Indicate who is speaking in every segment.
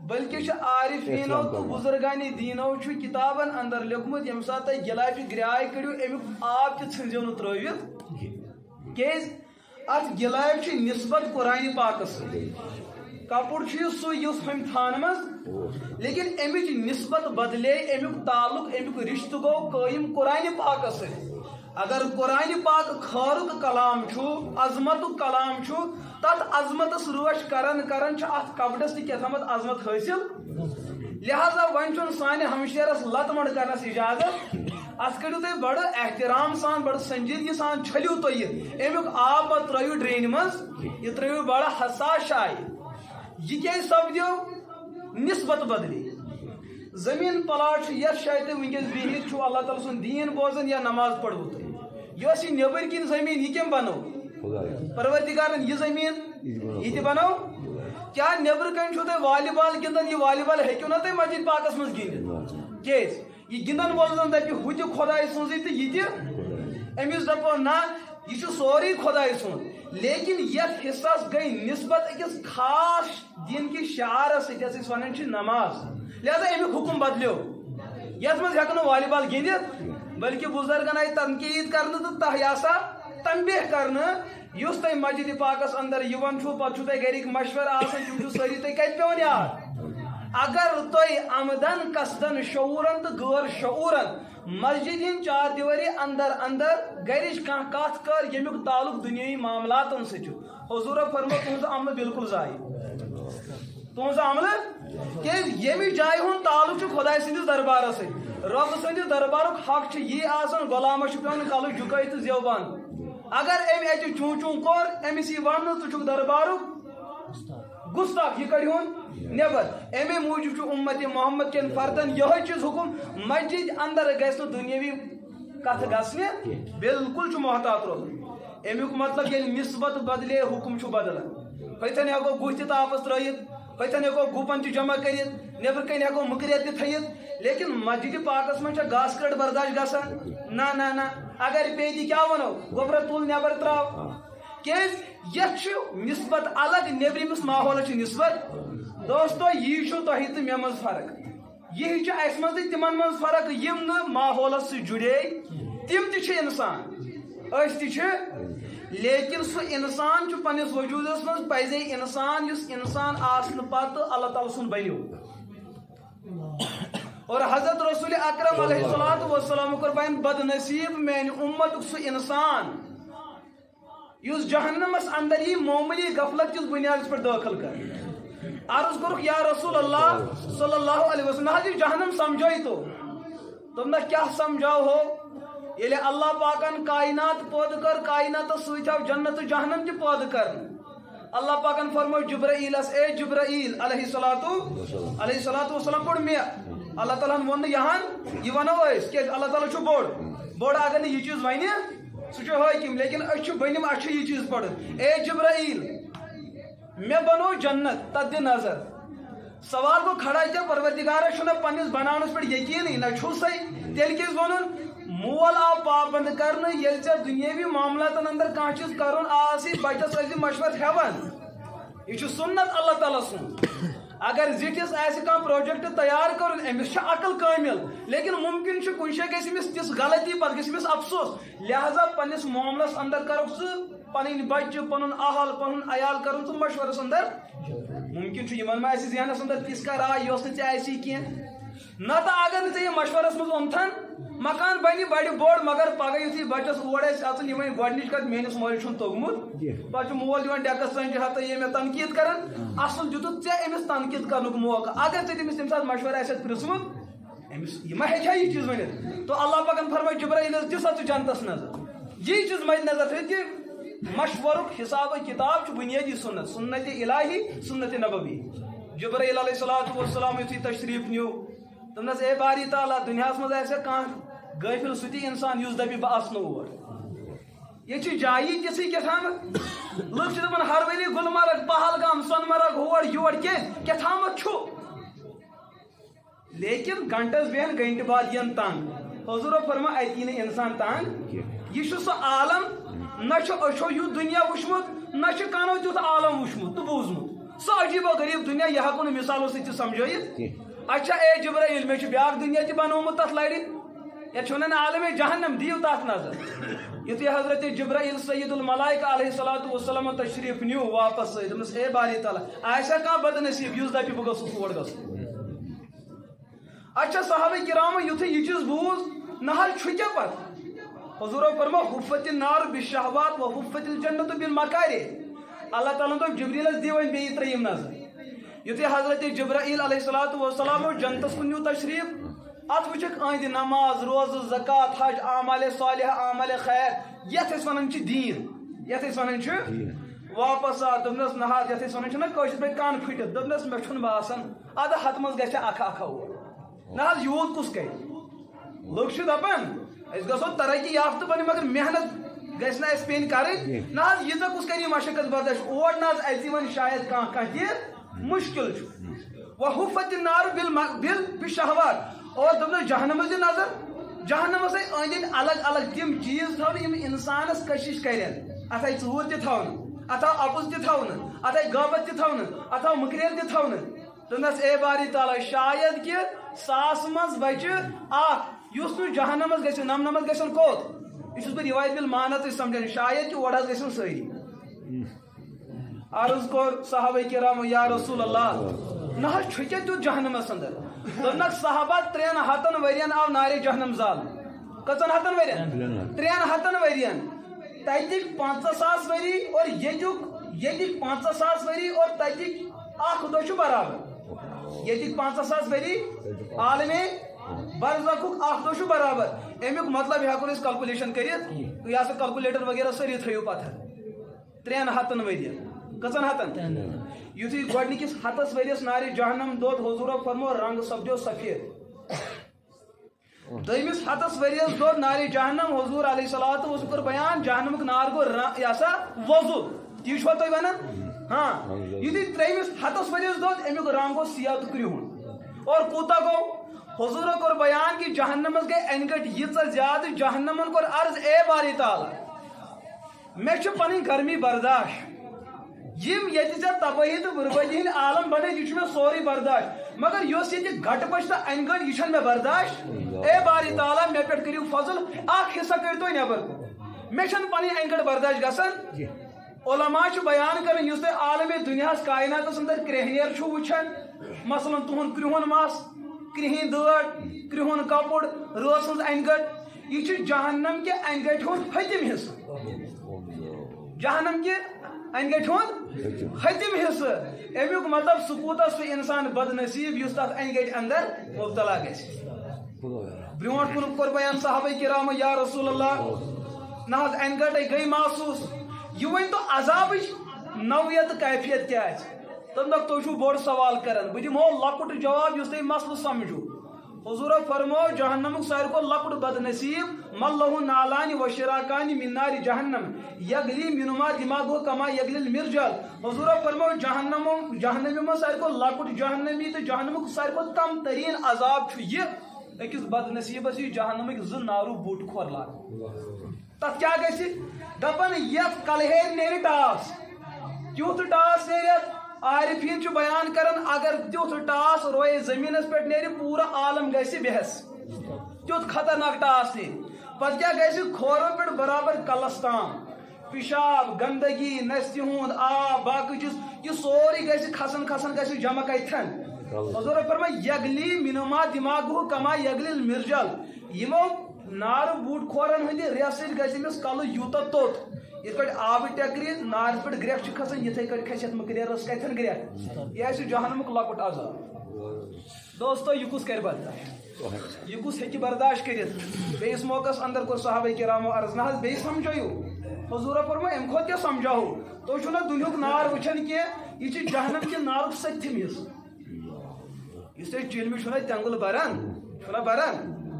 Speaker 1: بلکہ عارفینو تو بزرگان دینو کتابن اندر لکھمت یم سات گلاف گرائے کڑو امیک آب تہ ژھنزو نا ترٲوِتھ کیاز ات گلاف نسبت قرآن پاکس کپڑ سہ یس ہم تھان مز لیکن امچ نسبت بدلے امیک تعلق امیک رشتہ گو قائم قرآن پاکس ست اگر قرآن پاک خارق کلام عظمت کلام تت عظمتس روش کرن ات کپڑس تمت عظمت حاصل لہذا ون سانہ ہمشیرس لت مڑ کرنس اجازت ات کرو تھی بڑ احترام سان بڑ سنجیدگی سان چھلو تھی امیک آب پہ ترو ڈرین مز یہ ترو بڑا حساس جائے یہ کیا سپدو نسبت بدلی زمین پلاٹ یس جائے تھی ونکس بہت اللہ تعالی سن دین بوزن یا نماز پڑھو تھی یہ نبر کن زمین یہ کم بنو پروردگارن یہ زمین یہ تہ بنو کیا نبر کن چھو تھی والی بال گندن یہ والی بال ہیکو نا تھی مسجد پاکس مز گندت کیس یہ گندن وول زن دپہ ہُہ تہ خداے سنزی تہ یہ تہ امس دپو نا یہ سوری خداے سن لیکن یت حصس گئی نسبت اکس خاص دین کی شعار ستس ونان نماز لہذا امیک حکم بدلیو یت مز ہیکو والی بال گندت بلکہ بزرگن آئی تنقید کرنے تو تحیاسا تنبیہ کرنے یس تھی مسجد پاکس اندر یوان چھو پتہ چھو تھی گھرک مشور آسان تم چھو ساری تھی کت پیون یاد اگر تھی آمدن قصدن شعورن تو غیر شعورن مسجد ہند چار دیواری اندر گھرچ کھانا کت کر یمیک تعلق دنیاوی معاملاتن سے حضور فرمو تہذ عمل بالکل ضائع تہذ عمل کہ یمی جائے ہند تعلق خدا سندس دربارس ست رب سندس دربارک حق یہ آسان غلامس پیون کل جھکائی تو زیو بند اگر ام اتہ چون چون کور امس یہ ون ژٕ چھُکھ دربارک گستاخ یہ کڑہون نبر امی موجود امت محمد کن فردن یہ چیز حکم مسجد اندر گھس دنیاوی کت گھسنے بالکل محتاط روزن امیک مطلب یل نسبت بدلے حکم بدلان ہتن ہیکو گوہ تہ تاپس ترٲیِتھ ہتن ہیکو گوپن تہ جمع کٔرِتھ نیبر کن ہیکو مکریت تہ تھٲیِتھ لیکن مسجد پاکس من گاس کٹ برداشت گژھان نا نا نا اگر پے دی کیا ونو گوبر تول نیبر تراو کیاز یہ نسبت الگ نیبرمس ماحول نسبت دوستو یہ تہ تو مے مز فرق یہ اس مز تمن مز فرق یم نا ماحولس سے جڑے تم تہ انسان اس تہ لیکن سہ انسان پنس وجودس مز پزے انسان اس انسان آسن پتہ اللہ تعالی سن بنیو اور حضرت رسول اکرم علیہ الصلوۃ والسلام کر بیان بد نصیب میان امت سہ انسان اس جہنمس اندر یہ معمولی غفلت کس بنیاد پر داخل کر عرض کرک یا رسول اللہ صلی اللہ علیہ وسلم حضی جہنم سمجھائی تو تم نہ کیا سمجھاؤ ہو یل اللہ پاکن کائنات پود کر کائنات ست آو جنت و جہنم تہ پود کر اللہ پاکن فرمو جبرائیل اے جبرائیل علیہ الصلوۃ والسلام پڑھ میں اللہ تعالیٰ ون یہاں یہ ونو کہ اللہ تعالیٰ بوڑ اگر یہ چیز ون سہ حاکم لیکن بنم اچھا یہ چیز پڑھ اے جبرائیل میں بنو جنت تت دِ نظر سوال گو کھڑا کیا پروردگار چھنا پنس بنانس پہ یقین نہ چھسے تیل کیس ون مول آو پابند کرنے یل ژے دنیاوی معاملاتن اندر کانٛہہ چیز کرن آسی بچس ٲسۍ مشورٕ ہیوان یہ چھُ سنت اللہ تعالیٰ سُنٛد اگر زٹس آسہِ کانٛہہ پروجیکٹ تیار کرن امس عقل کامل لیکن ممکن کن جائے گژھِ أمِس تِژھ غلطی پتہٕ گژھِ أمِس افسوس لہذا پنس معاملس اندر کرو پن بچہ پن اہل پن عیال کرن ژٕ مشورس اندر ممکن یمن ما ذہنس اندر تِژھ کانٛہہ راے یۄس نہٕ ژےٚ آسی کینٛہہ نتہٕ اگر نہٕ ژےٚ یہِ مشورس منٛز اوٚنتھن مکان بنہِ بڑِ بوڑ مگر پگہ یُتھُے بچس اور آسہِ اژُن یہِ وۄنۍ گۄڈنِچ کتھ میٲنِس مٲلِس چھُنہٕ توٚگمُت پتہٕ چھُ مول دِوان ڈیکس ژنجہِ ہتہٕ یہِ مےٚ تنقیٖد کران اصل دِتُتھ ژےٚ أمِس تنقیٖد کرنُک موقعہٕ اگر ژےٚ تٔمِس تمہِ ساتہٕ مشورٕ آسٮ۪تھ پرٛژھمُت أمِس یہِ ما ہیٚکہِ ہا یہِ چیٖز ؤنِتھ تو اللہ پاکن فرمٲے جبرائیلس دِ سا ژٕ جنتس نظر یہِ چیٖز مد نظر تھٲیِتھ کہِ مشورُک حساب کتاب چھُ بُنیٲدی سنت الہی سنت نبوی جبرائیل علیہ الصلوۃ والسلام یُتھُے تشریف نیوٗ دوٚپنس اے باری تعالیٰ دُنیاہس منٛز آسیا کانٛہہ غٲفِل سُہ تہِ انسان یُس دپہِ بہٕ اژٕ نہٕ اور ییٚتہِ چھِ جایی تِژھٕے کیٛاہتامتھ لُکھ چھِ دپان ہر ؤری گُلمرگ پہلگام سۄنہٕ مرگ ہور یور کیٛاہتامتھ چھُ لیکن گھنٹس بیہن گھنٹہٕ بعد ین تنگ حضور فرما اتہِ یی نہٕ انسان تنگ یہ چھُ سُہ عالم نہ چھُ أچھو یُتھ دُنیا وٕچھمُت نہ چھُ کانو تیُتھ عالم وٕچھمُت سو عجیب و غریب دنیا یہ ہکو نہ مثالوں سی سمجھائیت اچھا اے جبرائیل میں بیاکھ دنیا تہ بنومت تتھ لڑ یہ عالم جہنم دیو تات نظر یتھے حضرت جبرائیل سید الملائکہ علیہ الصلوۃ والسلام تشریف نیو واپس دمس اے باری تعالیٰ آسا کانٛہہ بد نصیب یُس دپہِ بہٕ گوٚژھُس اور گژھُن اچھا صحابہ کرام یتھے یہ چیز بوز نہ حظ چھُ کیٛاہ پتہٕ حضورو فرمو حفت النار بالشہوات و حفت الجنت بالمکارہ اللہ تعالیٰ دوٚپ جبریلس دِ وۄنۍ بیٚیہِ ترٛیٚیِم نظر یتھے حضرت جبرائیل علیہ الصلوۃ والسلام جنتس کُن نیوٗ تشریف ات وچھک أہنٛدِ نماز روزٕ زکات حج اعمال صالحہ اعمال خیر یتھ أسۍ ونان چھِ دیٖن یتھ أسۍ ونان چھِ واپس آ دوٚپنس نہ حظ یتھ أسۍ ونان چھِ نہ کٲشِر پٲٹھۍ کن پھٕٹِتھ دوٚپنس مےٚ چھُنہٕ باسان ادٕ ہتھ منٛز گژھِ اکھ اکھا اور نہ حظ یوٗت کُس کرِ لُکھ چھِ دپان أسۍ گژھو ترقی یافتہٕ بنٕنۍ مگر محنت گژھِ نہٕ اَسہِ پیٚنۍ کَرٕنۍ نہ حظ ییٖژاہ کُس کرِ یہِ مشقت برداشت اور نہ حظ اَژِ وۄنۍ شاید کانٛہہ کانٛہہ تہِ مُشکل چھُ وحفت النار بالشہوات اور دوٚپنس جہنمس دِ نظر جہنمس آیہِ أنٛدۍ أنٛدۍ الگ الگ تِم چیٖز تھاونہٕ یِم اِنسانس کشش کرن اتھ آیہِ ژوٗر تہِ تھاونہٕ اتھ آو اپُز تہِ تھاونہٕ اتھ آیہِ غٲبت تہِ تھاونہٕ اتھ آو مُکریر تہِ تھاونہٕ دوٚپنس اے باری تعالیٰ شاید کہِ 100 منٛز بچہِ اکھ یُس نہٕ جہنمس گژھِ نمنمس گژھن کوٚت یہ چھُس بہٕ روایت بِل مانتٕے سمجھان شاید کہِ اور حظ گژھن سٲری عرض کوٚر صحابہ کرامو یا رسول اللہ نہ حظ چھُ کیٛاہ تیُتھ جہنمس اندر دوٚپنکھ صحابہ 300 ؤرین آو نارِ جہنم زال کٔژن 100 ؤرین 300 ؤرین تتِکۍ 50,000 ؤری اور ییٚتِکۍ 50,000 ؤری اور تتِکۍ اکھ دۄہ چھُ برابر ییٚتِکۍ 50,000 ؤری عالمِ برزخُک اکھ دۄہ چھُ برابر امیُک مطلب ہیٚکو أسۍ کلکولیشن کٔرِتھ یہ سا کلکولیٹر وغیرہ سٲری تھٲیِو پتہٕ 300 ؤرین کٔژن 100 یُتھُے گۄڈنِکِس 100 ؤرِیس نارِ جہنم دۄد حضوٗرو فرمو رنگ سپدیو سفید دوٚیمِس 100 ؤرِیس دۄد نارِ جہنم حضوٗر علیہ الصلوۃ والسلام کوٚر بیان جہنمُک نار گوٚو یہ سا وۄزُل تی چھُوا تُہۍ ونان ہاں یُتھُے 3مِس 100 ؤرِیس دۄد امیُک رنگ گوٚو سِیاہ تہٕ کرٛہُن اور کوٗتاہ گوٚو حضوٗرو کوٚر بیان کہِ جہنمس گٔے اَنہِ گٔٹۍ ییٖژاہ زیادٕ جہنمن کوٚر عرض اے باری تعالیٰ مےٚ چھِ پنٕنۍ گرمی برداشت یم ییٚتہِ ژےٚ تبٲہی تہٕ بربٲدی ہٕنٛدۍ عالم بنٲوۍ یہِ چھُ مےٚ سورُے برداشت مگر یۄس ییٚتہِ گٹہٕ بچہِ تہٕ اَنہِ گٔٹۍ یہِ چھنہٕ مےٚ برداشت اے باری تعالیٰ مےٚ پٮ۪ٹھ کٔرِو فضل اکھ حصہٕ کٔرۍتو نٮ۪بر مےٚ چھنہٕ پنٕنۍ اَنہِ گٔٹۍ برداشت گژھان علما چھِ بیان کران یُس تۄہہِ عالمِ دُنیاہس کایناتس اندر کرٛیہنیر چھُو وٕچھان مثلاً تُہُنٛد کرٛہُن مس کرٛہِنۍ دٲڑ کرٛہُن کپُر رٲژ ہٕنٛز اَنہِ گٔٹۍ یہِ چھُ جہنم کہِ اَنہِ گٔٹہِ ہُنٛد ہتِم حصہٕ جہنم کہِ اَنہِ گٔٹہِ ہُنٛد ہتِم حصہٕ امیُک مطلب سُہ کوٗتاہ سُہ انسان بد نصیب یُس تتھ اَنہِ گٔٹہِ اندر مبتلا گژھِ برونٛٹھ کُن کوٚر بیان صحابہ کرامو یا رسول اللہ نہ حظ اَنہِ گٔٹے گٔے محسوٗس یہ ؤنۍتو عذابٕچ نوعیت کیفیت کیٛاہ آسہِ دوٚپنکھ تُہۍ چھُو بوٚڑ سوال کران بہٕ دِمو لۄکُٹ جواب یُس تُہۍ مسلہٕ سمجھو حضوٗرو فرمو جہنمُک ساروی کھۄتہٕ لۄکُٹ بد نصیب ملہُ نالانہِ و شراکانہِ من نارِ جہنم یگلی منما دماغو کما یگلی المرجل حضوٗرو فرمو جہنمی منٛز ساروی کھۄتہٕ لۄکُٹ جہنمی تہٕ جہنمُک ساروی کھۄتہٕ کم تریٖن عذاب چھُ یہِ أکِس بد نصیبس یہِ جہنمٕکۍ 2 نارو بوٚٹھ کھۄر لاگان تتھ کیٛاہ گژھِ دپان یتھ کلہیرِ نیرِ ٹاس تیُتھ ٹاس نیرِ عارفیٖن چھُ بیان کران اگر تیُتھ ٹاس رویے زٔمیٖنس پٮ۪ٹھ نیرِ پوٗرٕ عالم گژھِ بےٚحٮ۪س تیُتھ خطرناک ٹاس نیرِ پتہٕ کیٛاہ گژھِ کھورو پٮ۪ٹھ برابر کلس تام پِشاب گندگی نستہِ ہُنٛد آب باقٕے چیٖز یہِ سورُے گژھِ کھسان کھسان گژھِ جمع کتھن حضوٗرو فرماو یگلی منما دماغو کما یگلی المرجل یِمو نارٕ بوٗٹھ کھورن ہٕنٛدِ ریٚسہٕ سۭتۍ گژھِ أمِس کلہٕ یوٗتاہ توٚت یِتھ پٲٹھۍ آبہٕ ٹٮ۪کرِ نارِ پٮ۪ٹھ گرٛٮ۪کھ چھِ کھسان یِتھٕے کٔنۍ کھسہِ یتھ مُکریرس کتھن گرٛٮ۪کھ یہِ آسہِ جہنمُک لۄکُٹ عذاب دوستو یہِ کُس کرِ برداشت یہِ کُس ہیٚکہِ برداشت کٔرِتھ بیٚیِس موقعس اندر کوٚر صحابہ کرامو عرض نہ حظ بیٚیہِ سمجھٲیِو حضوٗرو فرمو امہِ کھۄتہٕ کیٛاہ سمجھاوو تُہۍ چھُو نہ دُنیُک نار وٕچھان کینٛہہ یہِ چھُ جہنم کہِ نارُک 7تھِم حصہٕ یُس تُہۍ چِلمہِ چھُو نہ تٮ۪نٛگُل بران چھُو نہ بران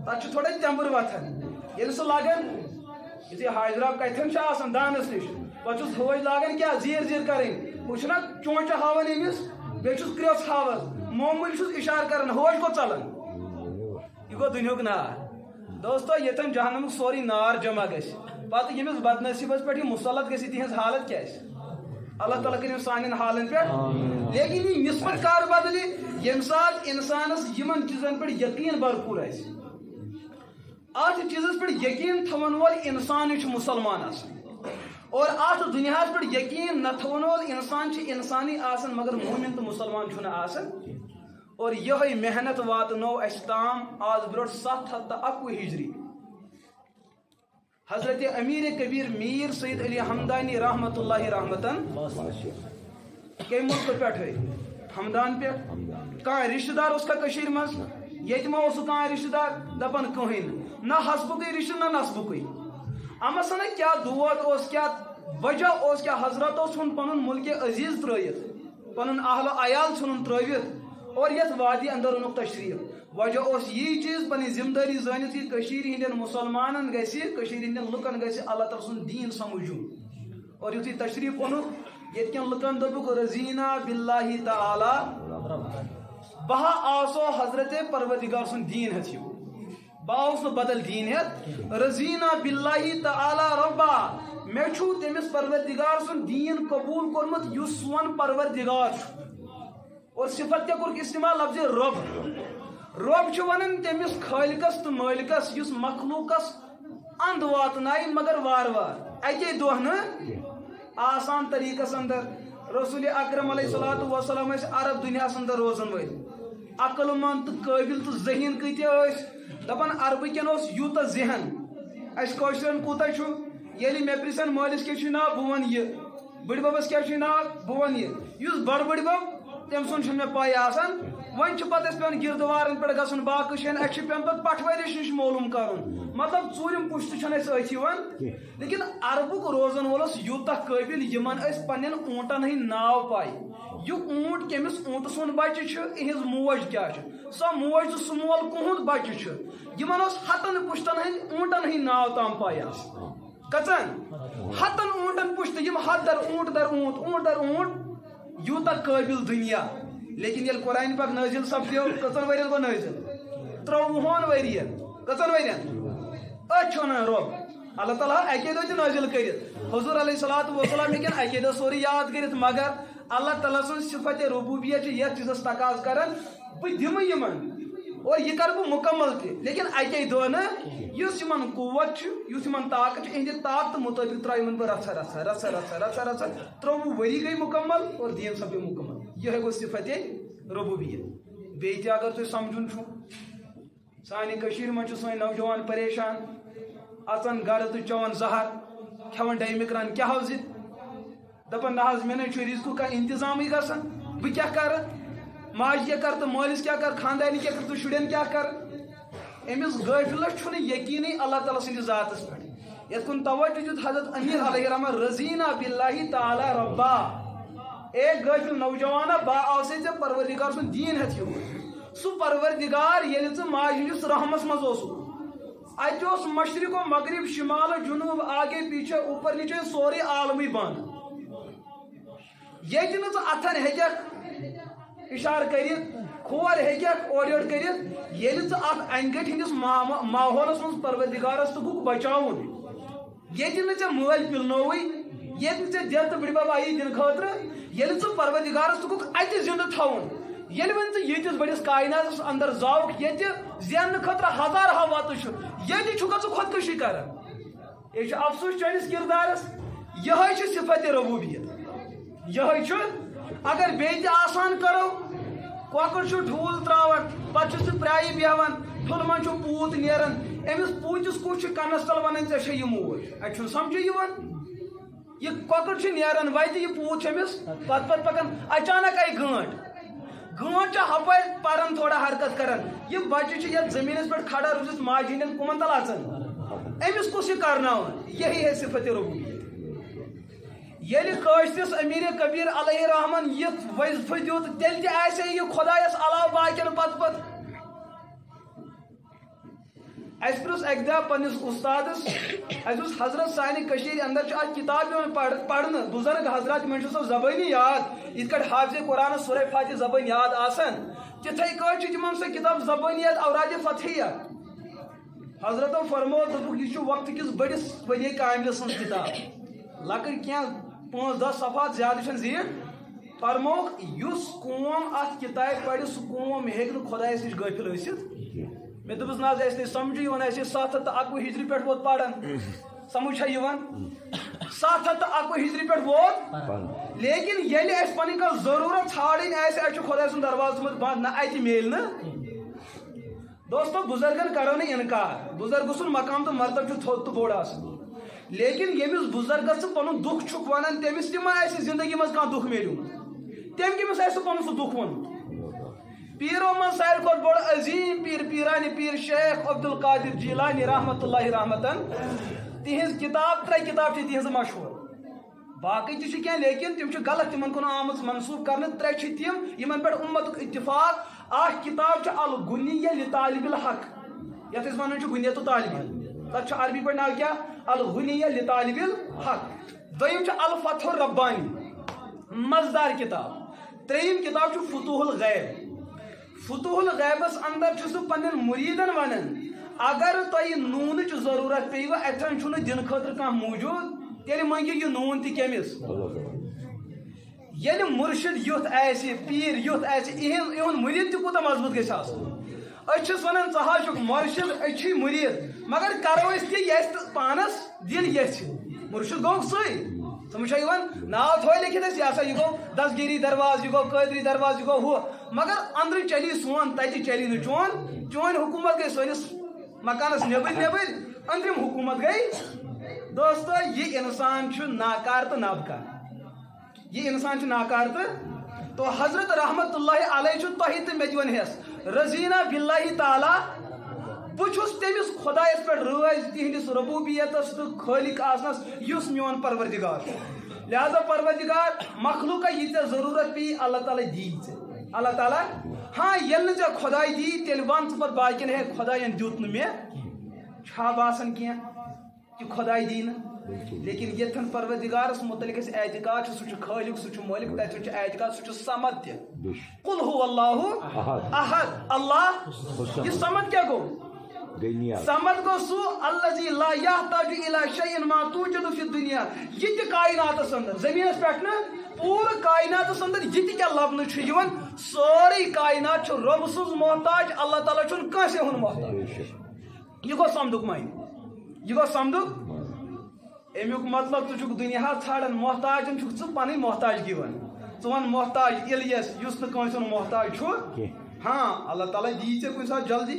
Speaker 1: تتھ چھُ تھوڑا تٮ۪مبٕر وتھان ییٚلہِ سُہ لگان یُتھُے حاضراب کتھن چھُ آسان دانس نِش پتہٕ چھُس ہوج لاگان کیٛاہ زیٖر زیٖر کرٕنۍ ہُہ چھُنہ چونچہٕ ہاوان أمِس بیٚیہِ چھُس کرٛیژھ ہاوان موموٗلی چھُس اِشارٕ کران ہوج گوٚو ژلان یہِ گوٚو دُنیُک نار دوستو ییٚتٮ۪ن جہنمُک سورُے نار جمع گژھِ پتہٕ ییٚمِس بد نصیٖبس پٮ۪ٹھ یہِ مُسلط گژھِ تِہنٛز حالت کیٛاہ آسہِ اللہ تعالیٰ کریم سانین حالن پہ لیکن یہ نسبت کار بدلی یم سات انسانس یمن چیزن پہ یقین بھرپور آسہِ ات چیزس پہ یقین تھون وول انسان مسلمان آسان اور ات دنیا پہ یقین نہ تھون وول انسان انسانی آسان مگر مومن تو مسلمان چھُنہ آسان اور یہ محنت واتنو اس تام آز برونٛٹھ 701 ہجری حضرت امیر کبیر میر سید علی حمدانی رحمت اللہ رحمتن کئی ملک پہ حمدان پہ کہاں رشتہ دار اس کا کشیر مز یہ ما اس کہاں رشتہ دار دپن کہیں نہ حسبکی رشتہ نہ نسبکی اما سنہ کیا دعوت اس کیا وجہ اس کیا حضرت اس چھن پنن ملک عزیز ترائیت پنن اہل عیال چھن ترائیت اور یت وادی اندر انک تشریف وجہ اس یہ چیز پنی ذمہ داری زانت کہ کشیر ہندین مسلمانن گسی کشیر ہندین لکن گسی اللہ تعالی سن دین سمجھون اور یتھی تشریف اونک یتکن لکن دبک رضینا باللہ تعالی بہا آسو حضرت پروردگار سن دین ہتھیو باؤس بدل دین ہے رضینا باللہ تعالی ربا میں چھو تمس پروردگار سن دین قبول کرمت یس سون پروردگار اور صفت کیا کور استعمال لفظ رب چھو ونن تمس خالقس تو مالکس یس مخلوقس اند واتنائی مگر وار وار اکی دہ نا آسان طریقس اندر رسول اکرم علیہ الصلوۃ والسلام اس عرب دنیا اندر روزن ول عقل مند تو قابل تو ذہین کتیا دپان عربکین یوتا ذہن اس کوشرن کوتا چھو یلی مے پرسن مالس کیا چھو ناو بہ ون یہ بڑی ببس کیا چھو ناو بہ ون یہ یس بڑ بڑی بب تم سن چھ مے پائی آسان ون چھ پتہ اس پین گردوارن پہ گژھن باقی شین اچھ پین پتہ پٹھوٲرِس نش معلوم کرن مطلب ژوٗرِم پُشتہٕ چھنہٕ اَسہِ أتھۍ یِوان لیکن عربُک روزن وولس یوٗتاہ قٲبِل یِمن أسۍ پننٮ۪ن اونٹن ہٕنٛدۍ ناو پاے یہِ اونٹ کٔمِس اونٹہٕ سُنٛد بچہِ چھُ یِہنٛز موج کیاہ چھِ سۄ موج تہٕ سُہ مول کُہُنٛد بچہِ چھُ یِمن اوس ہتن پُشتن ہٕنٛدۍ اونٹن ہٕنٛدۍ ناو تام پاے آسان کژن ہتن اونٹن پُشتہٕ یِم ہتھ در اونٹ در اونٹ اونٹ در اونٹ یوٗتاہ قٲبِل دُنیا لیکن ییٚلہِ قرآن پاک نٲزِل سپدیو کٔژن ؤرین گوٚو نٲزِل 23 ؤرین کٔژن ؤرین أتھۍ چھُ ونان رۄب اللہ تعالیٰ اکی دۄہ تہِ نٲزِل کٔرِتھ حضور علیہ الصلوۃ والسلام ہیٚکن اکی دۄہ سورُے یاد کٔرِتھ مگر اللہ تعالیٰ سٕنٛز صفت ربوبیت چھِ یتھ چیٖزس تقاض کران بہٕ دِمہٕ یِمن اور یہ کرٕ بہٕ مُکمل تہِ لیکن اکی دۄہ نہٕ یُس یِمن قوت چھُ یُس یِمن طاقت چھُ یِہنٛدِ طاقتہٕ مُطٲبق ترٛاو یِمن بہٕ رژھا رژھا رژھا رژھا رژھا رژھا 23 ؤری گٔے مُکمل اور دین سپدیو مُکمل یِہوٚے گوٚو صفت ربوبیت بیٚیہِ تہِ اگر تُہۍ سمجھُن چھُ سانہِ کٔشیٖرِ منٛز چھِ سٲنۍ نوجوان پریشان اژان گرٕ تہٕ چٮ۪وان زہر کھٮ۪وان ڈیمِکران کیٛاہ حظ دپان نہ حظ مےٚ نَے چھُ رِزقُک کانٛہہ انتظامٕے گژھان بہٕ کیٛاہ کرٕ ماجہِ کیٛاہ کرٕ تہٕ مٲلِس کیٛاہ کرٕ خاندارنہِ کیٛاہ کرٕ تہٕ شُرٮ۪ن کیٛاہ کرٕ أمِس غٲفِلس چھُنہٕ یقیٖنٕے اللہ تعالیٰ سٕنٛدِس ذاتس پٮ۪ٹھ یتھ کُن توجہ دیُت حضرت امیر علیہ رحمٰن رضینا باللہ تعالی ربا اے غٲفِل نوجوانا با آو سے ژےٚ پروردگار سُنٛد دیٖن ہیٚتھیومُت سُہ پروردگار ییٚلہِ ژٕ ماجہِ ہٕنٛدِس رحمس منٛز اوسُکھ اتہِ اوس مشرق و مغرب شمال و جنوب آگے پیچھے اوپر نیچے سورُے عالمٕے بنٛد ییٚتہِ نہٕ ژٕ اتھن ہیٚککھ اشارٕ کٔرِتھ کھور ہیٚککھ اورٕ یورٕ کٔرِتھ ییٚلہِ ژٕ اتھ انہِ گٔٹۍ ہٕنٛدِس ماحولس منٛز پروردگارس توٚگُکھ بچاوُن ییٚتہِ نہٕ ژےٚ مٲلۍ پِلنووٕے ییٚتہِ نہٕ ژےٚ دٮ۪د تہٕ بٕڈِ بب آیی دِنہٕ خٲطرٕ ییٚلہِ ژٕ پروردگارس توٚگُکھ اتہِ زِنٛدٕ تھاوُن ییٚلہِ وۄنۍ ژٕ ییٖتِس بٔڑِس کایناتس اندر زاوُکھ ییٚتہِ زیننہٕ خٲطرٕ ہزارہا وتہٕ چھُ ییٚتہِ چھُکھا ژٕ خۄدکٔشی کران یہِ چھُ افسوس چٲنِس کردارس یِہوٚے چھِ صفت ربوبیت یِہوٚے چھُ اگر بیٚیہِ تہِ آسان کرو کۄکُر چھُ ٹھوٗل تراوان پتہٕ چھُ سُہ پرٛایہِ بیٚہوان ٹھُلہٕ منٛز چھُ پوٗت نیران أمِس پوٗتِس کُس چھُ کنس تل ونان ژےٚ چھےٚ یہِ موج اتہِ چھُنہٕ سمجھے یِوان یہِ کۄکُر چھُ نیران وتہِ یہِ پوٗت چھُ أمِس پتہٕ پکان اچانک آیہِ گٲنٛٹ چھِ ہپٲرۍ پران تھوڑا حرکت کران یہِ بچہِ چھُ یتھ زٔمیٖنس پٮ۪ٹھ کھڑا روٗزِتھ ماجہِ ہٕنٛدٮ۪ن کُمن تل اژان أمِس کُس چھُ کرناوان یہی ہے صفت ربوبیت ییٚلہِ کٲشرِس امیر کبیر علیہ رحمٰن یہِ وظیفہٕ دیُت تیٚلہِ تہِ آسہِ ہے یہِ خۄدایس علاوٕ باقین پتہٕ اَسہِ پرُژھ اکہِ دۄہ پننِس اُستادس اَسہِ اوس حضرت سانہِ کٔشیٖرِ اندر چھِ اکھ کِتاب یِوان پرنہٕ بُزرگ حضرات یِمن چھُ سۄ زبٲنی یاد یِتھ کٲٹھۍ حافظ قرآنس سورہ فاتح زبٲنۍ یاد آسان تِتھٕے کٲٹھۍ چھِ تِمن سۄ کِتاب زبٲنی یاد اورادِ فتحیہ حضرتو فرموو دوٚپُکھ یہِ چھُ وقتہٕ کِس بٔڑِس ؤلی کاملہِ سٕنٛز کِتاب لۄکٕٹۍ کینٛہہ 5-10 صفحات زیادہ زیٹ فرموک یس قوم ات کتاب پڑھ سہ قوم ہیک نہ خدایس نش غافل ٲسِتھ مے دوٚپُس نہ حظ اَسہِ سمجھی یِوان اَسہِ 711 ہجری پٮ۪ٹھ ووت پران سمجھ چھا یِوان 711 ہجری پٮ۪ٹھ ووت لیکن ییٚلہِ اَسہِ پنٕنۍ کانٛہہ ضروٗرت ژھانڈٕنۍ آسہِ اَسہِ چھُ خۄداے سُنٛد دروازٕ تھوٚمُت بنٛد نہ اَتہِ میلہِ نہٕ دوستو بُزرگن کرو نہٕ اِنکار بُزرگ سُنٛد مقام تہٕ مرتب چھُ تھوٚد تہٕ بوٚڑ آسان لیکن ییٚمِس بُزرگس ژٕ پنُن دُکھ چھُکھ ونان تٔمِس تہِ ما آسہِ زندگی منٛز کانٛہہ دُکھ میلیومُت تٔمۍ کٔمِس آسہِ پنُن سُہ دُکھ ووٚنمُت پیرو من ساروی کھۄتہٕ بوٚڑ عظیٖم پیٖر پیٖرانہِ پیٖر شیخ عبدالقادر جیٖلانی رحمتہ اللہ رحمتن تِہنٛز کِتاب 3 کِتاب چھِ تِہنٛزٕ مشہوٗر باقٕے تہِ چھِ کینٛہہ لیکن تِم چھِ غلط تِمن کُن آمٕژ منسوٗب کرنہٕ 3 چھِ تِم یِمن پٮ۪ٹھ اُمتُک اتفاق اکھ کِتاب چھِ الغنیہ لطالب الحق یتھ أسۍ ونان چھِ غنیۃ طالب تتھ چھُ عربی پٲٹھۍ ناو کیٛاہ الغنیہ لطالب الحق دوٚیِم چھِ الفتح الربانی مزٕدار کِتاب ترٛیٚیِم کِتاب چھُ فتوح الغیب فتوح الغیبس اندر چھُ سُہ پننٮ۪ن مُریٖدن ونان اگر تۄہہِ نوٗنٕچ ضروٗرت پیٚیوٕ اتٮ۪ن چھُنہٕ دِنہٕ خٲطرٕ کانٛہہ موٗجوٗد تیٚلہِ منٛگِو یہِ نوٗن تہِ کٔمِس ییٚلہِ مُرشِد یُتھ آسہِ پیٖر یُتھ آسہِ یِہُنٛد مُریٖد تہِ کوٗتاہ مضبوٗط گژھِ آسُن أسۍ چھِس ونان ژٕ حظ چھُکھ مُرشِد أسۍ چھِی مُریٖد مگر کرو أسۍ تہِ یژھِ تہٕ پانس دِل یژھِ مُرشِد گوٚو سُے سمجھ چھا یِوان ناو تھوٚو لیکھِتھ اَسہِ یہِ ہسا یہِ گوٚو دسگیری درواز یہِ گوٚو قٲدری درواز یہِ گوٚو ہُہ مگر أنٛدرٕ چلی سون تتہِ چلی نہٕ چون حکوٗمت گٔے سٲنِس مکانس نیبٕرۍ أنٛدرِم حکوٗمت گٔے دوستو یہِ انسان چھُ ناکار تہٕ نابکار یہِ انسان چھُ ناکار تہٕ تو حضرت رحمتہ اللہ علیہ چھُ تۄہہِ تہٕ مےٚ تہِ وۄنۍ ہٮ۪س رضینا باللہ تعالیٰ بہٕ چھُس تٔمِس خۄدایس پٮ۪ٹھ رٲضۍ تِہنٛدِس ربوٗبیتس تہٕ خٲلق آسنس یُس میون پروردگار چھُ لہذا پروردگار مخلوقا یہِ ژےٚ ضروٗرت پیٚیہِ اللہ تعالیٰ دی ژےٚ اللہ تعالیٰ ہاں ییٚلہِ نہٕ ژےٚ خۄداے دی تیٚلہِ ون ژٕ پتہٕ باقین ہے خۄداین دیُت نہٕ مےٚ چھا باسان کینٛہہ کہِ خۄداے دی نہٕ لیکن یتھن پروردگارس متعلق أسۍ اعتقاد چھُ سُہ چھُ خٲلق سُہ چھُ مٲلِک تتہِ سُہ چھُ اعتقاد سُہ چھُ سمد تہِ قل هو اللہ احد اللہ یہِ سمد کیٛاہ گوٚو سمد گوٚو سُہ الذی لا یحتاج الی شیء ما توجد فی الدنیا یہِ تہِ کائناتس اندر زٔمیٖنس پٮ۪ٹھ نہٕ پوٗرٕ کائناتس اندر یہِ تہِ کیٛاہ لبنہٕ چھُ یِوان سورُے کائنات چھُ رۄب سٕنٛز محتاج اللہ تعالیٰ چھُنہٕ کٲنٛسے ہُنٛد محتاج یہِ گوٚو سمدُک معنی یہِ گوٚو سمدُک امیُک مطلب ژٕ چھُکھ دُنیاہس ژھانڈان محتاجن چھُکھ ژٕ پنٕنۍ محتاجگی ون ژٕ ون محتاج الیس یُس نہٕ کٲنٛسہِ ہُنٛد محتاج چھُ ہاں اللہ تعالیٰ دی ژےٚ کُنہِ ساتہٕ جلدی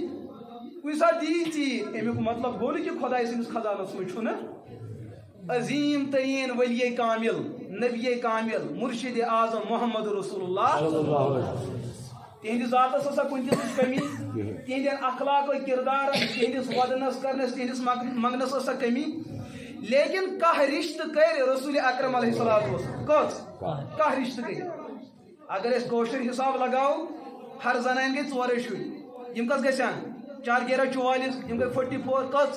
Speaker 1: کُنہِ ساتہٕ دی ژےٚ امیُک مطلب گوٚو نہٕ کہِ خۄداے سٕنٛدِس خزانس منٛز چھُنہٕ عظیٖم تریٖن ؤلیے کامِل نبیے کامِل مُرشِدِ اعظم محمد رسول اللہ تِہنٛدِس ذاتس ٲسا کُنہِ تہِ سٕنٛز کٔمی تِہنٛدٮ۪ن اخلاق کِردارن تِہنٛدِس ودنس کرنس تِہنٛدِس منٛگنس ٲسا کٔمی لیکن کانٛہہ رِشتہٕ کٔرۍ رسول اکرم علیہ الصلوۃ والسلام کٔژ کانٛہہ رِشتہٕ کٔرۍ اگر أسۍ کٲشُر حساب لگاوو ہر زنانہِ گٔے 4 شُرۍ یِم کٔژ گژھن 4 × 44 یِم گٔے 44 کٔژ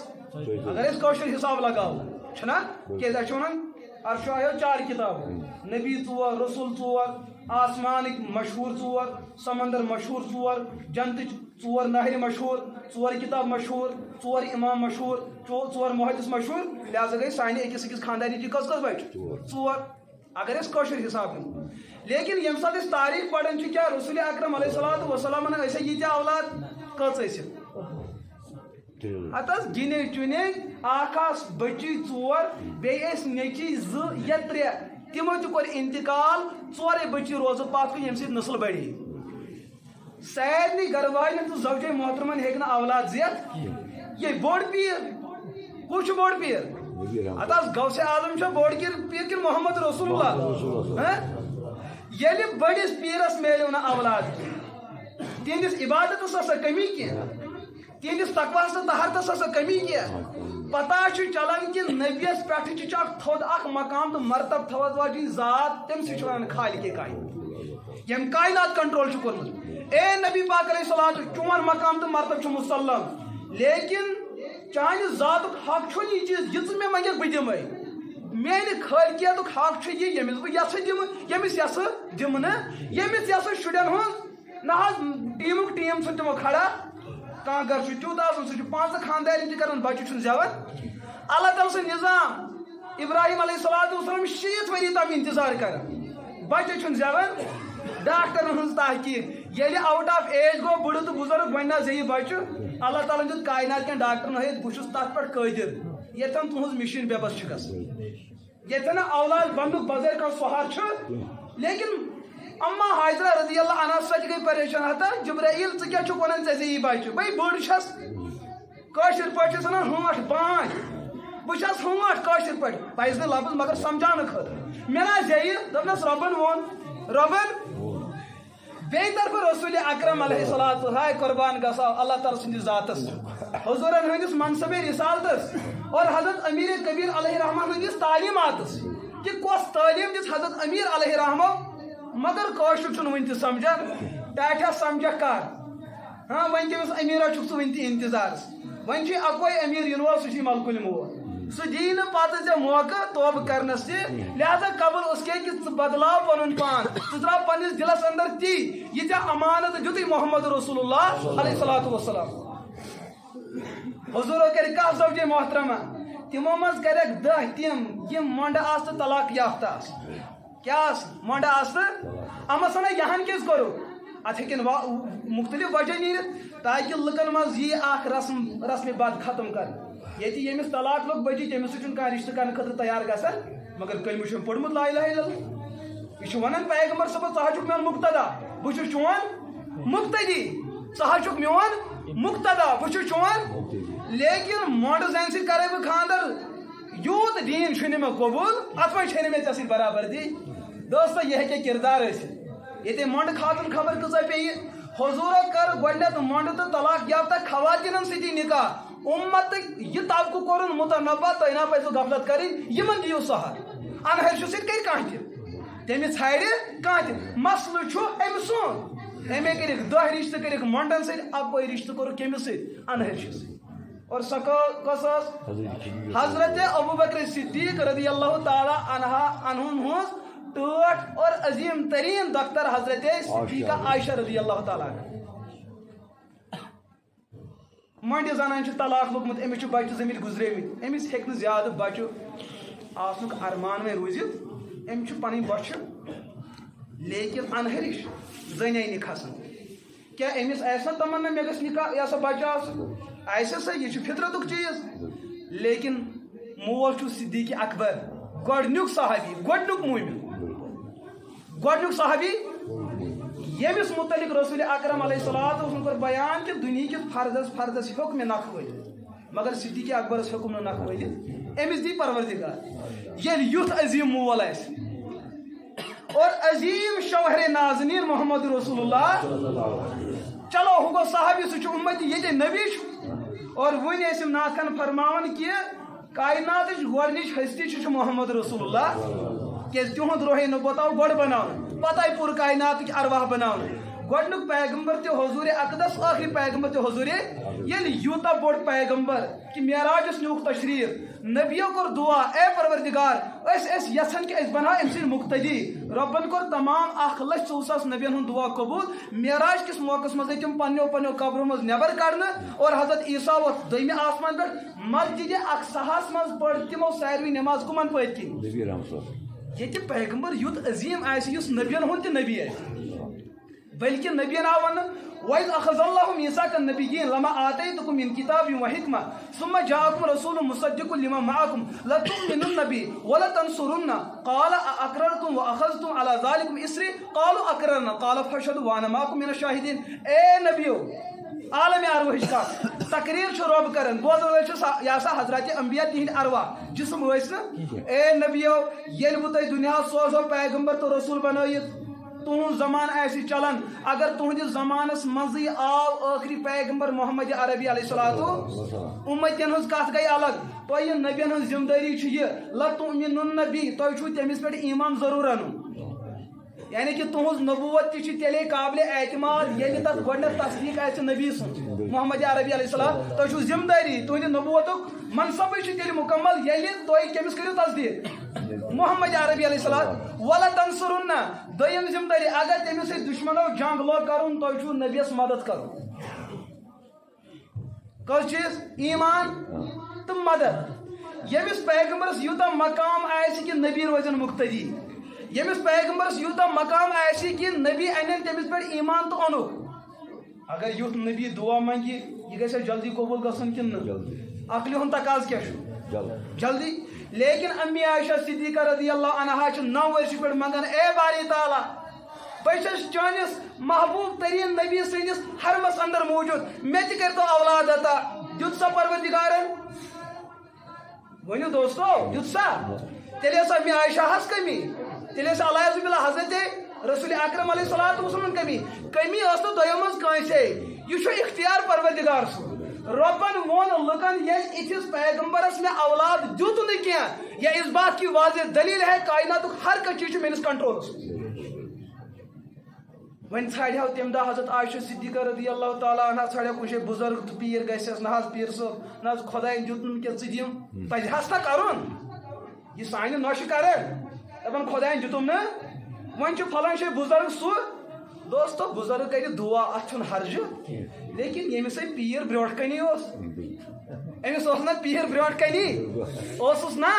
Speaker 1: اگر أسۍ کٲشُر حساب لگاوو چھُنہ کیٛازِ اَسہِ چھِ وَنان عرشو آیو 4 کِتابہٕ نبی 4 رسول 4 آسمانٕکۍ مشہوٗر 4 سمندر مشہوٗر 4 جنتٕچ 4 نہرِ مشہوٗر 4 کِتاب مشہوٗر 4 اِمام مشہوٗر 4 محدث مشہوٗر لہذا گٔے سانہِ أکِس أکِس خاندانٕچ کٔژ بچہِ 4 اگر أسۍ کٲشُر حساب دِمو لیکن ییٚمہِ ساتہٕ أسۍ تاریٖخ پران چھِ کیٛاہ رسول اکرم علیہ الصلوۃ والسلامن ٲسۍ ییٖتیٛاہ اولاد کٔژ ٲسِکھ ہتھ حظ گِنے چُنے اکھ آس بچی 4 بیٚیہِ ٲسۍ نیٚچی 2 یا 3 تِمو تہِ کوٚر انتقال 4 بچی روزٕ پتھ کُن ییٚمہِ سۭتۍ نسل بڑے سارنٕے گرٕ والٮ۪ن تہٕ زوجے محترمن ہیٚکہِ نہٕ اولاد زٮ۪تھ یے بوٚڑ پیٖر کُس چھُ بوٚڑ پیٖر ہتھ حظ غوثِ اعظم چھا بوٚڑ پیٖر کِنہٕ محمد رسول اللہ ییٚلہِ بٔڑِس پیٖرس میلیو نہٕ اولاد کینٛہہ تِہنٛدِس عبادتس ٲسا کٔمی کینٛہہ تِہنٛدِس تقواہس تہٕ طہارتس ٲسا کٔمی کینٛہہ پتہ چھُ چلان کہِ نبیَس پٮ۪ٹھٕ چھُ اکھ تھوٚد اکھ مقام تہٕ مرتب تھوٚد واجیٚنۍ ذات تٔمسٕے چھُ ونان خالقِ کائنات ییٚمۍ کائنات کنٹرول چھُ کوٚرمُت اے نبی پاک علیہ الصلوۃ چون مقام تہٕ مرتب چھُ مُسلم لیکن چانہِ ذاتُک حق چھُنہٕ یہِ چیٖز یہِ ژٕ مےٚ منٛگکھ بہٕ دِمے میانہِ خٲلقیتُک حق چھُ یہِ ییٚمِس بہٕ یژھٕ دِمہٕ ییٚمِس یژھٕ دِمہٕ نہٕ ییٚمِس یژھٕ شُرٮ۪ن ہُنٛد نہ حظ ٹیٖمُک ٹیٖم چھُ تِمو کھڑا کانٛہہ گرٕ چھُ تیوٗت آسان سُہ چھُ 5 خاندارٮ۪ن تہِ کران بچہِ چھُنہٕ زٮ۪وان اللہ تعالیٰ سُنٛد نظام ابراہیم علیہ السلام 60 ؤری تام انتظار کران بچہ چھن زیوان ڈاکٹر ہن تحقیق ییٚلہِ آؤٹ آف ایج گو بُڑٕ تہٕ بُزرگ وۄنۍ نہ زیہِ بچہ اللہ تعالیٰ دیُت کائنات کٮ۪ن ڈاکٹرن ہٲیِتھ بہٕ چھُس تتھ پٮ۪ٹھ قٲدِر ییٚتٮ۪ن تُہنٛز مِشیٖن بے بس چھِ گژھان ییٚتٮ۪ن نہٕ اولاد بننُک بظٲہر کانٛہہ سہار چھُ لیکن اما حاضرہ رضی اللہ عنہ سچ گئی پریشان ہتا جبرائیل ژٕ کیٛاہ چھُکھ ونان ژےٚ زیی بچہ بے بٔڑ چھس کٲشِر پٲٹھۍ چھِس ونان ہٲنٛٹھ بانٛچ بہٕ چھس ہٲنٛٹھ کٲشِر پٲٹھۍ پزِ نہٕ لفظ مگر سمجھاونہٕ خٲطرٕ مےٚ نا زیہِ دوٚپنس رۄبن ووٚن رۄبن بیٚیہِ طرفہٕ رسول اکرم علیہ الصلوۃ ہاے قربان گژھو اللہ تعالیٰ سٕنٛدِس ذاتس حضوٗرن ہٕنٛدِس منصب رسالتس اور حضرت امیر کبیر علیہ رحمٰن ہٕنٛدِس تعلیماتس کہ کۄس تعلیٖم دِژ حضرت امیر علیہ رحمٰ مگر کٲشُر چھُنہٕ وٕنہِ تہِ سمجھان ٹاٹھا سمجھکھ کر ہاں وۄنۍ کٔمِس امیٖرا چھُکھ ژٕ وٕنہِ تہِ انتظارس وۄنۍ چھُے اکوے امیر یِنہٕ وول سُہ چھُے ملکُل مول سُہ دِیی نہٕ پتہٕ ژےٚ موقعہٕ توبہٕ کرنس تہِ لہذا قبل اس کے کہ ژٕ بدلاو پنُن پان ژٕ تراو پننِس دلس اندر تی یہِ ژےٚ امانت دیُتُے محمد رسول اللہ علیہ الصلوۃ والسلام حضوٗرو کرِ کاہ زوجے محترمہ تِمو منٛز کرکھ 10 تِم یِم مۄنڈٕ آسہٕ تہٕ طلاق یافتہ آسہٕ کیا مۄنڈٕ آسہٕ اَمس ونان یہن کیٛازِ کوٚرُو اتھ ہیٚکن مختلف وجہ نیٖرِتھ تاکہِ لُکن منٛز یی اکھ رسمِ بد ختم کرنہٕ ییٚتہِ ییٚمِس طلاق لوٚگ بٔچی تٔمِس سۭتۍ چھُنہٕ کانٛہہ رشتہٕ کرنہٕ خٲطرٕ تیار گژھان مگر کلمہٕ چھُم پوٚرمُت لا الہ الا اللہ یہِ چھُ ونان پیغمبر صٲبس ژٕ حظ چھُکھ میون مقتدا بہٕ چھُس چون مقتدی ژٕ حظ چھُکھ میون مقتدا بہٕ چھُس چون لیکن مۄنڈٕ زنہِ سۭتۍ کرے بہٕ خانٛدر یوٗت دیٖن چھُنہٕ مےٚ قبوٗل اتھ منٛز چھنہٕ مےٚ ژےٚ سۭتۍ برابردی دوستو یہِ ہیٚکہِ کردار ٲسِتھ ییٚتہِ مۄنڈٕ خاتون خبر کۭژاہ پیٚیہِ حضوٗرو کٔر گۄڈٕنیتھ مۄنڈٕ تہٕ طلاق یافتہ خواتیٖنن سۭتی نکاح اُمتٕکۍ یہِ طبقہٕ کوٚرُن متنوع تۄہہِ نا پزوٕ غفلت کرٕنۍ یِمن دِیِو سہار انہرشہِ سۭتۍ کرِ کانٛہہ تہِ تٔمِس ژھانڈِ کانٛہہ تہِ مسلہٕ چھُ أمۍ سُنٛد أمے کٔرِکھ 10 رشتہٕ کٔرِکھ مۄنڈن سۭتۍ اکوے رشتہٕ کوٚرُکھ کٔمِس سۭتۍ انہرشہِ سۭتۍ اور سۄ کۄس ٲس حضرت ابوبکر صدیق رضی اللہ تعالیٰ عنہُن ہٕنٛز ٹٲٹھ اور عظیٖم تریٖن دختر حضرت صدیقہ عائشہ رضی اللہ تعالیٰ مۄنڈِ زنانہِ چھُ طلاق لوٚگمُت أمِس چھُ بچہِ زٔمیٖن گُزریمٕتۍ أمِس ہیٚکہِ نہٕ زیادٕ بچہِ آسنُک ارمان وۄنۍ روٗزِتھ أمِس چھُ پنٕنۍ بۄچھِ لیکن انہرِش زٔنۍ آیہِ نہٕ کھسان کیٛاہ أمِس آسہِ نا تمنا مےٚ گژھِ نکاح یہِ ہسا بچہِ آسُن آسہِ سا یہِ چھُ فطرتُک چیٖز لیکن مول چھُ صدیٖق اکبر گۄڈنیُک صحابی گۄڈنیُک موٗمِن گۄڈنیُک صحابی ییٚمِس متعلق رسول اکرم علیہ الصلوۃ والسلام کوٚر بیان کہِ دُنہِکِس فرضس ہیوٚک مےٚ نکھٕ وٲلِتھ مگر صدیٖق اکبرس ہیوٚکُم نہٕ نکھٕ وٲلِتھ أمِس دی پروردگار ییٚلہِ یُتھ عظیٖم مول آسہِ اور عظیٖم شوہرے نازنیٖن محمد رسول اللہ چلو ہُہ گوٚو صحابی سُہ چھُ اُمتی ییٚتہِ نبی چھُ اور وُنہِ ٲسۍ یِم نعت خان فرماوان کہِ کائناتٕچ گۄڈنِچ ہستی چھُ محمد رسول اللہ کیٛازِ تِہُنٛد روحے نبوت آو گۄڈٕ بناونہٕ پتہٕ آیہِ پوٗرٕ کائناتٕکۍ ارواح بناونہٕ گۄڈنیُک پیغمبر تہِ حضوٗرِ اقدس ٲخری پیغمبر تہِ حضوٗرِ ییٚلہِ یوٗتاہ بوٚڑ پیغمبر کہِ معراجس نیوٗکھ تشریٖف نبیو کوٚر دعا اے پروردگار أسۍ ٲسۍ یژھان کہِ أسۍ بناوو أمۍ سٕنٛدۍ مقتدی رۄبن کوٚر تمام 1,04,000 نبین ہُنٛد دعا قبوٗل معراج کِس موقعس منٛز آیہِ تِم پننیو قبرو منٛز نٮ۪بر کڑنہٕ اور حضرت عیٖسا ووٚتھ دوٚیمہِ آسمان پٮ۪ٹھ مسجدِ اقصاہس منٛز پٔر تِمو ساروٕے نٮ۪ماز کٕمن پٔتۍ کِنۍ ییٚتہِ پیغمبر یُتھ عظیٖم آسہِ یُس نبین ہُنٛد تہِ نبی آسہِ بلکہِ نبیَن آو وننہٕ وَإِذْ أَخَذَ اللَّهُ مِيثَاقَ النَّبِيِّينَ لَمَا آتَيْتُكُم مِّن كِتَابٍ وَحِكْمَةٍ ثُمَّ جَاءَكُمْ رَسُولٌ مُصَدِّقٌ لِمَا مَعَكُمْ لَتُؤْمِنُنَّ بِهِ وَلَتَنصُرُنَّهُ قَالَ أَأَقْرَرْتُمْ وَأَخَذْتُمْ عَلَىٰ ذَٰلِكُمْ إِصْرِي قَالُوا أَقْرَرْنَا قَالَ فَاشْهَدُوا وَأَنَا مَعَكُم مِّنَ الشَّاهِدِينَ اے نبیو عالمِ ارواحٕچ کتھ تقریر چھُ رۄب کران بوزن وٲلۍ چھِ یہِ ہسا حضرت انبیا تِہنٛدۍ ارواح جسم ٲسۍ نہٕ اے نبیو ییٚلہِ بہٕ تۄہہِ دُنیاہس سوزو پیغمبر تہٕ رسوٗل بنٲیِتھ تُہُنٛد زمانہٕ آسہِ چلان اگر تُہنٛدِس زمانس منٛزٕے آو ٲخری پیغمبر محمد عربی علیہ الصلوۃ اُمتین ہٕنٛز کتھ گٔے الگ تۄہہِ نبین ہٕنٛز ذمہٕ دٲری چھِ یہِ لَتُؤْمِنُنَّ بِهِ تۄہہِ چھُو تٔمِس پٮ۪ٹھ ایٖمان ضروٗر اَنُن یعنی کہ تُہنٛز نبوت تہِ چھِ تیٚلے قابلِ اعتماد ییٚلہِ تتھ گۄڈنیتھ تصدیٖق آسہِ نبی سُنٛد محمد عربی علیہ السلام تۄہہِ چھُو ذمہٕ دٲری تُہنٛدِ نبوتُک منصبٕے چھُ تیٚلہِ مُکمل ییٚلہِ تُہۍ کٔمِس کٔرِو تصدیٖق محمد عربی علیہ السلام وَلَتَنصُرُنَّ دوٚیِم ذمہٕ دٲری اگر تٔمِس سۭتۍ دُشمنو جنگ لوگ کرُن تۄہہِ چھُو نبیَس مدد کرُن کٔژ چیٖز ایٖمان تہٕ مدد یمس پیغمبرس یوتا مقام آئے کہ نبی روزن مقتدی یمس پیغمبرس یوتا مقام آئے کہ نبی انن تمس پہ ایمان تو انو اگر یوت نبی دعا منگی یہ گھر جلدی قبول گھن کن عقلی ہند تقاض کیا جلدی لیکن امی عائشہ صدیقہ رضی اللہ عنہا 9 ورش پہ منگان اے باری تعالی بہت چانس محبوب ترین نبی سندس حرمس اندر موجود مے تہ کر تو اولاد عطا دیت سا پروردگارن ونیو دوستو دیت سا تیلے سا امی عائشہ ہس کمی تیلے سا علیہ باللہ حضرت رسول اکرم علیہ الصلوۃ والسلام کمی اس تو دویمز کانسے یہ اختیار پروردگار سو ربن وون لکن یل اتھس پیغمبرس میں اولاد دیت نہ کیا یہ اس بات کی واضح دلیل ہے کائنات ہر چیز میرے کنٹرول ون ھاڑو تم دہ حضرت عائشہ صدیقہ رضی اللہ تعالیٰ عنہ ھاڑو کچھ بزرگ تو پیر گھس نا پیر صاحب نا خدائن دیتن کہ ژٕ پزہس نا کرن یہ سانہ نوش کر دپان خدائن دیتم نا ون فلان جائے بزرگ سہ دوستو بزرگ کر دعا ات حرج لیکن یمس پیر برونٹ کنی امس نا پیر برونٹ کنی نا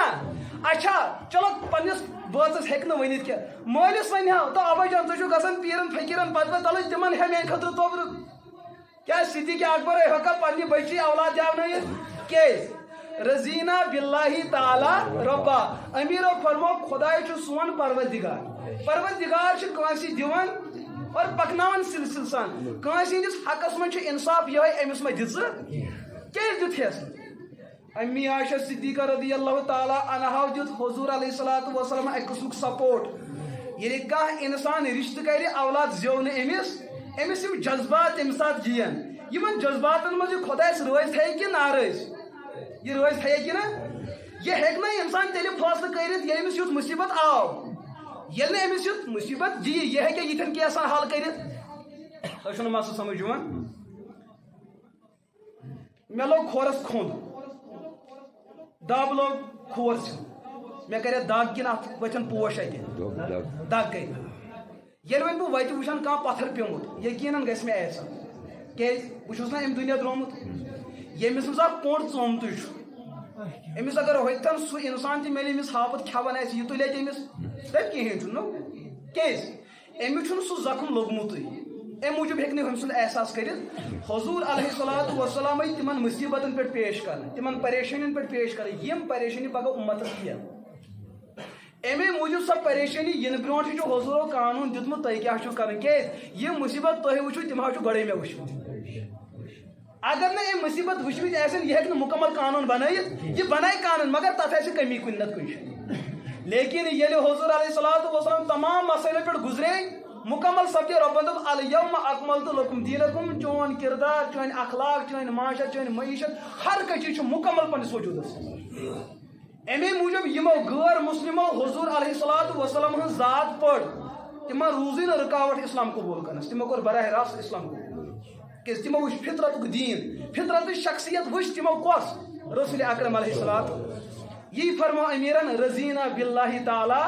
Speaker 1: اچھا چلو پنس بٲژس ہیٚکہِ نہٕ ؤنِتھ کینٛہہ مٲلِس ونہو تو ابا جان ژٕ چھُکھ گژھان پیرن فقیرن پتہٕ تلہٕ تِمن ہے میانہِ خٲطرٕ توبرٕ کیٛاہ صدیق اکبر ہیٚکا پننہِ بچی اولاد دیاونٲیِتھ کیٛازِ رضینا باللہ تعالی ربا امیرو فرمو خداے چھُ سون پروردگار چھُ کٲنٛسہِ دِوان اور پکناوان سلسلہٕ سان کٲنٛسہِ ہٕنٛدِس حقس منٛز چھُ انصاف یِہوے أمِس ما دِژٕ کیٛازِ دیُتہس امی عائشہ صدیقہ رضی اللہ تعالیٰ عنہا دیت حضور علیہ الصلوۃ والسلام اک قسم سپورٹ ییٚلہِ کانٛہہ انسان رشتہٕ کرِ اولاد زیوٚ نہٕ أمِس یِم جذبات تمہِ ساتہٕ یِن یِمن جذباتن منٛز یہِ خۄدایس رٲضۍ تھایہِ کہِ ناراض یہِ رٲضۍ تھایہِ کہِ نہ یہِ ہیٚکہِ نہٕ انسان تیٚلہِ فٲصلہٕ کٔرِتھ ییٚلہِ أمِس یُتھ مُصیبت آو ییٚلہِ نہٕ أمِس یُتھ مُصیبت دِیہِ یہِ ہیٚکہِ یِتھٮ۪ن کیسن حل کٔرِتھ تۄہہِ چھُنہٕ مسلہٕ سمجھ یِوان مےٚ لوگ کھورس کھوٚنٛد دب لوگ کھور مے کرے دگ کن ات ورن پوش اتہ دگ گئی یل وی بہ وتہ وچان کھانا پتھر پیومت یقیناً گھس مے احسان کیاز بہس نا ام دنیا درامت یمس مز اخ پوٚنٛڈ ژوٚمتٕے امس اگر ہوتن سہ انسان تہ میلہِ امس ہاپت کھٮ۪وان آسہِ یہ تُلہِ امس تتہِ کہیٖنۍ چھُنہٕ کیاز أمِس چھُنہٕ سُہ زخم لوٚگمُتٕے امہِ موٗجوٗب ہیٚکہِ نہٕ أمۍ سُنٛد احساس کٔرِتھ حضور علیہ الصلوۃ والسلام تمن مصیبتن پٮ۪ٹھ پیش کران تمن پریشٲنین پٮ۪ٹھ پیش کران یم پریشٲنی پگہہ اُمتس کینٛہہ امے موٗجوٗب سۄ پریشٲنی ینہٕ برونٛٹھٕے چھُ حضورو قانوٗن دیُتمُت تُہۍ کیٛاہ چھُو کران کیٛازِ یِم مُصیبت تُہۍ وٕچھِو تِم حظ چھُ گۄڈے مےٚ وٕچھمٕتۍ اگر نہٕ أمۍ مُصیبت وٕچھمٕتۍ آسن یہِ ہیٚکہِ نہٕ مُکمل قانوٗن بنٲیِتھ یہِ بنایہِ قانوٗن مگر تتھ آسہِ کٔمی کُنہِ نتہٕ کُنہِ جایہِ لیکن ییٚلہِ حضور علیہ الصلوۃ والسلام تمام مسٲیلو پٮ۪ٹھ گُزرے مکمل سپدے رۄبن دوٚپ الیوم اکملتُ لکم دیٖنکم چون کردار چٲنۍ اخلاق چٲنۍ معاشرت چٲنۍ معیشت ہر کانٛہہ چیٖز چھُ مکمل پننِس وجوٗدس امی موٗجوٗب یِمو غٲر مسلمو حضور علیہ الصلوۃ والسلام ہٕنٛز ذات پٔر تِمن روٗزٕے نہٕ رُکاوٹ اسلام قبوٗل کرنس تِمو کوٚر براہ راست اسلام قبوٗل کیٛازِ تِمو وٕچھ فطرتُک دیٖن فطرتٕچ شخصیت وٕچھ تِمو کۄس رسول اکرم علیہ الصلوۃ یی فرمو امیرن رضینا باللہ تعالیٰ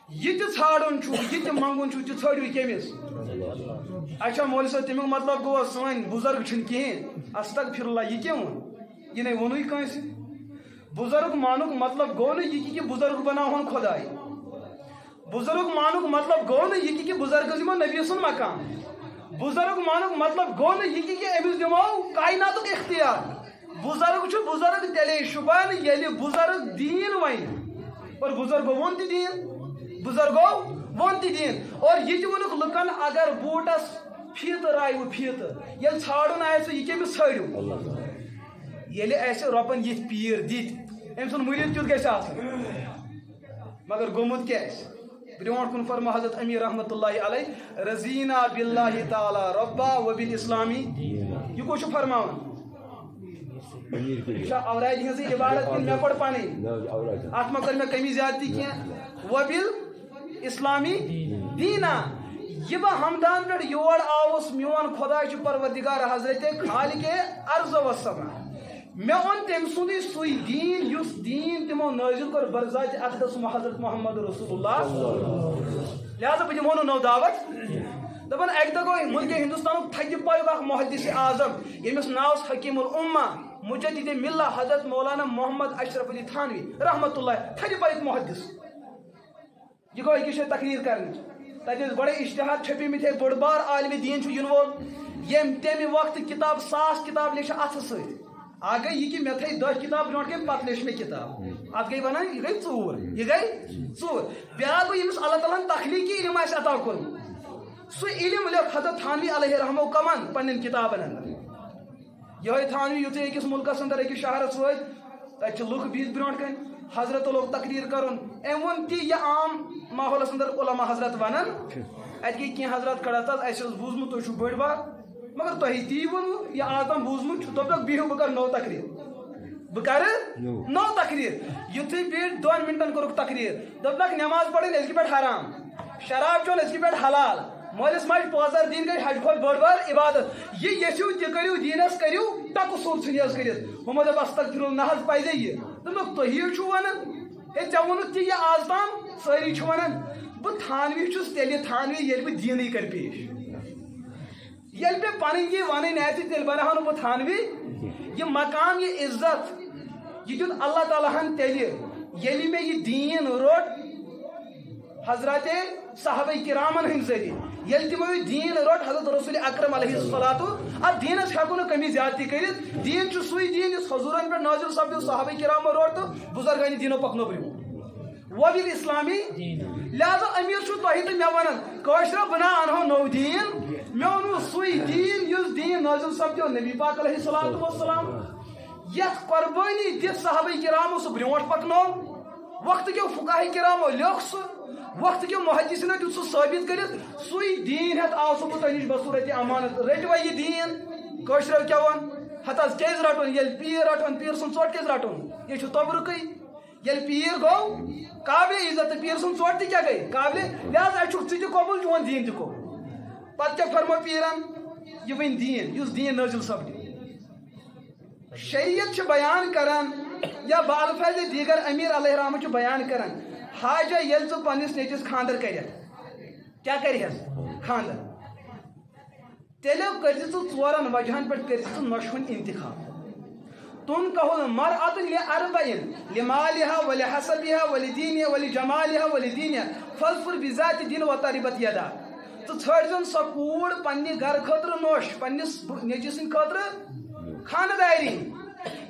Speaker 1: یہ ژھانڈن یہ منگن تہ ژھانڈو کمس اچھا مول صٲب تمیُک مطلب گوٚو سٲنۍ بُزرگ چھِنہٕ کِہیٖنۍ استغفر اللہ یہ کیٛاہ ووٚن یہِ نے ووٚنُے کٲنٛسہِ بُزرگ مانُک مطلب گوٚو نہٕ یہِ کہِ بُزرگ بناوہون خۄداے بُزرگ مانُک مطلب گوٚو نہٕ یہِ کہِ بُزرگس دِمو نبی سُنٛد مقام بُزرگ مانُک مطلب گوٚو نہٕ یہِ کہِ أمِس دِمو کائناتُک اختیار بُزرگ چھُ بُزرگ تیٚلے شُبان ییٚلہِ بُزرگ دیٖن وَنہِ اور بُزرگو ووٚن تہِ دیٖن بزرگو وون تہِ دین اور یہ تہِ ووٚنُکھ لُکن اگر بوٗٹس فیٖتہٕ رایوٕ فیٖتہٕ ییٚلہِ ژھانڈُن آسہِ یہِ کٔمِس ژھٲنڈِو ییٚلہِ اَسہِ رۄبن یِتھۍ پیٖر دِتۍ أمۍ سُنٛد مُریٖد کیُتھ گژھِ آسُن مگر گوٚمُت کیٛاہ آسہِ برونٛٹھ کُن فرمو حضرت امیر رحمتہ اللہ علیہ رضینا باللہ تعالیٰ ربا وبالاسلامی یہ کُس چھُ فرماوان یہ چھا اورادِ ہٕنٛزٕے عبارت کِنہٕ مےٚ پٔر پنٕنۍ اتھ ما کٔر مےٚ کمی زیادتی کینٛہہ وبال اسلامی دینا یہ بہ ہمدان پہ یور آوس میون خدا پروردگار حضرت خالق ارض و سما مے اون تم سندی سُے دین یُس دین تمو نازل کر برذات اقدس حضرت محمد رسول اللہ لہذا بہ دمو نو دعوت دپان اکہ دہ گو ملک ہندوستان تھکہ پایُک اکھ محدث اعظم یمس ناو حکیم الامہ مجدد ملہ حضرت مولانا محمد اشرف علی تھانوی رحمۃ اللہ تھری پہ محدث یہ گو یہ تقریر کرنے تک بڑے اشتہار چھپی مت بڑ بار عالم دین ین وول یم تمہ وقت کتاب 100 کتاب لیچ اتھ ست آ گئی یہ کہ مے تھے 10 کتاب برونٹ کن پتہ لیچ مے کتاب ات گئی ونان یہ گئی ژور بیاکھ گو یمس اللہ تعالیٰ تخلیقی علم آسہِ عطا کوٚرمُت سُہ علم لیوٚکھ حضرت تھانوی علیہ رحمہ کمن پنن کتابن اندر یہ تھانوی یُتھُے أکِس ملکس اندر أکِس شہرس وٲتۍ تتہِ چھِ لُکھ بِہِتھ برونٹ کن حضرت لوگ تقریر کرن أمۍ ووٚن تی یہ عام ماحولس اندر علماء حضرت ونان اتہِ گٔے کینٛہہ حضرت کھڑا تس اسہِ اوس بوٗزمُت تُہۍ چھِو بٔڑۍ بار مگر تۄہہِ تی ووٚنوٕ یہ آز تام بوٗزمُت چھُ دوٚپُکھ بِہِو بہٕ کرٕ نوٚو تقریر بہٕ کرٕ نوٚو تقریر یُتھُے بیٖٹھۍ 2 مِنٹن کوٚرُکھ تقریر دوٚپنکھ نٮ۪ماز پرٕنۍ أزکہِ پٮ۪ٹھ حرام شراب چیوٚن أزکہِ پٮ۪ٹھ حلال مٲلِس ماجہِ پٲنٛژر دِنۍ گٔے حج کھۄتہٕ بٔڑ بار عبادت یہ یژھِو تہِ کٔرِو دیٖنس کٔرِو ٹکہٕ سوٚد ژھٕنہِ حظ کٔرِتھ ہُمو دوٚپ استغفراللہ نہ حظ پزے یہِ دوٚپُکھ تُہی چھُو ونان ہے ژےٚ ووٚنُتھ تہِ یہِ آز تام سٲری چھِ ونان بہٕ تھانوی چھُس تیٚلہِ تھانوی ییٚلہِ بہٕ دیٖنٕے کر پیش ییٚلہِ مےٚ پنٕنۍ یہِ ونٕنۍ آسہِ تیٚلہِ بناوہا نہٕ بہٕ تھانوی یہ مقام یہ عزت یہ دیُت اللہ تعالیٰ ہن تیٚلہِ ییٚلہِ مےٚ یہِ دیٖن روٚٹ حضرت صحابہ کرامن ہند ذریعہ ییٚلہِ تِمو یہِ دیٖن روٚٹ حضرت رسول اکرم علیہ الصلاتُ اتھ دیٖنس ہٮ۪کو نہٕ کمی زیادتی کٔرِتھ دیٖن چھُ سُے دیٖن یُس حضوٗرن پٮ۪ٹھ نٲزِل سپدیو صحابہ کرامو روٚٹ تہٕ بُزرگانہِ دیٖنو پکنو برٛونٛٹھ وبِل اسلامی لہذا امیر چھُ تۄہہِ تہٕ مےٚ ونان کٲشرو بہٕ نا انہو نوٚو دیٖن مےٚ اوٚنوٕ سُے دیٖن یُس دیٖن نٲزِل سپدیو نبی پاک علیہ الصلاتُ وسلام یتھ قربٲنی دِتھ صحابہ کرامو سُہ برٛونٛٹھ پکنوو وقت کیو فقاہ کرامو لیوٚکھ سُہ وقت کیو محدثینو دیُت سُہ ثٲبت کٔرِتھ سُے دیٖن ہٮ۪تھ آو سُہ بہٕ تۄہہِ نِش بصوٗرتِ امانت رٔٹوا یہِ دیٖن کٲشرو کیٛاہ ووٚن ہتھ حظ کیٛازِ رٹُن ییٚلہِ پیٖر رٹُن پیٖر سُنٛد ژوٚٹ کیٛازِ رٹُن یہِ چھُ توبرُکٕے ییٚلہِ پیٖر گوٚو قابلِ عزت تہٕ پیٖر سُنٛد ژوٚٹ تہِ کیٛاہ گٔے قابلِ لہذا اَسہِ چھُکھ ژٕ تہِ قبوٗل چون دیٖن تہِ قبوٗل پتہٕ کیٛاہ فرمو پیٖرن یہِ وۄنۍ دیٖن یُس دیٖن نٲزِل سپدِ شریعت چھِ بیان کران یا بالفاظ دیگر امیر علیہ رحمہ چھُ بیان کران حاجہ ییٚلہِ ژٕ پننِس نیٚچوِس خانٛدر کرٮ۪کھ کیٛاہ کرِہس خانٛدر تیٚلہِ کٔرزِ ژٕ 4 وجہن پٮ۪ٹھ کٔرزِ ژٕ نۄشوٕنۍ انتخاب تُنکحُ المرأة لأربع لمالها ولحسبها ولدينها ولجمالها ولدينها فاظفر بذات الدين وتربت يداك ژٕ ژھٲنٛڈزن سۄ کوٗر پننہِ گرٕ خٲطرٕ نوٚش پننِس نیٚچوِ سٕنٛدِ خٲطرٕ خانٛداری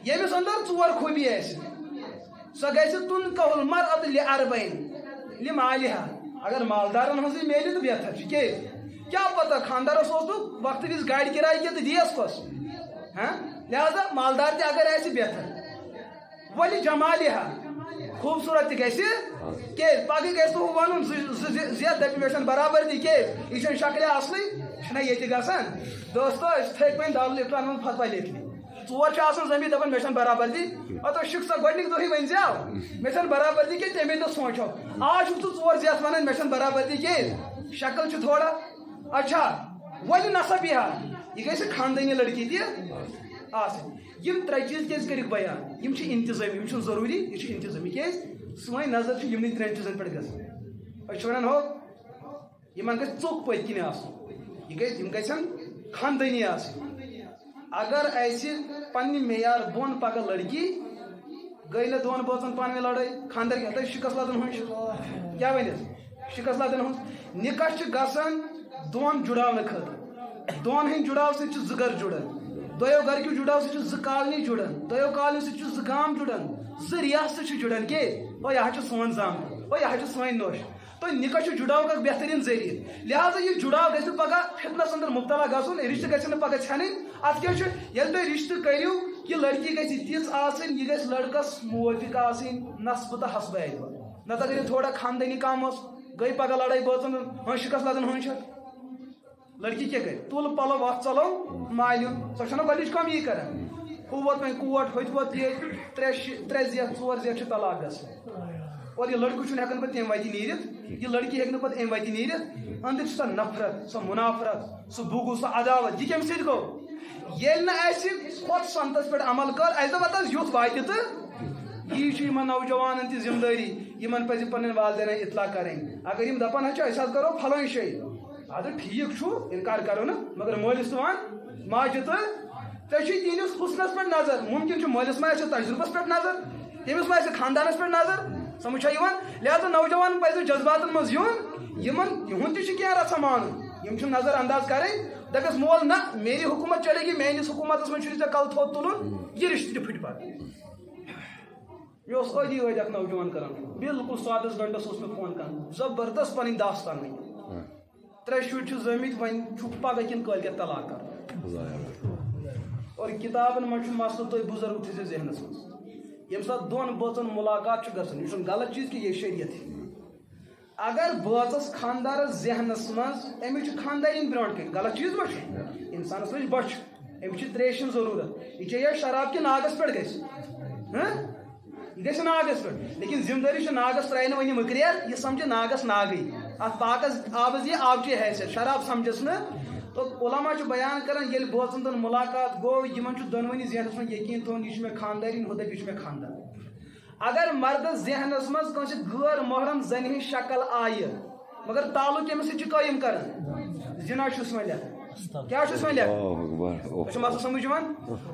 Speaker 1: ییٚمِس انٛدر 4 خوٗبی آسہِ سۄ گژھِ تُنکحُ المرأة لأربع لمالها اگر مالدارن ہٕنٛزٕے میلہِ تہٕ بہتر چھُ کیٛازِ کیٛاہ پتہ خانٛدارس اوس نہٕ وقتہٕ وِزِ گاڑِ کِراے کینٛہہ تہٕ دِیَس کۄس لہذا مالدار تہِ اگر آسہِ بہتر ولجمالها خوٗبصوٗرت تہِ گژھِ کیٛازِ پگہہ گژھِ نہٕ ہُہ ونُن زیادٕ دپہِ مےٚ چھنہٕ برابردی کیٛازِ یہِ چھنہٕ شکلہِ اصلٕے چھُنہ ییٚتہِ گژھان دوستو أسۍ تھٔکۍ وۄنۍ دارُل اِفلان منٛز فتویٰ لیکھنہِ 4 چھِ آسان زٔمیٖن دپان مےٚ چھنہٕ برابردی تُہۍ چھُکھ سا گۄڈنِکۍ دۄہٕے ؤنۍزیو مےٚ چھنہٕ برابردی کینٛہہ تَمے دۄہ سونٛچو آز چھُکھ ژٕ 4 زیٹھ ونان مےٚ چھنہٕ برابردی کیٛازِ شکل چھِ تھوڑا اچھا وۄنۍ نسبیہا یہِ گژھِ خاندٲنی لڑکی تہِ آسٕنۍ یِم 3 چیٖز کیٛازِ کٔرِکھ بیان یِم چھِ انتظٲمی یِم چھِنہٕ ضروٗری یہِ چھُ انتظٲمی کیٛازِ سٲنۍ نظر چھِ یِمنٕے 3 چیٖزن پٮ۪ٹھ گژھان أسۍ چھِ ونان ہو یِمن گژھِ ژوٚک پٔتۍ کِنۍ آسُن یِم گژھن خاندٲنی آسٕنۍ اگر اسہِ پننہِ معیار بۄن پگہہ لڑکی گٔے نہٕ 2 بٲژن پانہٕ ؤنۍ لڑٲے خاندر کیٛاہ تۄہہِ شِکس لدن ہُنٛد چھُ کیٛاہ ؤنِتھ شِکس لدن ہُنٛد نِکاح چھُ گژھان 2 جُڑاونہٕ خٲطرٕ 2 ہٕنٛدۍ جُڑاو سۭتۍ چھِ 2 گھر جُڑان 2 گھرکیو جُڑاو سۭتۍ چھِ 2 کالنی جُڑان 2 کالنی سۭتۍ چھِ 2 گام جُڑان 2 ریاستہٕ چھِ جُڑان کیٛازِ یہِ حظ چھُ سون زامُت یہِ حظ چھِ سٲنۍ نوٚش تو نِکاح چھُ جُڑاوُک اکھ بہتریٖن ذٔریعہٕ لہذا یہِ جُڑاو گژھِ نہٕ پگہہ فِتنس انٛدر مُبتلا گژھُن رِشتہٕ گژھن نہٕ پگہہ ژھٮ۪نٕنۍ اتھ کیٛاہ چھُ ییٚلہِ تُہۍ رِشتہٕ کٔرِو یہِ لڑکی گژھِ تِژھ آسٕنۍ یہِ گژھِ لڑکس موافق آسٕنۍ نصبہٕ تہٕ حسبہٕ اعتبار نتہٕ اگر یہِ تھوڑا خاندٲنی کم اوس گٔے پگہہ لڑٲے بٲژن ہُہ شِکس لدن ہُہ چھِ لڑکی کیٛاہ کرِ تُل پلو وتھ ژلو مالِیُن سۄ چھنہ گۄڈنِچ کٲم یی کران ہُہ ووت وۄنۍ کوٹ ہوٚتہِ ووت ییٚتہِ 3 زیٹھ 4 زیٹھ چھِ طلاق گژھان اور یہ لڑکہٕ چھُنہٕ ہٮ۪کان پتہٕ تمہِ وتہِ نیٖرِتھ یہ لڑکی ہٮ۪کہِ نہٕ پتہٕ امہِ وتہِ نیٖرِتھ أنٛدرۍ چھِ سۄ نفرت سۄ مُنافرت سُہ بُغض سۄ عداوت یہِ کمہِ سۭتۍ گوٚو ییٚلہِ نہٕ اَسہِ ہۄتھ سنتس پٮ۪ٹھ عمل کٔر اَسہِ دوٚپ ہتہٕ حظ یُتھ واتہِ تہٕ یی چھُ یِمن نوجوانن تہِ ذمہٕ دٲری یِمن پزِ پننٮ۪ن والدینن اطلاع کرٕنۍ اگر یِم دپان حظ چھِ أسۍ حظ کرو فلٲنۍ جایہِ اَدٕ ٹھیٖک چھُ اِنکار کرو نہٕ مگر مٲلِس تہِ وَن ماجہِ تہٕ تہندس حسنس پہ نظر ممکن مالس ما تجربس پہ نظر تمس ما خاندانس پہ نظر سمجھا لہذا نوجوان پہ جذبات مز یون تہ رژھا مان نظر انداز کریں دپس مول نہ میری حکومت چلے گی میانس حکومت من کل تھوت تلن یہ رشتہ تہ پھٹ پہ یہ عدی اک نوجوان کران بالکل 7 گھنٹس میں فون کران زبردست پن داستان ون 3 شر زمت ون پگہ کن کل طلاق کر اور کتابن من مسئلہ تھی بزرگ تھو ذہنس مز یم سات دون بچن ملاقات گھن یہ غلط چیز کہ یہ شریعت اگر بچس خاندارس ذہنس مز امچ خاندارین برونٹ کن غلط چیز ما انسانس لج بچ امچ تریشن ضرورت یہ چاہیے شراب کے ناگس پہ گھس یہ ناگس پہ لیکن ذمہ داری ناگس ترائن ون مکریت یہ سمجھے ناگس ناگی ات پاکس آبس یہ آبچی حیثیت شراب سمجھس نا تو علماء بیان کران یل بوزن تن ملاقات گو یمن دونونی ذہنس من یقین تھون یہ میں خاندارین ہو یہ میں خاندار اگر مرد ذہنس مز کنس غیر محرم زن ہن شکل آئی مگر تعلق امس سۭتۍ قائم کران زنا چھس ون لکھان کیا چھس ون لکھان مسئلہ سمجھ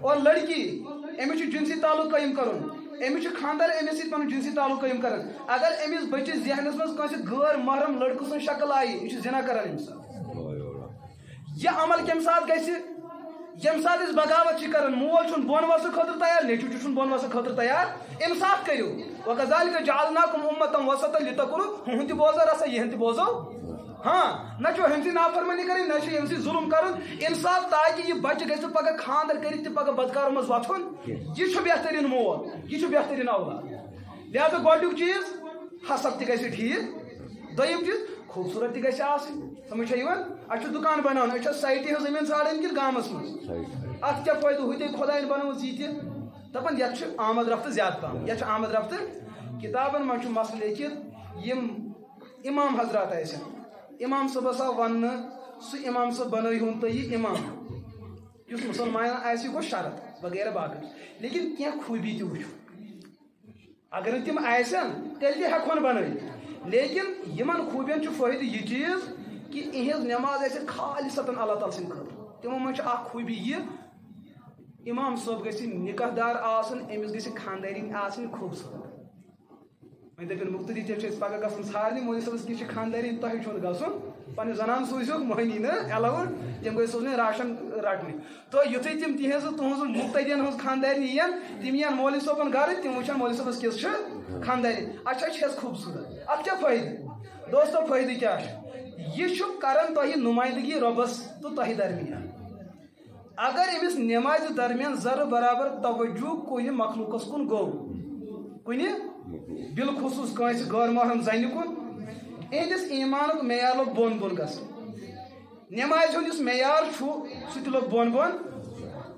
Speaker 1: اور لڑکی امس جنسی تعلق قائم کرن امس خاندار امس سۭتۍ پنن جنسی تعلق قائم کران اگر امس بچس ذہنس مز کنس غیر محرم لڑکہ سن شکل آئی یہ زنا کران امس یہ عمل کم سات گھس یم سات اس بغاوت کران مول چھن بون وس خاطر تیار نیچو چھن بون وس خاطر تیار ام سات کرو وکذالک جعلناکم امة وسطا لتکونوا ہن تہ بوزو رسا یہ تہ بوزو ہاں نہ چھو ہمسی نافرمانی کریں نہ چھو ہمسی ظلم کرن انصاف تاکہ یہ بچہ گھس پگہ خاندر کرت تہ پگہ بدکار مز وتھن یہ چھ بہترین مول یہ چھ بہترین اولاد لہذا گۄڈنیُک چیز حسب تہ گژھِ ٹھیک دوٚیِم چیز خوبصورت تہ گژھِ آسٕنۍ سمجھ اچھا دکان بناون اچھا سائٹی ہن زمین ژھانڈن کن گامس مز ات کیا فائدہ ہوتے خدائن بنوز یہ دپان یت آمد رفت زیادہ پہم یت آمد رفت کتابن من مسئلہ لیکھت یم امام حضرات آسن امام صبس آو ون سہ امام صاحب بنو تھی امام اس مسلمان آہ گو شرط وغیرہ باقی لیکن کی خوبی تہ وچھو اگر تم آسن تیل تہ ہیکون بنائت لیکن یمن خوبین فائدہ یہ چیز کہ اہز نماز آسہ خالصتاً اللہ تعالی سند خاطر تمو من خوبی یہ امام صاحب گژھِ نکاح دار آسن امس گژھِ خاندارین آسن خوبصورت وۄنۍ دپن مختری تیل چھِ پگہ گژھن ژھارنہِ مولوی صٲبس کیٛاہ چھِ خاندارین تۄہہِ چھُنہٕ گژھُن پننہِ زنان سوٗزِوکھ مٔہنی نہٕ ایلاوُڈ تِم گٔے سوزٕنۍ راشن رٹنہِ تو یُتھُے تِم تِہنٛز تُہنٛز مُقتدین ہٕنٛز خاندارین یِن تِم یِن مولوی صٲبن گرٕ تِم وٕچھن مولوی صٲبس کِژھ چھِ خاندارین اچھا چھس خوبصورت اتھ کیٛاہ فٲیدٕ دوستو فٲیدٕ کیٛاہ چھُ یہ چھُ کران تۄہہِ نُمٲیندگی رۄبس تہٕ تۄہہِ درمیان اگر امس نماز درمیان ذرٕ برابر توجہ کُنہِ مخلوقس کُن گوٚو کُنہِ بالخصوص کٲنٛسہِ غٲر محرم زنہِ کُن اہندس ایمانُک معیار لوٚگ بۄن بۄن گژھُن نمازِ ہُنٛد یُس معیار چھُ سُہ تہِ لوٚگ بۄن بۄن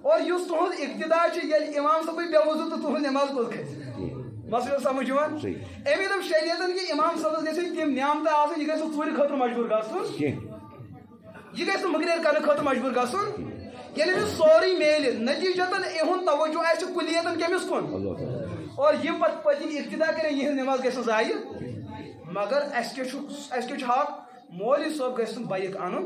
Speaker 1: اور یُس تُہنٛد اقتدا چھُ ییٚلہِ امام صٲبٕے بے وضوٗ تہٕ تُہنٛز نماز کوٚت کھژِ مسئلہ سمجھ یِوان امی دوٚپ شریعتن کہ امام صٲبس گژھِ تِم نعمتہٕ آسٕنۍ یہِ گژھِ ژوٗرِ خٲطرٕ مجبوٗر گژھُن یہ گژھِ نہٕ مُقرر کرنہٕ خٲطرٕ مجبوٗر گژھُن ییٚلہِ أمِس سورُے میلہِ نتیٖجتن یِہُنٛد توجہ آسہِ کُلیتن کٔمِس کُن اور یِم پتہٕ پٔتِم اقتدا کرن یِہنٛز نماز گژھِ نہٕ ضایہِ مگر اَسہِ کیٛاہ چھُ حق مولوی صٲب گژھِ نہٕ بایک اَنُن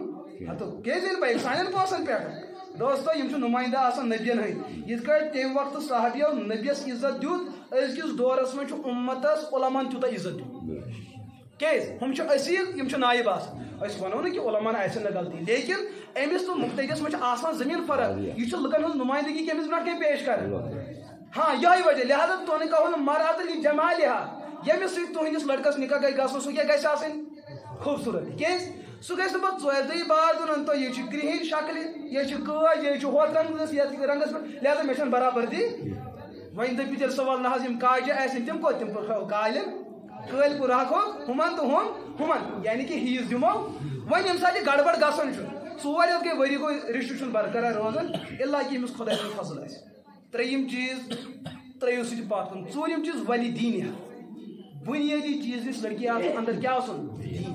Speaker 1: ہتہٕ کیٛازِ أنۍ بایک سانٮ۪ن پونٛسن پٮ۪ٹھ دوستو یِم چھِ نُمٲیندٕ آسان نبین ہٕنٛدۍ یِتھ کٲٹھۍ تمہِ وقتہٕ صحابیو نبیس عزت دیُت أزکِس دورس منٛز چھُ اُمتس علماہن تیوٗتاہ عزت دیُت کیٛازِ ہُم چھِ اصیٖل یِم چھِ نایب آسان أسۍ وَنو نہٕ کہِ علماہن آسن نہٕ غلطی لیکن أمِس تہٕ مُقتدِس منٛز چھِ آسان زٔمیٖن فرق یہِ چھُ لُکن ہٕنٛز نُمٲیندگی کٔمِس برونٛٹھ کَنۍ پیش کران ہاں یِہوے وجہ لہٰذا تُہنٛد مراد جمالِہا ییٚمِس سۭتۍ تُہنٛدِس لڑکس نکاح گژھِ گژھُن سُہ کیٛاہ گژھِ آسٕنۍ خوٗبصوٗرت کیٛازِ سُہ گژھِ نہٕ پتہٕ ژورِ دۄہہِ بعد وَنُن تۄہہِ یہِ چھِ کرٛہِنۍ شکلہِ یہِ چھِ کٲج یہِ چھِ ہُتھ رنٛگس یتھ رنٛگس پٮ۪ٹھ لہٰذا مےٚ چھنہٕ برابردی وۄنۍ دٔپِو تیٚلہِ سوال نہ حظ یِم کاجہِ آسن تِم کوٚت تِم کالٮ۪ن کٲلۍ پوٗر ہاکھوکھ ہُمن تہٕ ہُمن یعنی کہِ ہیٖس دِمو وۄنۍ ییٚمہِ ساتہٕ یہِ گڑبڑ گژھان چھُ ژور رٮ۪تھ گٔے ؤری گوٚو رِشتہٕ چھُنہٕ برقرار روزان اِلا کہِ أمِس خۄداے سُنٛد فضل آسہِ ترٛیٚیِم چیٖز ترٛٲیِو سُہ تہِ پتھ کُن ژوٗرِم چیٖز ولی دیٖنِہا بُنیٲدی چیٖز گژھِ لڑکی آسُن اندر کیٛاہ آسُن دیٖن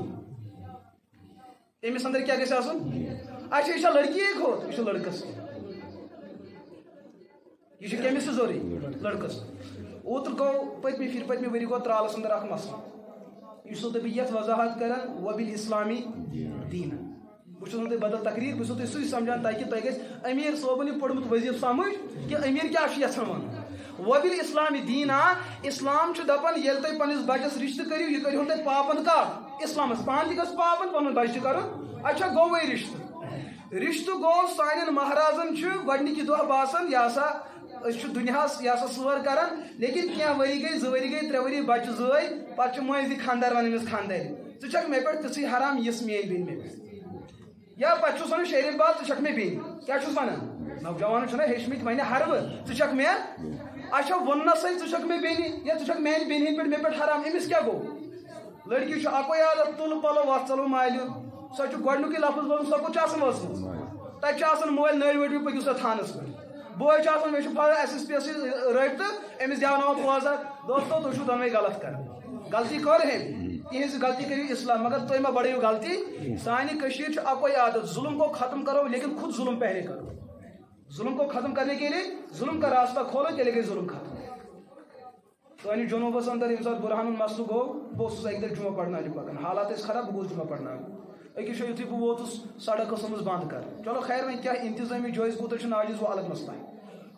Speaker 1: أمِس اندر کیٛاہ گژھِ آسُن اچھا یہِ چھا لڑکی کھوٚت یہِ چھُ لڑکس یہ کمس ضروری لڑکس اوتر گو پتمہ ؤری گو ترالس اندر اخ مسئلہ یہ دپ یت وضاحت کران وبال اسلامی دین بہت بدل تقریر بہت تھی سی سمجھان تاکہ تھی گھر امیر صوبن یہ پوٚرمُت وظیف سمجھ کہ امیر کیا یژھان ون وبل اسلام دین اسلام دپان ییٚلہِ تُہۍ پننس بچس رشتہٕ کٔرِو یہِ کٔرۍہُن تُہۍ پابند کتھ اسلامس پان تہِ گژھِ پابند پنُن بچہِ تہِ کرُن اچھا گوٚوے رشتہٕ گوٚو سانٮ۪ن مہرازن چھُ گۄڈنِکہِ دۄہ باسان یہِ ہسا أسۍ چھِ دُنیاہس یہِ ہسا سٲر کران لیکن کینٛہہ ؤری گٔے 2 ؤری گٔے 3 ؤری بچہِ زٲے پتہٕ چھِ مٔنٛزۍ خانٛدار ونان أمِس خانٛدارِ ژٕ چھکھ مےٚ پٮ۪ٹھ تِژھٕے حرام یِژھ میٲنۍ بیٚنہِ مےٚ پٮ۪ٹھ یا پتہٕ چھُس ونان شیرِف بال ژٕ چھکھ مےٚ بیٚنہِ کیٛاہ چھُس ونان نوجوانن چھُنہ ہیٚچھمٕتۍ وۄنۍ ہربہٕ ژٕ چھکھ مےٚ اچھا ووننسے ژٕ چھکھ مےٚ بیٚنہِ یا ژٕ چھکھ میانہِ بیٚنہِ ہٕنٛدۍ پٮ۪ٹھ مےٚ پٮ۪ٹھ حرام أمِس کیٛاہ گوٚو لڑکی چھُ اکوے عادت تُل پلو وتھ ژلو مالہِ سۄ چھُ گۄڈنیُکُے لفظ ووٚنمُت سۄ کوٚت چھِ آسان ؤژھمٕژ تتہِ چھِ آسان مٲلۍ نٔرۍ ؤٹۍ پٔکِو سا تھانس پٮ۪ٹھ بوے چھُ آسان مےٚ چھُ SSP یس سۭتۍ رٲبطہٕ أمِس دیاوناوان پوزا دوستو تُہۍ چھِو دۄنوے غلط کران غلطی کٔر أمۍ تِہنٛز غلطی کٔرِو اسلام مگر تُہۍ مہ بڑٲیِو غلطی سانہِ کٔشیٖر چھُ اکوے عادت ظلم کو ختم کرو لیکن خود ظلم پہلے کرو ظلم کو ختم کرنے کے لیے ظلم کا راستہ کھولو تیٚلے گٔے ظلم ختم سٲنِس جنوٗبس انٛدر ییٚمہِ ساتہٕ بُرہانُن مسلہٕ گوٚو بہٕ اوسُس اَکہِ دۄہ جُمعہ پرناونہِ پکان حالات ٲسۍ خراب بہٕ گوٚوُس جُمعہ پرناونہِ أکِس جایہِ یُتھُے بہٕ ووتُس سڑک ٲس آمٕژ بنٛد کرٕنۍ چلو خیر وۄنۍ کیٛاہ انتظٲمی جٲیز کوٗتاہ چھُ ناجٲیز وہ الگ مسئلہ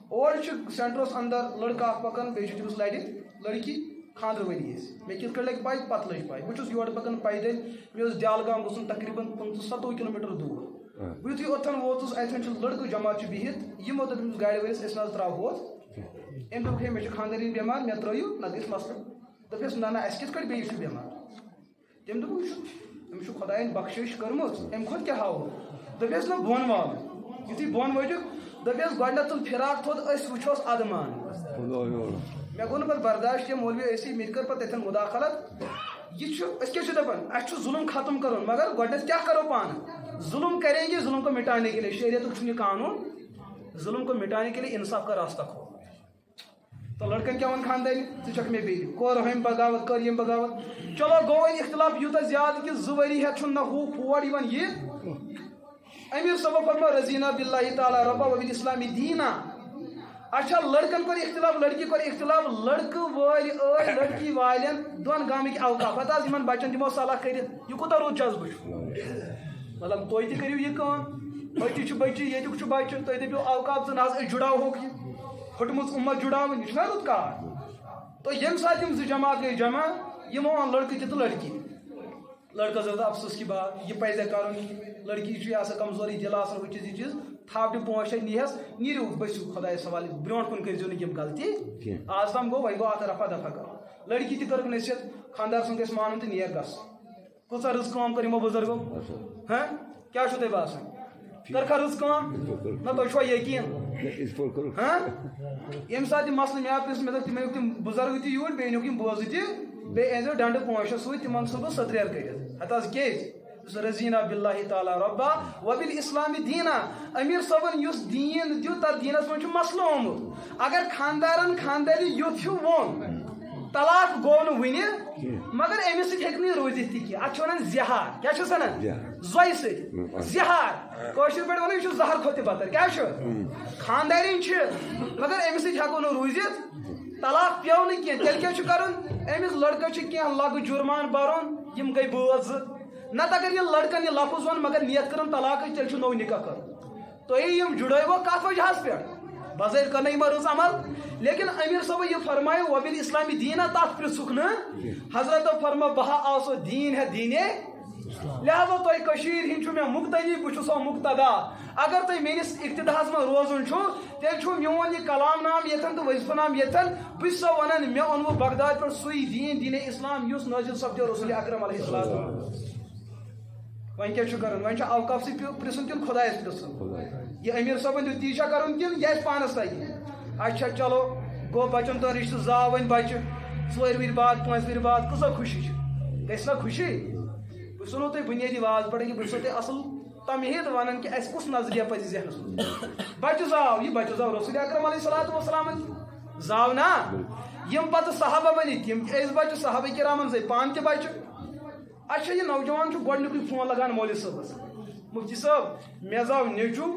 Speaker 1: اورٕ چھُ سینٹرس انٛدر لڑکہٕ اکھ پکان بیٚیہِ چھُ تٔمِس لرِ لڑکی خانٛدرٕ ؤری ٲسۍ مےٚ کِتھ کٔنۍ لگہِ پاے پتہٕ لٔج پاے بہٕ چھُس یورٕ پکان پیدٔلۍ مےٚ اوس دیال گام گژھُن تقریٖباً 15-17 کِلوٗمیٖٹر دوٗر بہٕ یُتھُے اوٚتن ووتُس اتٮ۪ن چھِ لڑکہٕ جماعت چھِ بِہِتھ یِمو دوٚپ أمِس گاڑِ وٲلِس أسۍ نہ حظ ترٛاوہوتھ أمۍ دوٚپ ہے مےٚ چھِ خانٛدارِنۍ بٮ۪مار مےٚ ترٛٲیِو نتہٕ گژھِ مسلہٕ دوٚپہس نہ اَسہِ کِتھ کٔنۍ بیٚیہِ چھُ بٮ۪مار تٔمۍ دوٚپ یہِ چھُ أمِس چھُ خۄدایَن بخشٲیِش کٔرمٕژ اَمہِ کھۄتہٕ کیٛاہ ہاوو دوٚپہس نہ بۄن والُن یُتھُے بۄن ؤتھِکھ دوٚپہس گۄڈٕنٮ۪تھ تُل فِراق تھوٚد أسۍ وٕچھوس اَدٕمان مےٚ گوٚو نہٕ پتہٕ برداشت کینٛہہ مولوی ٲسی مےٚ تہِ کٔر پتہٕ تتٮ۪ن مُداخلت یہ أسۍ کیٛاہ چھِ دپان اَسہِ چھُ ظُلم ختم کرُن مگر گۄڈٕنٮ۪تھ کیٛاہ کرو پانہٕ ظُلم کریں گے ظُلم کو مٹانے کے لیے شریعتُک چھُنہٕ یہِ قانوٗن ظُلم کو مٹانے کے لیے انصاف کا راستہ کھول تو لڑکن کیا ون خاندانی ژٕ چھکھ مےٚ بیٚنہِ کوٚر ہُمۍ بغاوت کٔر یِم بغاوت چلو گوٚو وۄنۍ اختلاف یوٗتاہ زیادٕ کہِ 2 ؤری ہٮ۪تھ چھُنہٕ نہ ہُہ پھوڑ یِوان یہِ امیر صٲبو فرمو رضینا باللہ تعالیٰ رۄبا وبالاسلامِ دیٖنا اچھا لڑکن کوٚر اختلاف لڑکی کوٚر اختلاف لڑکہٕ وٲلۍ ٲسۍ لڑکی والٮ۪ن 2 گامٕکۍ اوقاف پتہٕ حظ یِمن بچن دِمو صلاح کٔرِتھ یہِ کوٗتاہ رُت جذبہٕ چھُ مطلب تُہۍ تہِ کٔرِو یہِ کٲم بچہِ چھُ بچہِ ییٚتیُک چھُ بچہِ تُہۍ دٔپِو اوقاف ژٕ نہ حظ أسۍ جُڑاوہوکھ یہِ پھٕٹمٕژ اُمت جُڑاوٕنۍ یہِ چھُنہ رُت کار تہٕ ییٚمہِ ساتہٕ یِم 2 جماعت گٔے جمع یِمو اوٚن لڑکہٕ تہِ تہٕ لڑکی لڑکس دوٚپ افسوس کی بات یہِ پزِ کرُن لڑکی چھُ یہِ ہسا کمزوری دِل آسان ہُہ چیٖز یہِ چیٖز تھاپٹہِ 5-6 نیٖہس نیٖرِو بٔسِو خۄدایس حوالہٕ برونٛٹھ کُن کٔرۍزیو نہٕ یِم غلطی آز تام گوٚو وۄنۍ گوٚو اتھ رفع دفع کرُن لڑکی تہِ کٔرٕکھ نصیحت خانٛدار سُنٛد گژھِ مانُن تہٕ نیر گژھُن کۭژاہ رٕژ کٲم کٔر یِمو بُزرگو کیٛاہ چھُو تۄہہِ باسان کٔرکھا رٕژ کٲم نہ تۄہہِ چھُوا یقیٖن ییٚمہِ ساتہٕ یہِ مسلہٕ مےٚ آو پرٛژھ مےٚ دوٚپ تِم أنِکھ تِم بُزرگ تہِ یوٗرۍ بیٚیہِ أنِکھ یِم بوزٕ تہِ بیٚیہِ أنۍزیو ڈنڈٕ 5 سۭتۍ تِمن ژھٕنہٕ بہٕ ستریر کٔرِتھ ہتہٕ حظ کیٛازِ رضینا باللہ تعالیٰ رۄبا وبالاسلامِ دیٖنا امیر صٲبن یُس دیٖن دیُت تتھ دیٖنس منٛز چھُ مسلہٕ آمُت اگر خاندارن خانداری یُتھ ہیوٗ ووٚن طلاق گوٚو نہٕ وُنہِ مگر أمِس سۭتۍ ہیٚکہِ نہٕ یہِ روٗزِتھ تہِ کینٛہہ اتھ چھِ ونان زِہار کیٛاہ چھِس ونان زۄیہِ سۭتۍ زِہار کٲشِر پٲٹھۍ ونو یہِ چھُ زہر کھۄتہٕ تہِ بدتر کیٛاہ چھُ خاندارِنۍ چھِ مگر أمِس سۭتۍ ہٮ۪کو نہٕ روٗزِتھ طلاق پیٚو نہٕ کینٛہہ تیٚلہِ کیٛاہ چھُ کرُن أمِس لڑکس چھُ کینٛہہ لگہٕ جُرمان برُن یِم گٔے بٲژ 2 نتہٕ اگر یہِ لڑکن یہِ لفظ ووٚن مگر نیت کٔرٕن طلاقٕچ تیٚلہِ چھُ نوٚو نکاح کرُن تُہۍ یِم جُڑٲیوا کتھ وجہس پٮ۪ٹھ بظٲہر کرنٲے یِمو رٕژ عمل لیکن امیر صٲبو یہِ فرمایو وبالاسلامِ دیٖنا تتھ پرژھُکھ نہٕ حضرتو فرمو بہا آو سُہ دیٖن ہے دیٖنے لہذا تۄہہِ کٔشیٖرِ ہِنٛدۍ چھُ مےٚ مُقتدی بہٕ چھُسو مُقتدا اگر تۄہہِ میٲنِس اقتداہس منٛز روزُن چھُ تیٚلہِ چھُ میون یہِ کلام نام ییٚتٮ۪ن تہٕ وظیفہٕ نام ییٚتٮ۪ن بہٕ چھُسو ونان مےٚ اوٚنوٕ بغداد پٮ۪ٹھ سُے دیٖن دیٖنِ اسلام یُس نٲزِل سپدیو رسول اکرم علیہ السلام وۄنۍ کیٛاہ چھُ کرُن وۄنۍ چھُ اوقاف سۭتۍ پرژھُن کِنہٕ خۄدایس پرژھُن یہِ امیر صٲبن دیُت تی چھا کرُن کِنہٕ یہِ آسہِ پانس تگہِ اچھا چلو گوٚو بچن تہٕ رشتہٕ زاو وۄنۍ بچہِ 4 ؤری بعد 5 ؤری بعد کۭژاہ خوشی چھِ گژھِ نا خوشی بہٕ چھُسو نہٕ تۄہہِ بُنیٲدی واز پٮ۪ٹھ کہِ بہٕ چھُسو تۄہہِ اصل تمہیٖد ونان کہِ اسہِ کُس نظریہ پزِ ذہنس منٛز بچہِ زاو یہِ بچہِ زاو رسول اکرم علیہ الصلوۃ والسلام زاو نا یِم پتہٕ صحابہ بٔنِتھ تِم تہِ ٲسۍ بچہِ صحابہ کرامن زٲے پانہٕ تہِ بچہِ اچھا یہِ نوجوان چھُ گۄڈنیُکُے فون لگان مولوی صٲبس مفتی صٲب مےٚ زاو نیٚچوٗ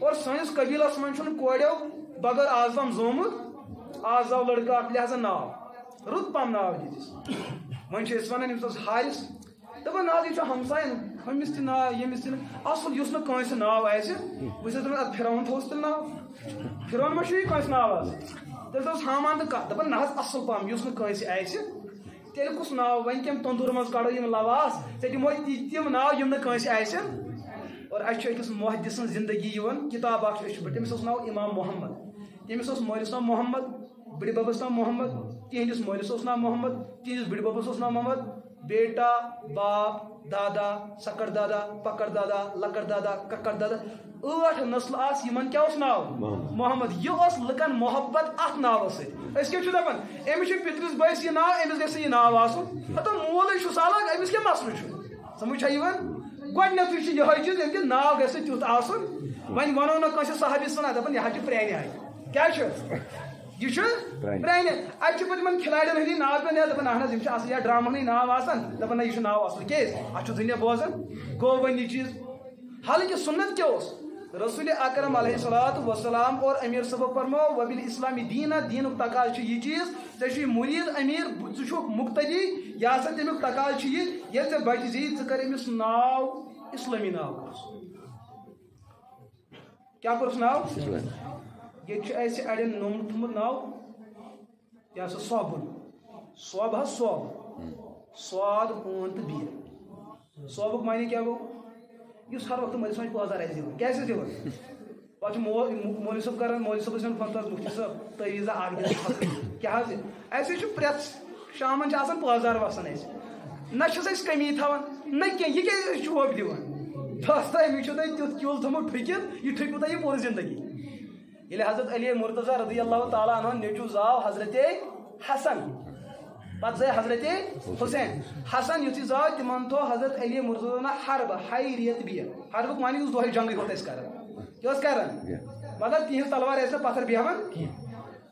Speaker 1: اور سٲنِس قبیٖلس منٛز چھُنہٕ کوریو بغٲر آز تام زومُت آز زاو لڑکہٕ اکھ لہذا ناو رُت پہم ناو دِتِس وۄنۍ چھِ أسۍ ونان أمِس اوس حارِس دپان نا یہ ہمسائن ہمس تہ ناو یمس تہ اصل اس ناس ناو آسہ بہٕ چھس دپان فرعون تھوس تیٚلہِ ناو فرعون ما چھُ یہِ کٲنٛسہِ ناو آز تیٚلہِ دوٚپُس حامان تہٕ کتھ دپان نہ حظ اصل پہم یُس نہٕ کٲنٛسہِ آسہِ تیٚلہِ کُس ناو وۄنۍ کمہِ توٚنٛدوٗر منٛز کڑو یِم لواس ژےٚ دِمہوے تِم ناو یِم نہٕ کٲنٛسہِ آسن اور اَسہِ چھُ أکِس محدث سٕنٛز زندگی یِوان کِتاب اکھ چھُ أسۍ چھِ تٔمِس اوس ناو امام محمد تٔمِس اوس مٲلِس ناو محمد بٕڈِ ببس ناو محمد تِہنٛدِس مٲلِس اوس ناو محمد تِہنٛدِس بٕڈِ ببس اوس ناو محمد بیٹا باپ دادا سکر دادا پکر دادا لکر دادا ککر دادا 8 نسل آس یمن کیا اوس ناو محمد یہ اوس لکن محبت اتھ ناو سۭتۍ أسۍ کیٛاہ چھِ دپان أمِس چھُ پِترِس بٲیِس یہِ ناو أمِس گژھِ یہِ ناو آسُن ہتو مولٕے چھُس الگ أمِس کیٛاہ مسلہٕ چھُ سمجھ چھا یِوان گۄڈٕنیٚتھٕے چھُ یِہوے چیٖز أمۍ کہِ ناو گژھِ تیُتھ آسُن وۄنۍ ونو نہٕ کٲنٛسہِ صحابی سُنٛد دپان یہِ حظ چھُ پرٛانہِ آیہِ کیٛاہ چھُ یہ پرانہِ اتہِ چھُ پتہٕ یِمن کھِلاڑٮ۪ن ہٕنٛدی ناو پیٚوان یاد دپان اہن حظ یِم چھِ اصل یا ڈرامہن ہٕنٛدۍ ناو آسان دپان نہ یہِ چھُ ناو اصل کیٛازِ اتھ چھُ دُنیا بوزان گوٚو وۄنۍ یہِ چیٖز حالانکہِ سُنت کیٛاہ اوس رسول اکرم علیہ الصلوۃ والسلام اور امیر صٲبو فرمو وبالاسلام دینا دینُک تقاضہٕ چھُ یہِ چیٖز ژےٚ چھُے مُریٖد امیر ژٕ چھُکھ مُقتدی یہِ ہسا تمیُک تقاضہٕ چھُ یہِ ییٚلہِ ژےٚ بچہِ زیی ژٕ کر أمِس ناو اسلٲمی ناو کورُس کیٛاہ کوٚرُس ناو ییٚتہِ چھُ اَسہِ اَڑٮ۪ن نوٚم تھوٚمُت ناو یہِ ہسا صوبُن صوب حظ صوب صاد اون تہٕ بیٖر صوبُک معنی کیٛاہ گوٚو یُس ہر وقتہٕ مٲلِس ماجہِ پٲزار آسہِ دِوان کیٛازِ چھُس دِوان پتہٕ چھُ مولوی صٲب کران مولوی صٲبس دِوان پتہٕ مُفتی صٲب تٲویٖزا اکھ دِتھ کیٛاہ حظ اَسے چھُ پرٛٮ۪تھ شامن چھِ آسان پٲزار وسان اَسہِ نہ چھُس أسۍ کمی تھاوان نہ کینٛہہ یہِ کیٛازِ أسۍ چوب دِوان دوستا أمِس چھُو تۄہہِ تیُتھ کیُل تھوٚمُت ٹھُکِتھ یہِ ٹھُکوٕ تۄہہِ یہِ پوٗرٕ زندگی ییٚلہِ حضرت علی مرتضیٰ رضی اللہ تعالیٰ عنہُن نیٚچوٗ زاو حضرت حسن پتہٕ زاے حضرت حسین حسن یُتھُے زاو تِمن تھوٚو حضرت علی مرتضیٰ حربہٕ ہاے ریت بیٚیہِ حربُک معنی یُس دۄہے جنگٕے ہوت ٲسۍ کران کیٛاہ اوس کران مگر تِہنٛز تلوار ٲسۍ نہٕ پتھر بیہوان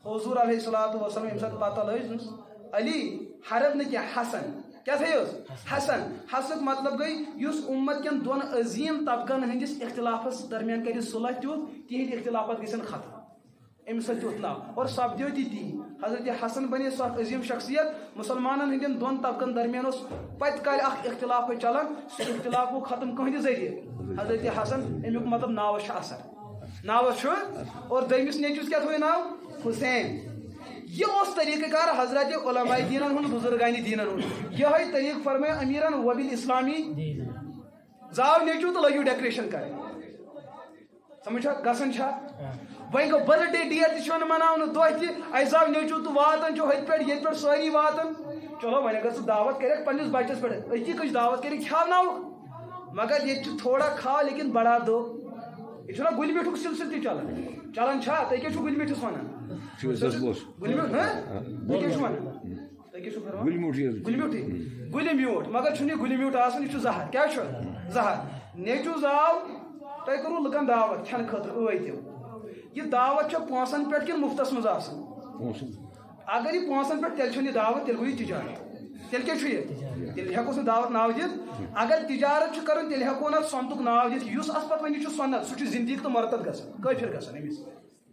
Speaker 1: حضوٗر علیہ الصلوۃ والسلام ییٚمہِ ساتہٕ پتہ لٲج علی حرب نہٕ کینٛہہ حسن کیٛاہ تھٲیوس حسن حسنُک مطلب گٔے یُس اُمت کٮ۪ن دۄن عظیٖم طبقن ہٕنٛدِس اختلافس درمیان کرِ صلح تیُتھ تِہنٛدۍ اختلافات گژھن ختم أمۍ سۭتۍ تیُتھ ناو اور سپدیو تہِ تی حضرت حسن بنے سۄ اکھ عظیٖم شخصیت مُسلمانن ہٕنٛدٮ۪ن دۄن طبقن درمیان اوس پتہٕ کالہِ اکھ اختلاف چلان سُہ اختلاف گوٚو ختم کٕہٕنٛدِ ذٔریعہٕ حضرت حسن امیُک مطلب ناوس چھُ اثر ناوس چھُ اور دوٚیمِس نیٚچوِس کیٛاہ تھوٚو ناو حُسین یہ اوس طریقہ کار حضرت علماء دیٖنن ہُنٛد بُزرگانہِ دیٖنن ہُنٛد یِہوے طریقہٕ فرمٲیو امیٖرن وبالاسلامی زاو نیٚچوٗ تہٕ لٲگِو ڈیکوریشن کرٕنۍ سمجھ چھا گژھان چھا وۄنۍ گوٚو برتھ ڈے ڈیٹ تہِ چھُ یِوان مناونہٕ دۄہ تہِ اَسہِ زاو نیٚچوٗ تہٕ واتان چھُ ہُتہِ پٮ۪ٹھ ییٚتہِ پٮ۪ٹھ سٲری واتان چلو وۄنۍ اگر ژٕ دعوت کرکھ پننِس بچس پٮ۪ٹھ أتی کٔژ دعوت کٔرِکھ کھیاوناوُکھ مگر ییٚتہِ چھُ تھوڑا کھا لیکن بڑا دو یہ چھُنہ گُلہِ میٖٹھُک سلسلہٕ تہِ چلان چھا تُہۍ کیٛاہ چھُو گُلہِ میٖٹھِس ونان گُلہِ میوٗٹھ تُہۍ کیٛاہ چھُو ونان تُہۍ کیٛاہ چھُو فرماوان گُلہِ میوٗٹھٕے گُلہِ میوٗٹھ مگر چھُنہٕ یہِ گُلہِ میوٗٹھ آسان یہِ چھُ زہر کیٛاہ چھُ زہر نیٚچوٗ زاو تۄہہِ کوٚروٕ لُکن دعوت کھٮ۪نہٕ خٲطرٕ ٲدۍ تِم یہ دعوت چھےٚ پونٛسن پٮ۪ٹھ کِنہٕ مُفتس منٛز آسان اگر یہِ پونٛسن پٮ۪ٹھ تیٚلہِ چھُنہٕ یہِ دعوت تیٚلہِ گوٚو یہِ تجارت تیٚلہِ کیٛاہ چھُ یہِ تیٚلہِ ہٮ۪کوس نہٕ دعوت ناو دِتھ اگر تجارت چھُ کرُن تیٚلہِ ہٮ۪کو نہٕ سۄنتُک ناو دِتھ یُس اتھ پتہٕ وۄنۍ چھُ سۄنت سُہ چھُ زندگی تہٕ مرتد گژھان کٲفِر گژھان أمِس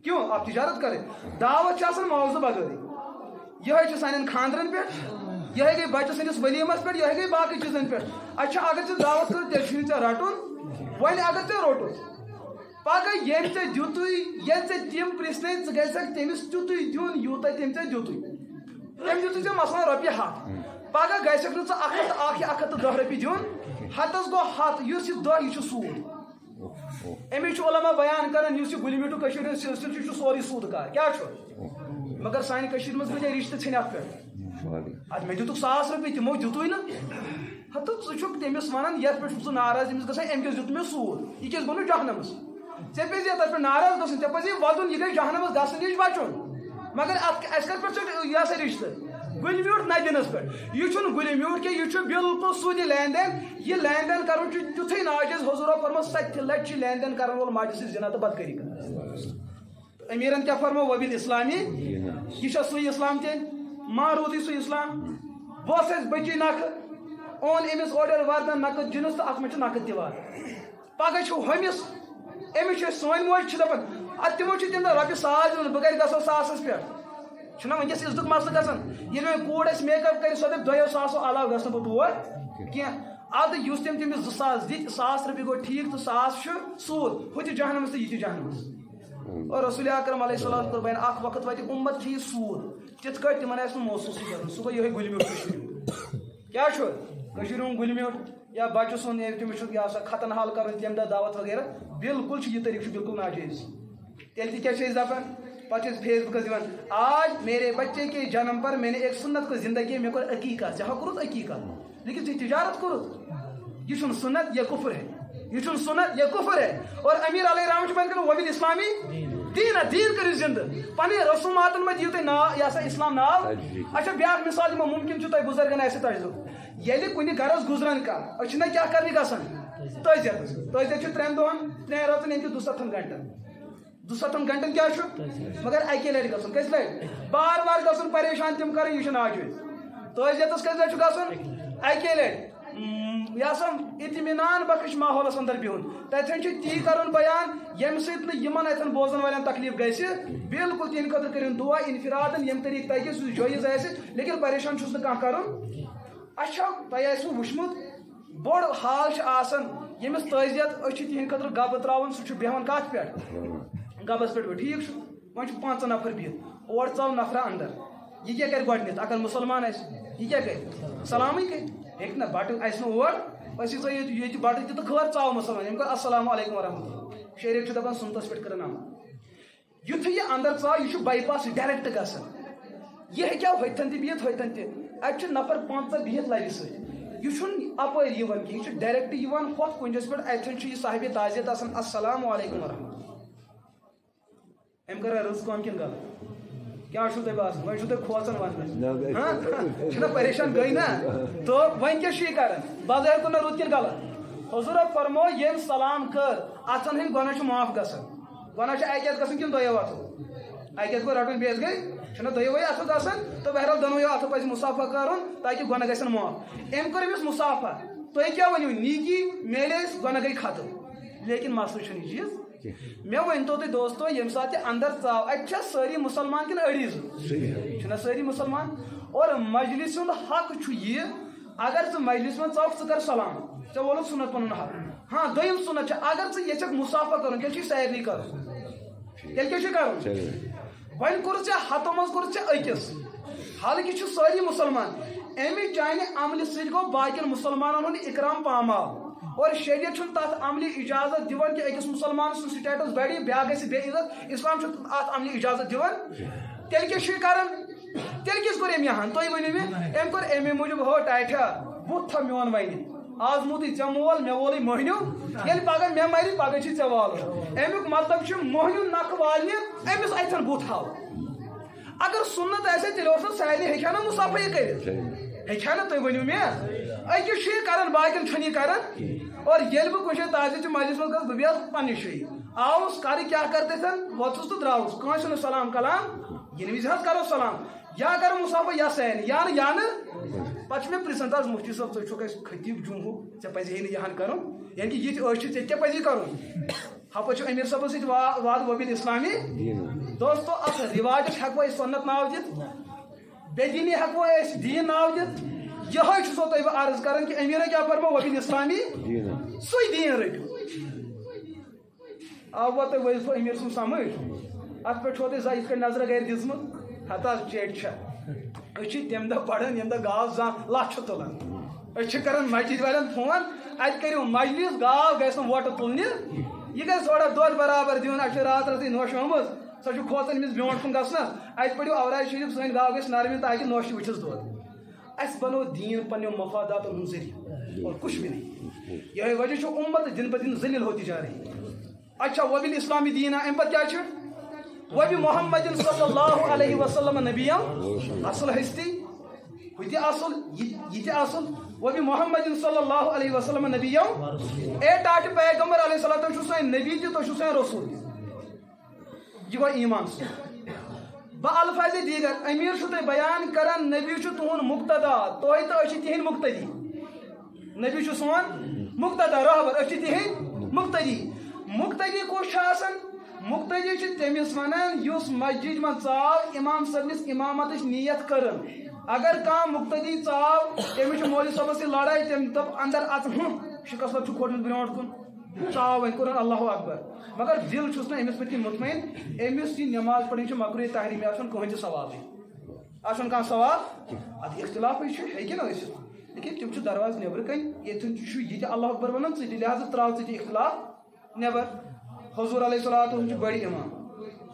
Speaker 1: کیوں اب تجارت کرٕنۍ دعوت چھِ آسان معاوضہٕ بغٲرٕے یِہوے چھِ سانٮ۪ن خانٛدرن پٮ۪ٹھ یِہوے گٔے بچہٕ سٕنٛدِس ؤلیٖمس پٮ۪ٹھ یِہوے گٔے باقٕے چیٖزن پٮ۪ٹھ اچھا اگر ژےٚ دعوت کٔرٕتھ تیٚلہِ چھُنہٕ ژےٚ رٹُن وۄنۍ اگر ژےٚ روٚٹُتھ پگہہ ییٚمۍ ژےٚ دِتُے ییٚلہِ ژےٚ تِم پرژھنے ژٕ گژھکھ تٔمِس تیُتُے دیُن یوٗتاہ تٔمۍ ژےٚ دِتُے تٔمۍ دِتُے ژےٚ مثلاً رۄپیہِ 100 پگہہ گژھکھ نہٕ ژٕ 101 یا 110 رۄپیہِ دیُن 100 گوٚو 100 یُس یہِ 10 یہِ چھُ سوٗد امی چھُ علما بیان کران یُس یہِ گُلہِ میٖٹھُک کٔشیٖرِ ہُنٛد سلسلہٕ چھُ یہِ چھُ سورُے سوٗدٕ کار کیٛاہ چھُ مگر سانہِ کٔشیٖرِ منٛز کۭتیاہ رِشتہٕ ژھٕنۍ اتھ پٮ۪ٹھ ادٕ مےٚ دِتُکھ 100 رۄپیہِ تِمو دِتُے نہٕ ہتہٕ ژٕ چھُکھ تٔمِس ونان یتھ پٮ۪ٹھ چھُکھ ژٕ ناراض تٔمِس گژھان أمۍ کیٛازِ دیُت مےٚ سوٗد یہِ کیٛازِ گوٚو نہٕ جہنمس ژےٚ پزِ تتھ پٮ۪ٹھ ناراض گژھُن ژےٚ پزِ ودُن یہِ گژھِ جہنمس گژھنہٕ نِش بچُن مگر اتھ اسہِ کتھ پٮ۪ٹھ چھُ یہِ ہسا رِشتہٕ گُلہِ میوٗٹھ نہ دِنس پٮ۪ٹھ یہِ چھُنہٕ گُلہِ میوٗٹھ کینٛہہ یہِ چھُ بالکُل سیوٚدِ لین دین یہِ لین دین کرُن چھُ تیُتھُے ناجٲیز حضوٗرو فرمو 7 لٹہِ چھُ لین دین کرن وول ماجہِ سۭتۍ زنا تہٕ بدکٲری کران امیٖرن کیٛاہ فرمو وبالاسلامی یہِ چھا سُے اسلام تیٚلہِ ما روٗدٕے سُہ اسلام بہٕ اوس اَسہِ بٔچی نکھٕ اوٚن أمِس اورٕ یورٕ وردن نقد جِنس تہٕ اتھ منٛز چھُ نقد تہِ واتان پگہہ چھُ ہُمِس أمِس چھِ سٲنۍ موج چھِ دپان ادٕ تِمو چھِ تمہِ دۄہ رۄپیہِ 100 دِوان بہٕ کتہِ گژھو 100 پٮ۪ٹھ چھُنہ وٕنکیٚس عزتُک مسلہٕ گژھان ییٚلہِ وۄنۍ کوٗر اَسہِ میک اپ کرِ سۄ دپہِ 200 علاوٕ گژھٕ نہٕ بہٕ تور کینٛہہ اد اس تم تمس 2000 دت 1000 رۄپیہِ گوٚو ٹھیٖک تہٕ 100 چھُ سوٗد ہُہ تہِ جہنمس تہٕ یہِ تہِ جہنمس اور رسول اکرم علیہ الصلوۃ والسلام اکھ وقت واتہِ اُمت چھِ یہِ سوٗد تِتھ کٲٹھۍ تِمن آسہِ نہٕ محسوٗسٕے کرُن سُہ گوٚو یِہوٚے گُلہِ میوٗٹھ کٔشیٖرِ ہُنٛد کیٛاہ چھُ کٔشیٖرِ ہُنٛد گُلہِ میوٗٹھ یا بچہٕ سُنٛد تٔمِس چھُ یا سا ختن حال کرُن تمہِ دۄہ دعوت وغیرہ بالکل چھُ یہِ طریٖقہٕ چھُ بالکل ناجٲیز تیٚلہِ تہِ کیٛاہ چھِ أسۍ دپان پتہٕ چھِ أسۍ فیس بُکس دِوان آج میرے بچے کے جنم پر میں نے ایک سنت کو زندگی میں کوٚر عقیقت ژےٚ ہا کوٚرُتھ عقیقت لیکن ژےٚ تجارت کوٚرُتھ یہ چھُنہٕ سنت یہ کفر ہے یہ چھُنہٕ سنت یہ کفر ہے اور امیر علیہ رحمٰن چھُ وۄنۍ کران وبِل اسلامی دین کٔرِو زندٕ پنٕنۍ رسوماتن منٛز دِیِو تُہۍ ناو یہِ ہسا اسلام ناو اچھا بیاکھ مثال دِمو ممکن چھُ تۄہہِ بُزرگن آسہِ تجرُبہٕ ییٚلہِ کُنہِ گرس گُزران کانٛہہ أسۍ چھِنہ کیٛاہ کرنہِ گژھان تٲزیت چھُ 3 دۄہن 3 رٲژن ییٚمہِ 200 گنٹن 200 گنٹن کیٛاہ چھُ مگر اکی لٹہِ گژھُن کٔژِ لٹہِ بار بار گژھُن پریشان تِم کرٕنۍ یہِ چھُ ناجٲیز تٲزیتس کٔژِ لٹہِ چھُ گژھُن اکی لٹہِ یہ سا اطمینان بخش ماحولس اندر بہن تتھن تی کرن بیان یم سۭتۍ یمن اتن بوزن والن تکلیف گژھِ بالکل تہند خٲطرٕ کٔرِن دعا انفرادن یم طریقہٕ تگہِ سُہ جٲیز آسہِ لیکن پریشان چھُس نہٕ کانٛہہ کرُن اچھا تۄہہِ آسوٕ وٕچھمُت بوٚڑ حال چھُ آسان ییٚمِس تٲزیت أسۍ چھِ تہند خٲطرٕ گبہٕ تراوان سُہ چھُ بیٚہوان کتھ پٮ۪ٹھ گبس پٮ۪ٹھ ٹھیٖک چھُ وۄنۍ چھُ 5 نفر بِہِتھ اور ژاو نفرا اندر یہِ کیٛاہ کرِ گۄڈٕنیتھ اگر مُسلمان آسہِ یہِ کیٛاہ کرِ سلامٕے کرِ ہیٚکہِ نہ بٹہٕ آسہِ نہٕ اور أسۍ ژٕ ییٚتہِ بٹہٕ تہِ تہٕ خٲر ژاو مُسلمان أمۍ کوٚر السلام علیکم ورحمتہ اللہ شریف چھُ دپان سُنتس پٮ۪ٹھ کٔرٕن عمل یُتھُے یہِ اندر ژاو یہِ چھُ باے پاس ڈایریکٹ گژھان یہِ ہیٚکیٛاو ہوٚتھن تہِ بِہِتھ ہوٚتھن تہِ اتہِ چھُ نفر 15 بِہِتھ لبہِ سۭتۍ یہِ چھُنہٕ اپٲرۍ یِوان کینٛہہ یہِ چھُ ڈایریکٹ یِوان ہۄتھ کُنجس پٮ۪ٹھ اتھن چھُ یہِ صاحبِ تعزیت آسان السلام علیکم ورحمتہ اللہ أمۍ کٔرا رٕژ کٲم کِنہٕ غلط کیا چھُو تۄہہِ باسان وۄنۍ چھُو تۄہہِ کھوژان وننس چھُنہ پریشان گٔے نا تہٕ وۄنۍ کیٛاہ چھُ یہِ کران بظٲہر کوٚر نہ رُت کِنہٕ غلط حضوٗرو فرمو ییٚمۍ سلام کٔر اَژن ہٕنٛدۍ گۄناہ چھُ معاف گژھان گۄناہ چھُ اکہِ اَتھٕ گژھان کِنہٕ دۄیو اَتھو اکہِ اَتھٕ گوٚو رٹُن بیٚیِس گٔے چھُنہ دۄیوٕے اَتھو گژھان تہٕ بہرحال دۄنوٕیو اَتھو پزِ مُسافہ کرُن تاکہِ گۄناہ گژھن معاف أمۍ کوٚر أمِس مُسافہ تُہۍ کیٛاہ ؤنِو نیٖکی میلے اَسہِ گۄناہ گٔے ختم لیکن مسلہٕ چھُنہٕ یہِ چیٖز مےٚ ؤنۍتو تُہۍ دوستو ییٚمہِ ساتہٕ تہِ اندر ژاو اَتہِ چھا سٲری مُسلمان کِنہٕ أڑی زٕ چھِنہ سٲری مُسلمان اور مجلس ہُنٛد حق چھُ یہِ اگر ژٕ مجلس منٛز ژاوکھ ژٕ کر سلام ژےٚ وولُتھ سُنت پنُن حق ہاں دوٚیِم سُنت چھِ اگر ژٕ یژھکھ مُسافہ کرُن تیٚلہِ چھُے سارنٕے کرُن تیٚلہِ کیٛاہ چھُے کرُن وۄنۍ کوٚرُتھ ژےٚ ہتو منٛز کوٚرُتھ ژےٚ أکِس حالانکہِ چھِ سٲری مُسلمان اَمہِ چانہِ عملہِ سۭتۍ گوٚو باقین مُسلمانن ہُنٛد اِکرام پامال اور شریعت چھُنہٕ تتھ عملہِ اِجازت دِوان کہِ أکِس مُسلمان سُنٛد سٹیٹس بڑِ بیاکھ گژھِ بے عزت اسلام چھُ اتھ عملہِ اِجازت دِوان تیٚلہِ کیٛاہ چھُے کران تیٚلہِ کیٛازِ کوٚر أمۍ یہان تُہۍ ؤنِو مےٚ أمۍ کوٚر اَمے موٗجوٗب ہو ٹاٹھا بُتھ تھاو میون وَنہِ آز موٗدُے ژےٚ مول مےٚ وولٕے مٔہنیوٗ ییٚلہِ پگہہ مےٚ مرِ پگہہ چھُے ژےٚ والُن اَمیُک مطلب چھُ مٔہنیوٗ نکھٕ والنہِ أمِس اتھن بُتھ ہاو اگر سُنت آسہِ ہا تیٚلہِ اوس نہٕ سارنٕے ہیٚکہِ ہا نہ مُسافہ کٔرِتھ ہیٚکہِ ہا نہ تُہۍ ؤنِو مےٚ أکِس چھُ یہِ کران باقین چھُنہٕ یہِ کران اور ییٚلہِ بہٕ کُنہِ جایہِ تعزیت چہِ مجلس منٛز گژھٕ بہٕ بیٚہس پننہِ جایہِ آوُس کرٕ کیٛاہ کر تتھٮ۪ن وۄتھُس تہٕ درٛاوُس کٲنٛسہِ چھُنہٕ سلام کلام یِنہٕ وِزِ حظ کرو سلام یا کرو مُسافہ یا سارنٕے یا نہٕ پتہٕ چھُ مےٚ پرژھان تہٕ حظ مُفتی صٲب تُہۍ چھُکھ اَسہِ خطیٖب جمہوٗ ژےٚ پزِ ہے نہٕ یہان کرُن یعنی کہِ یِتھ أسۍ چھِ ژےٚ کیٛاہ پزی کرُن ہپٲرۍ چھُ أمیٖر صٲبس سۭتۍ واد وبِل اسلامی دوستو اتھ رِواجس ہٮ۪کو أسۍ سُنت ناو دِتھ بے دیٖنی ہٮ۪کو أسۍ دیٖن ناو دِتھ یِہوٚے چھُسو تۄہہِ بہٕ عرض کران کہِ أمیٖرن کیٛاہ فرمو وبِل اسلامی سُے دیٖن رٔٹِو آوا تۄہہِ وظیفہٕ أمیٖر سُنٛد سمجھ اتھ پٮ۪ٹھ چھو تۄہہِ زانٛہہ یِتھ کٔنۍ نظرا گرِ دِژمٕژ ہتہٕ حظ چیٚٹۍ چھےٚ أسۍ چھِ تمہِ دۄہ پران ییٚمہِ دۄہ گاو زانٛہہ لچھ چھُ تُلان أسۍ چھِ کران مسجد والٮ۪ن فون اتہِ کٔرِو مجلس گاو گژھِ نہٕ وۄٹہٕ تُلنہِ یہِ گژھِ تھوڑا دۄد برابر دیُن اَسہِ چھِ راتہٕ راتٕے نوٚش آمٕژ سۄ چھِ کھوژان أمِس برونٛٹھ کُن گژھنس اتہِ پٔرِو اوراد شریٖف سٲنۍ گاو گژھِ نرمہِ تاکہِ نوٚش تہِ وٕچھس دۄد اَسہِ بنوو دیٖن پننیو مفاداتن ہُنٛد ذٔریعہٕ اور کچھ بھی نہیں یِہوٚے وجہ چھُ اُمت دِن پتہٕ دِن ذلیل ہوتی جا رہی اچھا وبِل اسلامی دیٖنا امہِ پتہٕ کیٛاہ چھُ وبِ محمد صلی اللہ علیہ وسلم نبیم اصل ہستی ہُہ تہِ اصل یہِ تہِ اصل وبِ محمد صلی اللہ علیہ وسلم نبیم اے ٹاٹہِ پیغمبر علیہ السلام تُہۍ چھُو سٲنۍ نبی تہِ تُہۍ چھُو سٲنۍ رسوٗل تہِ یہِ گوٚو ایٖمان سُنٛد بہ الفاظِ دیٖگر أمیٖر چھُو تۄہہِ بیان کران نبی چھُ تُہُنٛد مُقتدا تُہۍ تہٕ أسۍ چھِ تِہنٛدۍ مُقتدی نبی چھُ سون مُقتدا رہبر أسۍ چھِ تِہنٛدۍ مُقتدی مُقتدی کُس چھُ آسان مُقتدی چھِ تٔمِس ونان یُس مسجد منٛز ژاو امام صٲبنِس امامتٕچ نیت کٔرٕن اگر کان مقتدی ژاو تٔمِس چھِ مولوی صٲبس سۭتۍ لڑٲے تٔمۍ دوٚپ اندر اژ شِکس صٲب چھُ کھوٚتمُت برٛونٛٹھ کُن ژاو وۄنۍ کوٚرُن اللہ اکبر مگر دل چھُس نہٕ أمِس پٔتۍ کِنۍ مطمعین أمِس یہِ نٮ۪ماز پرٕنۍ چھِ مکروٗہ تحریٖمی اَتھ چھُنہٕ کٕہٕنۍ تہِ سوالٕے اَتھ چھُنہٕ کانٛہہ سوال اَتھ اختِلافٕے چھُ ہیٚکہِ نہٕ ٲسِتھ لیکن تِم چھِ دروازٕ نیٚبرٕ کَنۍ ییٚتٮ۪ن چھُ یہِ تہِ اللہ اکبر وَنان ژٕ تہِ لہٰذا ترٛاو ژٕ تہِ اختِلاف نیٚبر حضوٗر علیہ صلاتُ چھُ بٔڑۍ اِمام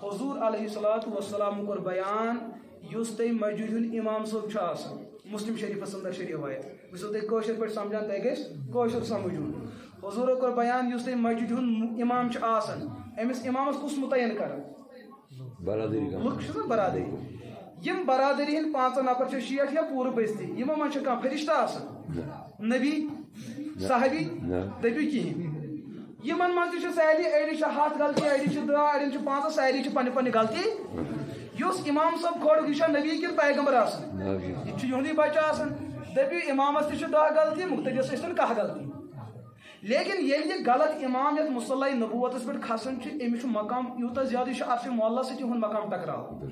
Speaker 1: حضوٗر علیہ صلاتُ وسلام کوٚر بیان یُس تۄہہِ مسجِد ہُنٛد اِمام صٲب چھُ آسان مسلم شریٖفس اندر چھِ رِوایت بہٕ چھُسو تۄہہِ کٲشِر پٲٹھۍ سمجھان تۄہہِ گژھِ کٲشُر سمجھُن حضوٗرو کوٚر بیان یُس تۄہہِ مسجِد ہُنٛد اِمام چھُ آسان أمِس اِمامس کُس مُتعین کران لُکھ چھِ نا برادری یِم برادری ہٕنٛدۍ 5 نفر چھِ شیٹھ یا پوٗرٕ بستی یِمو منٛز چھِ کانٛہہ فرشتہٕ آسان نبی صحابی دٔپِو کِہیٖنۍ یِمن منٛز تہِ چھِ سارنٕے أڑِس چھِ 100 غلطی أڑِس چھِ 10 اڑٮ۪ن چھِ 5 سارنٕے چھِ پننہِ پننہِ غلطی یُس اِمام صٲب کھوڑُک یہِ چھا نبی کِنہٕ پیغمبر آسان یہِ چھُ یِہُنٛدُے بچہٕ آسان دٔپِو اِمامس تہِ چھِ 10 غلطی مُقتدِس ٲسۍتن 1 غلطی لیکن ییٚلہِ یہِ غلط اِمام یتھ مُصلیٰ نبوتس پٮ۪ٹھ کھسان چھُ أمِس چھُ مقام یوٗتاہ زیادٕ یہِ چھُ عرشِ معلیٰ سۭتۍ یِہُنٛد مقام ٹکراوان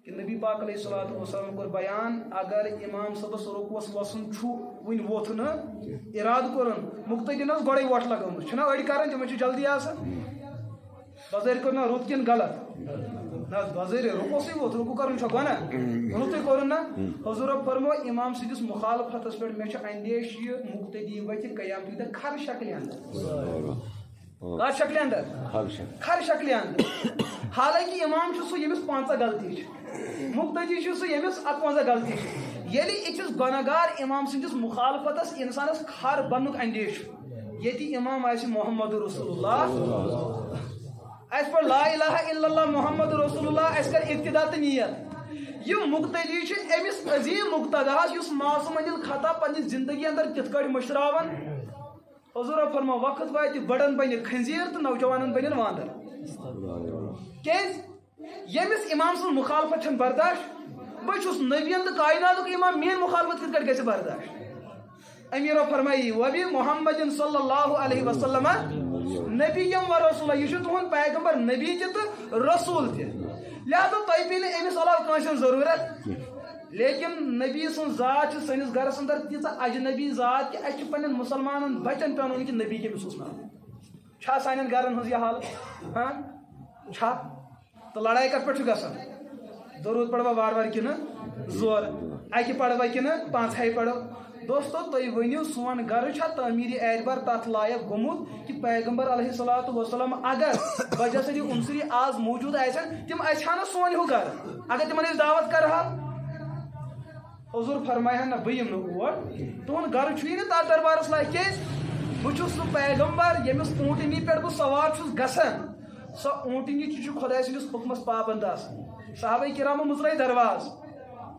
Speaker 1: کہ نبی پاک علیہ الصلوۃ والسلام کوٚر بیان اگر امام صٲبس رُکوس وسُن چھُ وُنہِ ووٚتھ نہٕ ارادٕ کوٚرُن مُقتدِین ٲس گۄڈے وۄٹھ لگٲمٕژ چھِنا أڑۍ کران تِمن چھِ جلدی آسان بظٲہِر کوٚر نا رُت کِنہٕ غلط نہ بظٲہِر رُکوسٕے ووت رُکوٗ کرُن چھا گۄناہ رُتُے کوٚرُن نا حضوٗرو فرمو امام سٕنٛدِس مُخالفتس پٮ۪ٹھ مےٚ چھُ اندیش یہِ مُقتدی وتھِ قیامتہِ دۄہ کھر شکلہِ انٛدر کتھ شکلہِ انٛدر کھر شکلہِ انٛدر حالانکہِ امام چھُ سُہ ییٚمِس 5 غلطی چھِ مُقتدی چھُ سُہ ییٚمِس 51 غلطی چھِ ییٚلہِ أکِس گۄنہگار امام سٕنٛدِس مُخالفتس انسانس کھر بننُک اندیش چھُ ییٚتہِ امام آسہِ محمد رسول اللہ اَسہِ پٔر لا الہ الا اللہ محمد رسول اللہ اَسہِ کر اقتدا تہٕ نیت یہِ مُقتدی چھُ أمِس عظیٖم مُقتداہس یُس معصوٗم انِل خطا پننہِ زندگی انٛدر تِتھ کٲٹھۍ مٔشراوان حضوٗرو فرمو وقت واتہِ بڑن بنہِ خنزیٖر تہٕ نوجوانن بنن واندر کیازِ ییٚمِس امام سٕنٛز مُخالفت چھنہٕ برداشت بہٕ چھُس نبیَن تہٕ کایناتُک امام میٲنۍ مُخالفت کِتھ کٲٹھۍ گژھِ برداشت امیٖرو فرمایی وبی محمد صلی اللہ علیہ وسلم نبی و رسول یہ تہد پیغمبر نبی تہ رسول تہ لہذا تہ پی امس علاوہ کٲنٛسہِ ضروٗرت لیکن نبی سن ذات سٲنِس گرس اندر تیٖژاہ اجنبی ذات کہ اَسہِ چھُ پننٮ۪ن مُسلمانن بچن پیوان ونُن کہ نبی کٔمِس اوس ناو چھا سانٮ۪ن گرن ہٕنٛز یہِ حال ہاں چھا تہٕ لڑٲے کتھ پٮ۪ٹھ چھُ گژھان درود پڑوا وارٕ وارٕ کِنہٕ زورٕ اکہِ پڑوا کِنہٕ 5 پڑو دوستو تُہۍ ؤنِو سون گرٕ چھا تعمیٖری اعتبار تتھ لایق گوٚمُت کہ پیغمبر علیہ الصلوۃ والسلام اگر بجسدی عنصری آز موجود آسن تِم اَژِ ہا نہٕ سون ہیوٗ گرٕ اگر تِمن أسۍ دعوت کرہا حضوٗر فرمایہِ ہا نہ بہٕ یِمہٕ نہٕ اور تُہُنٛد گرٕ چھُیی نہٕ تتھ دربارس لایق کیازِ بہٕ چھُس سُہ پیغمبر ییٚمِس اوٗنٹنی پٮ۪ٹھ بہٕ سوار چھُس گژھان سۄ اوٗنٹنی تہِ چھُ خۄداے سٕنٛدِس حُکمس پابنٛد آسان صحابہ کرامو مٕژرٲے درواز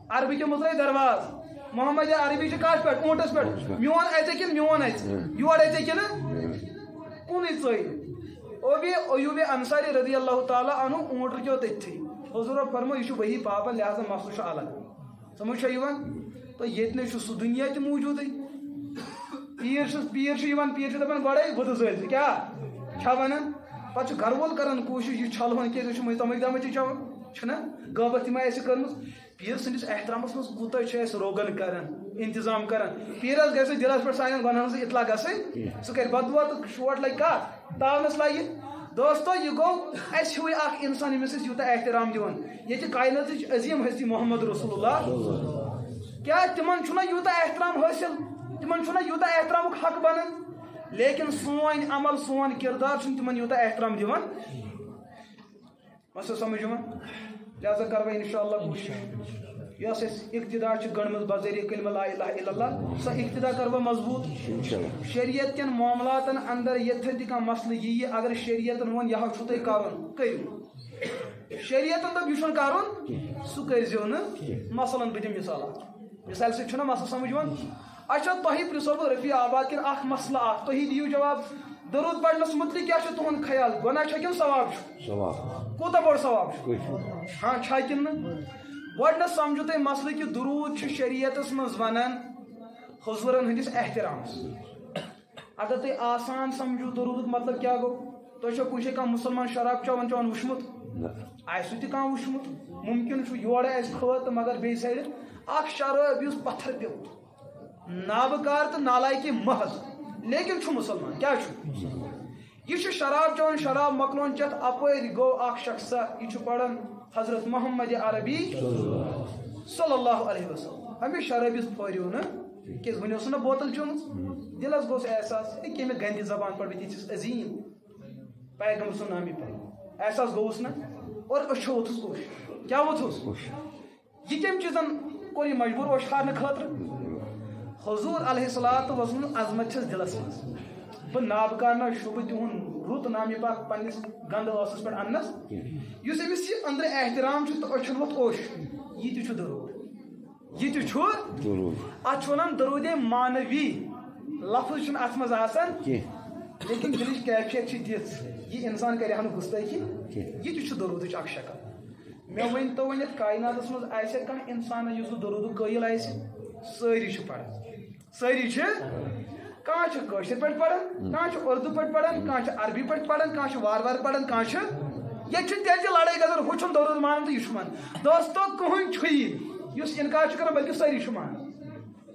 Speaker 1: عربٕکیو مٕژرٲے درواز محمد عربی چھِ کتھ پٮ۪ٹھ اوٗنٹس پٮ۪ٹھ میون اَژے کِنہٕ میون اَژِ یور اَژے کِنہٕ کُنُے ژٔلۍ ایوٗبِ انصاری رضی اللہ تعالیٰ عنہ اوٗنٹ رُکیو تٔتھی حضوٗرو فرمو یہِ چھُ ؤہی پابنٛد لہٰذا مسلہٕ چھُ الگ سمجھ چھا یِوان تہٕ ییٚتہِ نَے چھُ سُہ دُنیا تہِ موٗجوٗدٕے پیٖر چھُ یِوان پیٖر چھِ دپان گۄڈے بُدٕ زٲلۍ ژٕ کیٛاہ چھا وَنان پتہٕ چھُ گرٕ وول کران کوٗشِش یہِ چھلہون کیازِ أسۍ چھِ مٔنٛزۍ تامٕے چٮ۪وان چھُنہ غٲبت تہِ ما آسہِ کٔرمٕژ پیٖر سٕنٛدِس احترامس منٛز کوٗتاہ چھِ أسۍ روغن کران انتظام کران پیٖرس گژھِ دِلس پٮ۪ٹھ سانٮ۪ن گۄنہن ہٕنٛز اطلاع گژھٕنۍ سُہ کرِ بددُعا تہٕ شوٹ لگہِ کتھ تاونس لگہِ دوستو یہِ گوٚو اَسہِ ہیوٗے اکھ انسان ییٚمِس أسۍ یوٗتاہ احترام دِوان ییٚتہِ کایناتٕچ عظیٖم ہستی محمد رسول اللہ کیٛاہ تِمن چھُنہ یوٗتاہ احترام حٲصِل تِمن چھُنہ یوٗتاہ احترامُک حق بنان لیکن سون عمل سون کردار چھُنہٕ تِمن یوٗتاہ احترام دِوان مسا سمجھ یِوان لہٰذا کرٕ بہٕ انشاء اللہ کوٗشِش یۄس اَسہِ اقتدا چھِ گٔنڈمٕژ بذریعہ کلمہ لا الہ الا اللہ سۄ اقتدا کرٕ بہٕ مضبوٗط شریعت کٮ۪ن معاملاتن اندر ییٚتھن تہِ کانٛہہ مسلہٕ یِیہِ اگر شریعتن ووٚن یہِ حظ چھُو تۄہہِ کرُن کٔرِو شریعتن دوٚپ یہِ چھُنہٕ کرُن سُہ کٔرۍزیو نہٕ مثلاً بہٕ دِمہٕ مثالا مثالہِ سۭتۍ چھُنہ مسلہٕ سمجھ یِوان اچھا تۄہہِ پرژھو بہٕ رفیع آباد کٮ۪ن اکھ مسلہٕ اکھ تُہۍ دِیِو جواب درود پرنس متعلق کیٛاہ چھُ تُہُنٛد خیال گۄناہ چھا کِنہٕ ثواب چھُ کوٗتاہ بوٚڑ ثواب چھُ ہاں چھا کِنہٕ نہٕ گۄڈٕنیٚتھ سمجھو تُہۍ مسلہٕ کہِ درود چھُ شریعتس منٛز ونان حضوٗرن ہٕنٛدِس احترامس اگر تُہۍ آسان سمجھو درودُک مطلب کیٛاہ گوٚو تۄہہِ چھو کُنہِ جایہِ کانٛہہ مُسلمان شراب چٮ۪وان وٕچھمُت آسہِ سُہ تہِ کانٛہہ وٕچھمُت مُمکِن چھُ یورٕ آسہِ خٲر تہٕ مگر بیٚیہِ سایڈٕ اخ شراب یس پتھر پیوت نابکار تو نالائکی محض لیکن چھو مسلمان کیا چھو یہ شراب چون شراب مکلون چت اپر گو اخ شخص یہ پڑھن حضرت محمد عربی صلی اللہ علیہ وسلم ہمیں شرابس پھوریو نا کہ ونو سا بوتل چون دلس گوس احساس کہ میں گندی زبان پڑھ تیس عظیم پیغمبر سن نامی پہ احساس گوس نا اور اچھو ووتھس اوش کیا ووتھس یہ کم چیزن کور یہ مجبور اوش ہارنے خاطر حضور علیہ الصلوۃ والسلام عظمت چھس دلس مز بہ نابکار نا شوبہ تہن رت نامی پاک پنس گند ٲسس پہ انس اس امس یہ اندر احترام تو اچھن ووت اوش یہ تہ درود یہ تہ ات ونان درود مانوی لفظ چھ ات مز آسان لیکن دلچ کیفیت چھ دِژ یہ انسان کرِ ہن گستاخی یہ تہ درود اخ شکل مے ون تو ون کائناتس مز آسہ کانٛہہ انسان یس درود قٲیل آسہ سٲری چھ پڑھان سٲری چھ کانٛہہ چھ کٲشر پٲٹھۍ پڑھان کانٛہہ چھ اردو پٲٹھۍ پڑھان کانٛہہ چھ عربی پٲٹھۍ پڑھان کانٛہہ چھ وار وار پڑھان کانٛہہ چھ یہ تیل لڑائی گژھان ہُہ چھُنہٕ درود مان تو یہ مان دوستو کٕہٕنۍ چھُیی یُس انکار چھُ کران بلکہ سٲری چھُ مان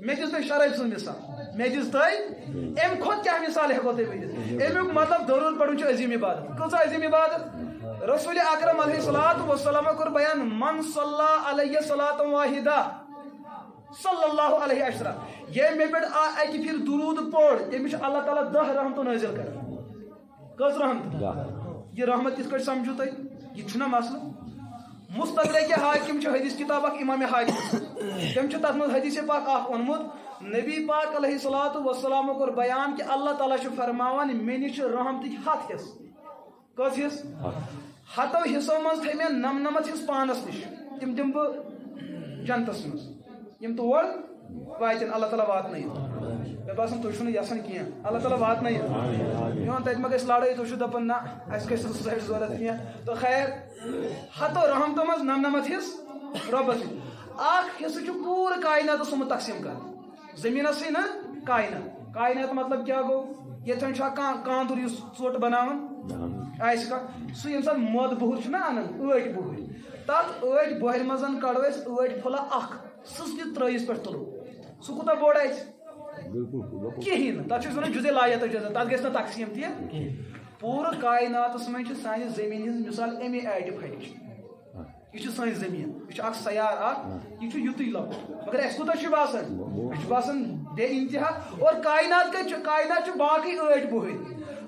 Speaker 1: مے دِژ تۄہہِ شرٲبۍ سٕنٛز مثال مے دِژ تۄہہِ امہِ کھۄتہٕ کیٛاہ مثال ہٮ۪کو تۄہہِ ؤنِتھ امیُک مطلب درود پڑھُن چھُ عظیٖم عبادت کۭژاہ عظیٖم عبادت رسول اکرم علیہ الصلوۃ والسلام کوٚر بیان من صلی علیہ صلاۃ واحدہ صلی اللہ علیہ عشرہ یہ مے پہ اکہ پھر درود پوڑ تمس چھُ اللہ تعالیٰ 10 رحمت نٲزِل کران کٔژ رحمت یہ رحمت کِتھ کٲٹھۍ سمجھو تُہۍ یہ چھُنہ مسلہٕ مستدرک حاکم چھ حدیث کتاب اخ امام حاکم تم چھ تتھ مز حدیث پاک اخ اونمت نبی پاک علیہ الصلوۃ والسلام کور بیان کہ اللہ تعالیٰ چھ فرماوان مے نش رحمتک 7 حص کس حص 7 حصو مز تھے مے 99 حص پانس نش تم دم بہ جنتس مز یم تور واتن اللہ تعالیٰ واتن مے باسان تھی چھو یسان کی اللہ تعالیٰ واتن میون تت ما گھس لڑائی تھی دپان نا اس گھس سوسائڈ ضرورت کی تو خیر 7 رحمتوں مز 99 حص ربس اخ حصہ چھ پورٕ کائنات سمت تقسیم کر زمین سی نا کائنات مطلب کیا گو یتن چھا کاندر یس ژوٹ بناون آسہِ کا سُہ ییٚمہِ ساتہٕ مۄد بُہر چھُ نا انان 8 بُہر تتھ 8 بۄہرِ منٛز کڑو أسۍ 8 پھٕلا اکھ سٕژ دِتھ ترٲیِس پٮ۪ٹھ تُلو سُہ کوٗتاہ بوٚڑ آسہِ کِہیٖنۍ نہٕ تتھ چھِ أسۍ ونان جُزے لایت تتھ گژھِ نہٕ تقسیٖم تہِ پوٗرٕ کائناتس منٛز چھِ سانہِ زمیٖن ہٕنٛز مِثال امی ایٹہِ پھٹِچ یہ سٲنۍ زمیٖن یہِ چھُ اکھ سیار اکھ یہِ چھُ یُتُے لۄکُٹ مگر اَسہِ کوٗتاہ چھُ باسان اَسہِ چھُ باسان بے انتہا اور کائنات چھُ باقٕے 8 بُہٕرۍ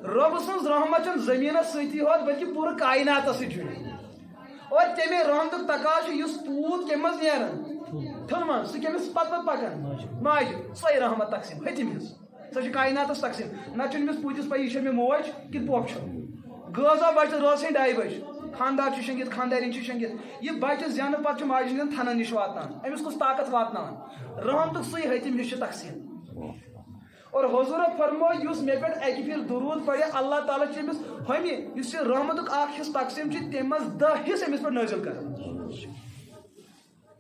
Speaker 1: رۄب سٕنٛز رحمت چھنہٕ زمیٖنس سۭتی ہوت بلکہِ پوٗرٕ کائناتس سۭتۍ جُڑِتھ اور تمے رحمتُک تقاض چھُ یُس پوٗت کمہِ منٛز نیران تھل منٛز سُہ کٔمِس پتہٕ پکان ماجہِ سۄے رحمت تقسیٖم ہتِم حص سۄ چھِ کائناتس تقسیٖم نتہٕ چھُنہٕ أمِس پوٗتِس پاے یہِ چھےٚ مےٚ موج کِنہٕ پۄپھ چھُ گٲز آو بچہِ رٲژ 2:30 بجہِ خاندار چھُ شنگِتھ خاندارین چھِ شنگِتھ یہ بچہ زینہٕ پتہٕ چھُ ماجہِ ہٕنٛدٮ۪ن تھنن نِش واتناوان أمِس کُس طاقت واتناوان رحمتُک سُے ہتِم حصہٕ چھُ تقسیٖم اور حضورت فرمو یُس مے پٮ۪ٹھ اکہِ پھِرِ درود پرِ اللہ تعالیٰ چھُ أمِس ہۄمہِ یُس یہِ رحمتُک اکھ حصہٕ تقسیٖم چھُ تمہِ منٛز 10 حصہٕ أمِس پٮ۪ٹھ نٲزِل کران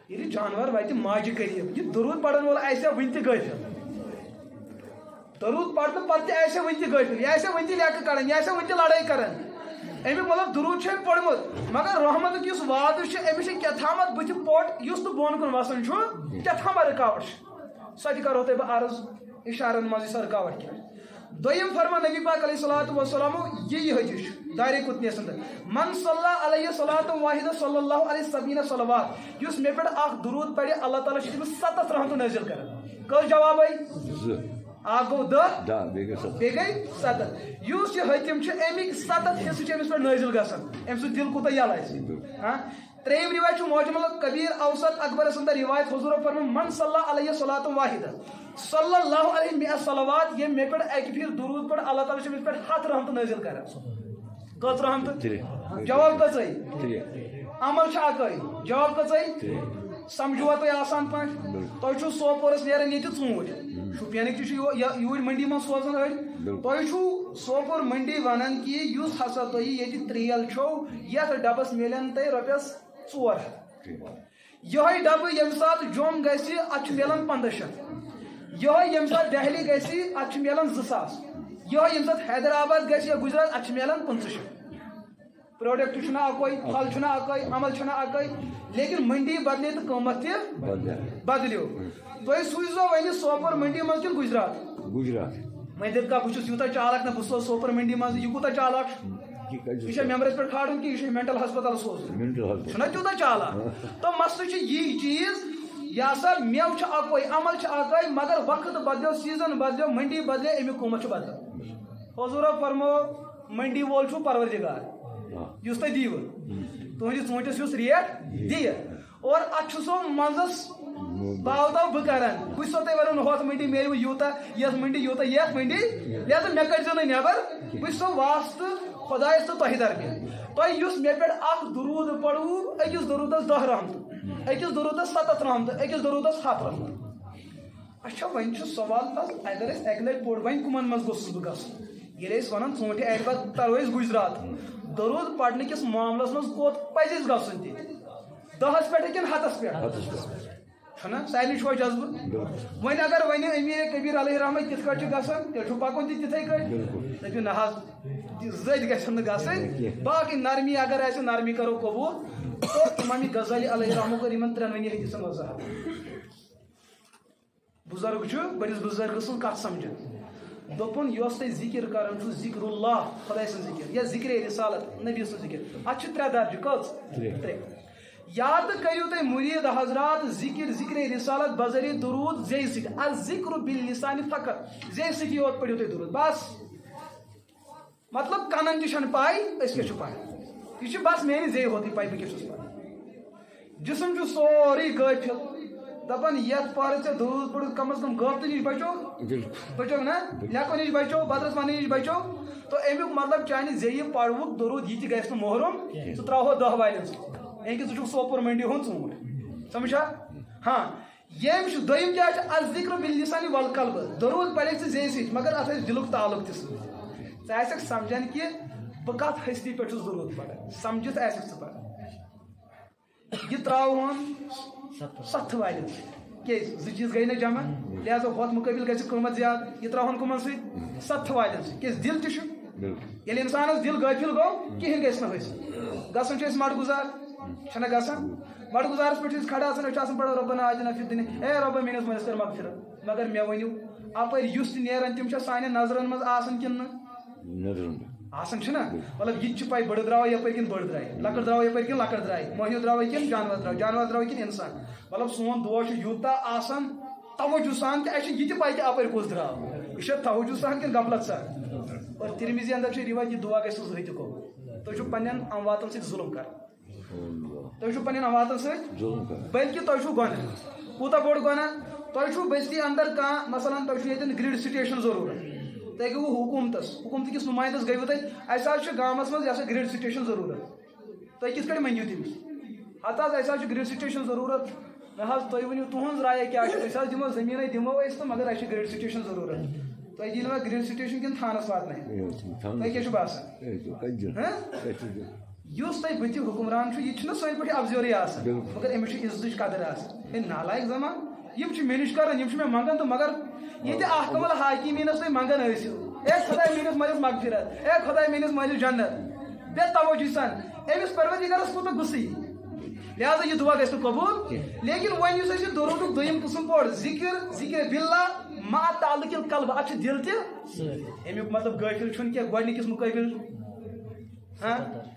Speaker 1: ییٚلہِ جانور واتہِ ماجہِ قریٖب یہِ درود پرن وول آسہِ وُنہِ تہِ غٲفِل درود پرنہٕ پتہٕ تہِ آسہِ وُنہِ تہِ غٲفِل یہِ آسہِ وُنہِ تہِ لیٚکھہٕ کڑان یہِ آسہِ وُنہِ تہِ لڑٲے کران امیُک مطلب درود چھُ أمۍ پوٚرمُت مگر رحمتُک یُس وعدٕ چھُ أمِس چھُ کیٛاہ تھامَتھ بٕتھِ پوٚٹ یُس نہٕ بۄن کُن وسان چھُ کیٛاہ تھامَتھ رُکاوٹ چھِ سۄ تہِ کرو تۄہہِ بہٕ عرض اِشارن منٛز یہِ سۄ رُکاوٹ کیٛاہ دوٚیِم فرمان نبی پاک علیہ الصلوۃ والسلام یہِ حدیث چھُ دارِ قطنِیَس انٛدر من صلی علیہ صلوۃ واحدہ صلی اللہ علیہ سبیٖنہ صلوات یُس مےٚ پٮ۪ٹھ اکھ درود پرِ اللہ تعالیٰ چھُ تٔمِس 7 رحمتہٕ نٲزِل کران کٔژ جواب آیہِ اکھ گوٚو 10 بیٚیہِ گٔے 7 یُس یہِ حتِم چھُ امیِکۍ 7 حصہٕ چھِ أمِس پٮ۪ٹھ نٲزِل گژھان أمۍ سُنٛد دِل کوٗتاہ یَلہٕ آسہِ ترٛیٚیِم رِوایت چھُ معجم الکبیٖر اوسط اکبرس انٛدر رِوایت حضورو فرموو من صلی علیہ صلوۃ واحدہ صلی اللہ علیہ مئة صلوات ییٚمۍ مےٚ پٮ۪ٹھ اکہِ پھِرِ درود پڑھ اللہ تعالیٰ چھُ أمِس پٮ۪ٹھ 7 رحمتہٕ نٲزِل کران کٔژ رحمتہٕ جواب کٔژے عمل چھُ اکٲے جواب کٔژے سمجھوا تُہۍ آسان پٲٹھۍ تۄہہِ چھُو سوپورس نیران ییٚتہِ ژوٗنٛٹھۍ شُپینٕکۍ تہِ چھِ یوٗرۍ منڈی منٛز سوزان أڑۍ تۄہہِ چھُو سوپور منڈی ونان کہِ یُس ہسا تۄہہِ ییٚتہِ تریل چھو یتھ ڈبس مِلن تۄہہِ رۄپیس 400 یِہوے ڈبہٕ ییٚمہِ ساتہٕ جوٚم گژھِ اتھ چھُ مِلان 1500 یِہوے ییٚمہِ ساتہٕ دہلی گژھِ اتھ چھُ مِلان 2000 یِہوے ییٚمہِ ساتہٕ حیدرآباد گژھِ یا گُجرات اتھ چھُ مِلان 2500 پروڈکٹ چھنا اکوئی پھل چھنا اکوئی عمل چھنا اکوئی لیکن منڈی بدلے تو قیمت تہ بدلیو تُہۍ سوٗزیو وۄنۍ سوپور منڈی منٛز کِنہٕ گُجرات وۄنۍ دٔپۍ کا بہٕ چھُس یوٗتاہ چالاک نہ بہٕ سوزٕ سوپور منڈی منٛز یہِ کوٗتاہ چالاک چھُ یہِ چھا مٮ۪مبرَس پٮ۪ٹھ کھالُن کہِ یہِ چھُ مٮ۪نٹل ہسپتال سوزُن چھُنہ تیوٗتاہ چالاک تو مسلہٕ چھُ یی چیٖز یہ سا میوٕ چھُ اکوے عمل چھُ اکوے مگر وقت بدلیو سیٖزن بدلیو منڈی بدلے امیُک قۭمت چھُ بدلان حضوٗرو فرمو منڈی وول چھُو پروردگار یُس تۄہہِ دیٖوٕ تُہنٛدِس ژوٗنٛٹھِس یُس ریٹ دِیہِ اور اتھ چھُ سُہ منٛزس باو تاو بہٕ کران بہٕ چھُسو تۄہہِ ونان ہۄتھ منڈی میلوٕ یوٗتاہ یتھ منڈی یوٗتاہ یتھ منڈی لہذا مےٚ کٔڑزیو نہٕ نٮ۪بر بہٕ چھُسو واسطہٕ خۄدایس تہٕ تۄہہِ درمیان تۄہہِ یُس مےٚ پٮ۪ٹھ اکھ درود پڑوٕ أکِس درودس 10 رحمتہٕ أکِس درودس 7 رحمتہٕ أکِس درودس 7 رحمتہٕ اچھا وۄنۍ چھُ سوال تتھ اگر أسۍ اکہِ لٹہِ پوٚر وۄنۍ کٕمن منٛز گوٚژھُس بہٕ گژھُن ییٚلہِ أسۍ ونان ژوٗنٛٹھِ اَکہِ پتہٕ ترو أسۍ گُجرات درود پرنہٕ کِس معاملس منٛز کوٚت پزِ اَسہِ گژھُن تہِ 10 پٮ۪ٹھ کِنہٕ 100 پٮ۪ٹھ چھُنہ سارنٕے چھُوا جذبہٕ وۄنۍ اگر ونہِ امیر کبیٖر علیہ رحمہ کِتھ کٲٹھۍ چھُ گژھان تیٚلہِ چھُ پکُن تہِ تِتھٕے کٲٹھۍ دٔپِو نہ حظ زٔدۍ گژھن نہٕ گژھٕنۍ باقٕے نرمی اگر آسہِ نرمی کرو قبوٗل تہٕ امام غزالی علیہ رحمہ کوٚر یِمن 3 حدیثن وضاحت بُزرگ چھُ بٔڑِس بُزرگہٕ سٕنٛز کتھ سمجھان دوٚپُن یۄس تُہۍ ذِکر کران چھُو ذِکر اللہ خۄداے سٕنٛز ذِکر یا ذِکرِ رِسالت نبی سٕنٛز ذِکر اتھ چھِ 3 درجہٕ کٔژ 3 یا تہٕ کٔرِو تُہۍ مُریٖد حضرات ذِکر رِسالت بذریعہ درود زیٚیہِ سۭتۍ الذِکر باللسان فقط زیٚیہِ سۭتی یوت پٔرِو تُہۍ درود بس مطلب کنن تہِ چھنہٕ پاے أسۍ کیٛاہ چھُ پاے یہِ چھُ بس میانہِ زیٚیہِ ہوتٕے پاے بہٕ کیٛاہ چھُس پاے جسم چھُ سورُے غٲفِل دپان یتھ پارٕ ژےٚ درود پوٚرُتھ کم از کم غٲبتہٕ نِش بچو نا لیکھو نِش بچو بدلس وننہٕ نِش بچو تو امیُک مطلب چانہِ زیٚیہِ پروُکھ درود یہِ تہِ گژھِ نہٕ محروم ژٕ تراوہو 10 والٮ۪ن سۭتۍ یعنی ژٕ چھُکھ سوپور منڈی ہُنٛد ژوٗنٛٹھ سمجھا ہاں ییٚمۍ چھُ دوٚیِم کیٛاہ چھُ الذِکر باللسان والقلب درود پرکھ ژٕ زیٚیہِ سۭتۍ مگر اتھ ٲسۍ دِلُک تعلق تہِ سۭتۍ ژٕ آسکھ سمجھان کہِ بہٕ کتھ ہستی پٮ۪ٹھ چھُس درود پران سمجھِتھ آسکھ ژٕ پران یہِ تراوہون 7 والٮ۪ن سۭتۍ کیٛازِ 2 چیٖز گٔے نہٕ جمع لہذا ہۄتھ مُقٲبِل گژھِ قۭمت زیادٕ یہِ تراوہون کٕمن سۭتۍ 7 والٮ۪ن سۭتۍ کیٛازِ دِل تہِ چھُ ییٚلہِ انسانس دِل غٲفِل گوٚو کِہینۍ گژھِ نہٕ حٲصِل گژھُن چھُ أسۍ مڈ گُزار چھنہ گژھان مڈ گُزارس پٮ۪ٹھ چھِ أسۍ کھڑا آسان أسۍ چھِ آسان پڑھان رۄبنا آتِنا فی الدنیا اے رۄبا میٲنِس مٲلِس کر مغفرت مگر مےٚ ؤنِو اپٲرۍ یُس تہِ نیران تِم چھا سانٮ۪ن نظرن منٛز آسان کِنہٕ نہٕ آسان چھُنہ مطلب یہِ تہِ چھِ پاے بٔڑ درٛاوا یپٲرۍ کِنہٕ بٔڑ درٛاے لۄکٕٹ درٛاوا یپٲرۍ کِنہٕ لۄکٕٹ درٛاے مٔہنیوٗ درٛاوے کِنہٕ جانور درٛاوے کِنہٕ اِنسان مطلب سون دُعا چھُ یوٗتاہ آسان توجہ سان کہِ اَسہِ چھِ یہِ تہِ پاے کہِ اپٲرۍ کُس درٛاو یہِ چھا توجہ سان کِنہٕ غفلت سان اور ترمذی اندر چھُ رِوایت یہِ دُعا گژھِ نہٕ زٕہٕنۍ تہِ قبوٗل تُہۍ چھِو پننٮ۪ن امواتن سۭتۍ ظُلم کران تُہۍ چھِو پننٮ۪ن امواتن سۭتۍ بلکہِ تۄہہِ چھُو گۄناہ کوٗتاہ بوٚڑ گۄناہ تۄہہِ چھُو بٔستی اندر کانٛہہ مثلاً تۄہہِ چھُو ییٚتٮ۪ن گرِڈ سِٹیشن ضروٗرت تۄہہِ گٔیوٕ حکوٗمتس کِس نُمٲیندس گٔیوٕ تۄہہِ اَسہِ حظ چھُ گامس منٛز یہِ سا گرِڈ سِٹیشن ضروٗرت تُہۍ کِتھ کٔنۍ ؤنِو تٔمِس ہتہٕ حظ اَسہِ حظ چھُ گرِڈ سِٹیشن ضروٗرت مےٚ حظ تُہۍ ؤنِو تُہنٛز رایا کیٛاہ چھِ أسۍ حظ دِمو زٔمیٖنٕے دِمو أسۍ تہٕ مگر اَسہِ چھُ گرِڈ سِٹیشن ضروٗرت تُہۍ دِیِو مےٚ گرِڈ سِٹیشن کِنہٕ تھانس واتنٲیِو تۄہہِ کیٛاہ چھُ باسان یُس تۄہہِ بٕتھِ حُکمران چھُ یہِ چھُنہ سٲنۍ پٲٹھۍ ابزورٕے آسان مگر أمِس چھِ عزتٕچ قدر آسان ہے نالایق زمان یِم چھِ مےٚ نِش کران یِم چھِ مےٚ منگان تہٕ مگر ییٚتہِ احکمل حاکمیٖنس تُہۍ منگان ٲسِو اے خۄداے میٲنِس مٲلِس مغفرت اے خۄداے میٲنِس مٲلِس جنت بے توجہ سان أمِس پروردگارس کوٗتاہ غُصہٕ یی لہذا یہِ دُعا گژھِ نہٕ قبوٗل لیکن وۄنۍ یُس أسۍ یہِ درودُک دوٚیِم قٕسم پوٚر ذِکر باللہ ما تعلق القلب اتھ چھُ دِل تہِ امیُک مطلب غٲفِل چھُنہٕ کینٛہہ گۄڈنِکِس مُقٲبِل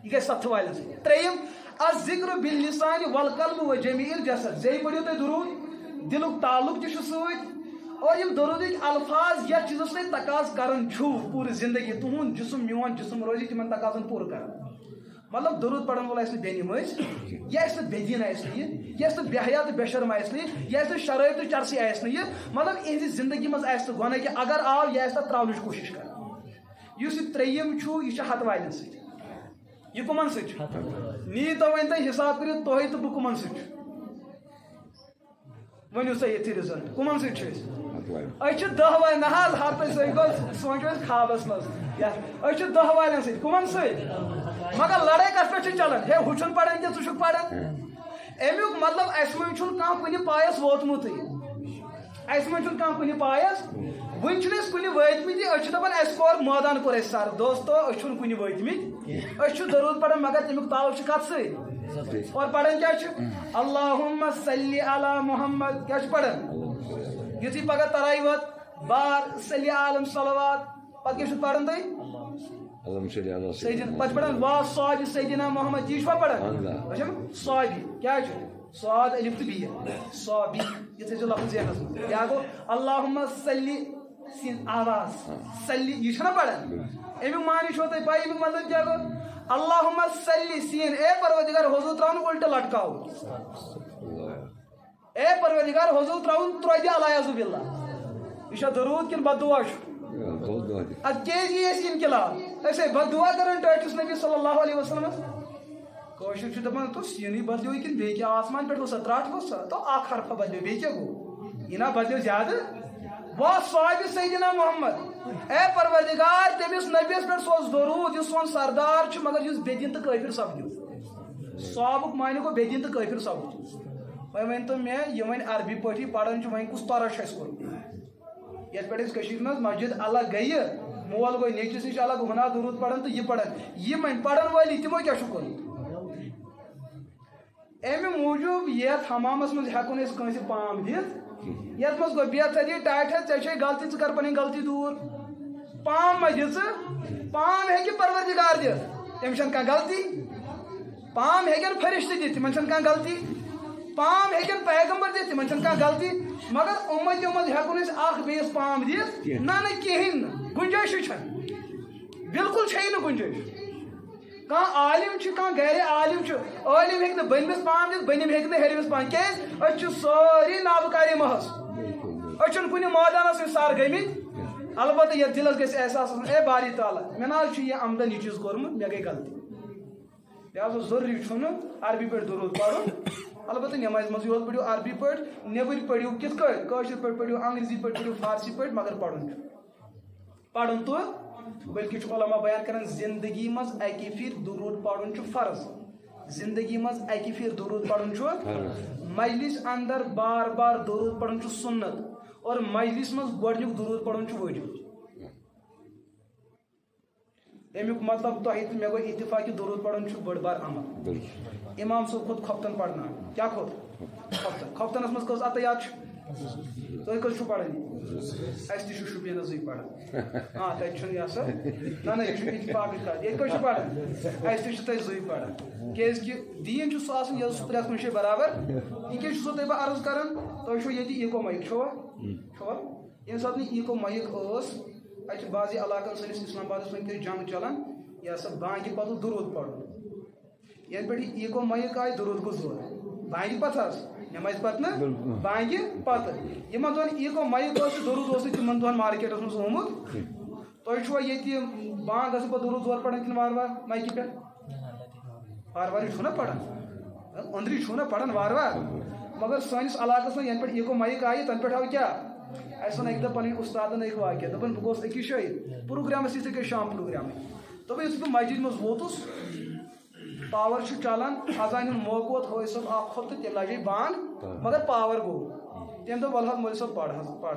Speaker 1: یہِ گژھِ 7 والٮ۪ن سۭتۍ 3 الذِکر باللسان والقلب وجمیع الجسد زیٚیہِ پٔرِو تُہۍ درود دِلُک تعلق تہِ چھُ سۭتۍ اور یِم درودٕکۍ الفاظ یتھ چیٖزس تُہۍ تقاضہٕ کران چھُو پوٗرٕ زندگی تُہُنٛد جسم میون جسم روزِ تِمن تقاضن پوٗرٕ کران مطلب درود پرن وول آسہِ نہٕ بے نمٲز یہِ آسہِ نہٕ بے دین آسہِ نہٕ یہِ آسہِ نہٕ بے حیا تہٕ بے شرم آسہِ نہٕ یہِ آسہِ نہٕ شرٲبۍ تہٕ چرسی آسہِ نہٕ یہِ مطلب یِہنٛزِ زندگی منٛز آسہِ نہٕ گۄناہ کہِ اگر آو یہِ آسہِ تتھ تراونٕچ کوٗشش کران یُس یہِ 3 چھُ یہِ چھُ 100 والٮ۪ن سۭتۍ یہِ کٕمن سۭتۍ چھُ نیٖتو وۄنۍ تُہۍ حساب کٔرِتھ تُہۍ تہٕ بہٕ کٕمن سۭتۍ چھُ ؤنِو سا ییٚتھی رِزلٹ کٕمن سۭتۍ چھِ أسۍ چھِ 10 والٮ۪ن نہ حظ ہفتہٕ سۭتۍ گوٚو سونٛچو أسۍ خوابس منٛز أسۍ چھِ 10 والٮ۪ن سۭتۍ کٕمن سۭتۍ مگر لڑٲے کتھ پٮ۪ٹھ چھِ چلان ہے ہُہ چھُنہٕ پران کینٛہہ ژٕ چھُکھ پران امیُک مطلب اسہِ منٛز چھُنہٕ کانٛہہ کُنہِ پایس ووتمُتٕے اسہِ منٛز چھُنہٕ کانٛہہ کُنہِ پایس ون کن وتمت دپان اس کور مٲدان کور اس سر دوستو کن وتمت درود پڑھان مگر تمیک تعلق کت سی اور پڑھان کیا اللہم صلی علی محمد کیا پڑھان یتھی پگہ ترائی وت بار صلی عالم صلوات پتہ کیا پڑھان تھی پتہ پڑھان وا صاد سیدنا محمد یہ پڑھان صاد کیا صاد الف تو بی صابی یہ تھے لفظ ذہنس مز کیا گو اللہم صلی سین آواز صلی یہ چھنا پڑھان امیک معنی چھو تھی پائی امیک مطلب کیا گو اللہم صلی سین اے پروردگار حضور تراؤن الٹ لٹکاو اے پروردگار حضور تراؤن تروی دی علیہ باللہ یہ درود کن بد دعا اد کیز یہ انقلاب ایسے بد دعا کرن ٹاٹس نبی صلی اللہ علیہ وسلم کوشش دپان تو سینی بدلو کن بی کیا آسمان پہ وسا تراٹ وسا تو آخ حرفہ بدلو بی کیا گو یہ نا بدلو زیادہ وہ صحابی سیدنا محمد اے پروردگار تمس نبیس پہ سوز درود یہ سون سردار چھ مگر یہ بے دین تو کافر سپدو صحابک معنی کو بے دین تو کافر سپدو وۄنۍ ؤنۍ تو مےٚ یہِ وۄنۍ عربی پٲٹھی پران چھُ وۄنۍ کُس طرح چھُ اَسہِ کوٚرمُت یتھ پٮ۪ٹھ أسۍ کٔشیٖرِ منٛز مسجد الگ گٔیہِ مول گوٚو نیٚچوِس نِش الگ ہُنا درود پران تہٕ یہِ پران یِم وۄنۍ پرن وٲلی تِمو کیٛاہ چھُ کوٚرمُت امہِ موٗجوٗب یتھ حمامس منٛز ہٮ۪کو نہٕ أسۍ کٲنٛسہِ پام دِتھ یتھ منٛز گوٚو بیتھا دی ٹاٹھا ژےٚ چھے غلطی ژٕ کر پنٕنۍ غلطی دوٗر پام ما دِ ژٕ پام ہیٚکہِ پروردگار دِتھ تٔمِس چھنہٕ کانٛہہ غلطی پام ہیٚکن فرشتہٕ دِتھ تِمن چھنہٕ کانٛہہ غلطی پام ہیٚکن پیغمبر دِتھ تِمن چھنہٕ کانٛہہ غلطی مگر اُمتیو منٛز ہٮ۪کو نہٕ أسۍ اکھ بیٚیِس پام دِتھ نہ کِہیٖنۍ نہٕ گُنجٲیشٕے چھنہٕ بالکل چھے نہٕ گُنجٲیش کانٛہہ عالم چھُ کانٛہہ گرِ عالم چھُ عالم ہیٚکہِ نہٕ بٔنمِس پام دِتھ بٔنِم ہیٚکہِ نہٕ ہیٚرمِس پام کیٛازِ أسۍ چھِ سٲری نابکاری محض أسۍ چھِنہٕ کُنہِ مٲدانس سۭتۍ سر گٔمٕتۍ البتہ یتھ دِلس گژھِ احساس آسُن اے باری تعالیٰ مےٚ نہ حظ چھُ یہِ آمدن یہِ چیٖز کوٚرمُت مےٚ گٔے غلطی لہٰذا ضروٗری چھُنہٕ عربی پٲٹھۍ درود پرُن البتہ نٮ۪مازِ منٛزٕے یوت پٔرِو عربی پٲٹھۍ نیٚبٕرۍ پٔرِو کِتھ کٲٹھۍ کٲشِر پٲٹھۍ پٔرِو انگریزی پٲٹھۍ پٔرِو فارسی پٲٹھۍ مگر پرُن چھُ پرُن تہٕ بلکہ چھُ علما بیان کران زندگی منٛز اکہِ پھِرِ درود پرُن چھُ فرض زندگی منٛز اکہِ پھِرِ درود پرُن چھُ مجلس اندر بار بار درود پرُن چھُ سنت اور مجلس منٛز گۄڈنیُک درود پرُن چھُ وٲجب امیُک مطلب تۄہہِ تہٕ مےٚ گوٚو اتفاق کہِ درود پرُن چھُ بٔڑ بار عمل امام صٲب کھوٚت کھۄفتن پرناونہِ کیٛاہ کھوٚت کھۄفتنس منٛز کٔژ عطیات چھِ تُہۍ کٔژ چھِو پران اَسہِ تہِ چھُ شُپینسٕے پران تتہِ چھُنہٕ یہِ سا نہ یہِ چھُ اتفاقٕچ کتھ ییٚتہِ کٔژ چھِ پران اَسہِ تہِ چھِ تتہِ زٕے پران کیازِ کہِ دیٖن چھُ سُہ آسان ییٚلہِ سُہ پرٛٮ۪تھ کُنہِ جایہِ برابر یہِ کیٛاہ چھُسو تۄہہِ بہٕ عرض کران تۄہہِ چھُو ییٚتہِ ایٖکو مایِک چھُوا ییٚمہِ ساتہٕ نہٕ ایٖکو مایِک ٲس اَتہِ چھِ بعضی علاقن سٲنِس اسلام آبادس وٕنکیٚس جنگ چلان یہِ سا بانگہِ پتہٕ درود پرُن ییٚلہِ پٮ۪ٹھ یہِ ایٖکو مایِک آیہِ درود گوٚو ضروٗرت بانگہِ پتہٕ حظ نٮ۪مازِ پتہٕ نہٕ بانگہِ پتہٕ یِمن دۄہن ایٖکو مایِک اوس درود اوس نہٕ تِمن دۄہن مارکیٹس منٛز آمُت تۄہہِ چھُوا ییٚتہِ بانگ گژھن پتہٕ درود زورٕ پران کِنہٕ وارٕ وارٕ مایکہِ پٮ۪ٹھ وارٕ وارٕ چھُو نا پران أنٛدرٕے چھُو نا پران وارٕ وارٕ مگر سٲنِس علاقس منٛز یَنہٕ پٮ۪ٹھ ایٖکو مایِک آیہِ تَنہٕ پٮ۪ٹھ آو کیٛاہ اَسہِ ووٚن اَکہِ دۄہ پنٕنۍ اُستادن أکۍ واقعہ دوٚپُن بہٕ گوٚوُس أکِس جایہِ پروگرامس یِتھٕے کٔنۍ شام پروگرامٕے دوٚپُن یُتھُے بہٕ مسجد منٛز ووتُس پاور چھُ چلان اذانہِ ہُنٛد موقعہٕ ووت حٲج صٲب اکھ کھوٚت تہٕ تٔمۍ لاجے بانگ مگر پاور گوٚو تٔمۍ دوٚپ ولہٕ حظ مولوی صٲب پر حظ پر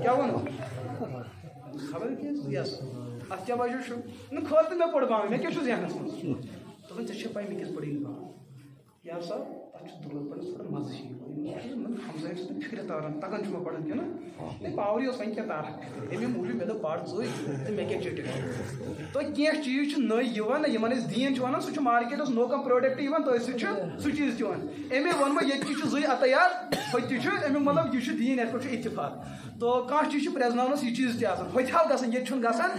Speaker 1: کیٛاہ ووٚنُو خبر کیٛاہ یس اتھ کیٛاہ وجہ چھُ نہٕ کھٲر تہٕ مےٚ پٔر بانگ مےٚ کیٛاہ چھُ ذہنس منٛز دوٚپُن ژےٚ چھےٚ پاے مےٚ کِتھ پٲٹھۍ یِن بانگ یا سا تتھ چھُ درود پرنس تھوڑا مزٕ ہِوۍ ہمساین چھُ فِکرِ تاران تگان چھُ مےٚ پرُن کِنہٕ پاورٕے اوس وۄنۍ کیٛاہ تاران امی موٗجوٗب مےٚ دوٚپ پر ژٕے تہٕ مےٚ کیٛاہ چٔٹِتھ تۄہہِ کینٛہہ چیٖز چھِ نٔے یِوان نہ یِمن أسۍ دیٖن چھِ وَنان سُہ چھُ مارکیٹس نوٚو کانٛہہ پروڈکٹ یِوان تٔتھۍ سۭتۍ چھُ سُہ چیٖز تہِ یِوان امی ووٚن مےٚ ییٚتہِ تہِ چھِ زٕے عطیات ہوٚتہِ تہِ چھُ امیُک مطلب یہِ چھُ دیٖن یتھ پٮ۪ٹھ چھُ اتفاق تو کانٛہہ چیٖز چھُ پرٛزناونس یہِ چیٖز تہِ آسان ہوٚتہِ حال گژھان ییٚتہِ چھُنہٕ گژھان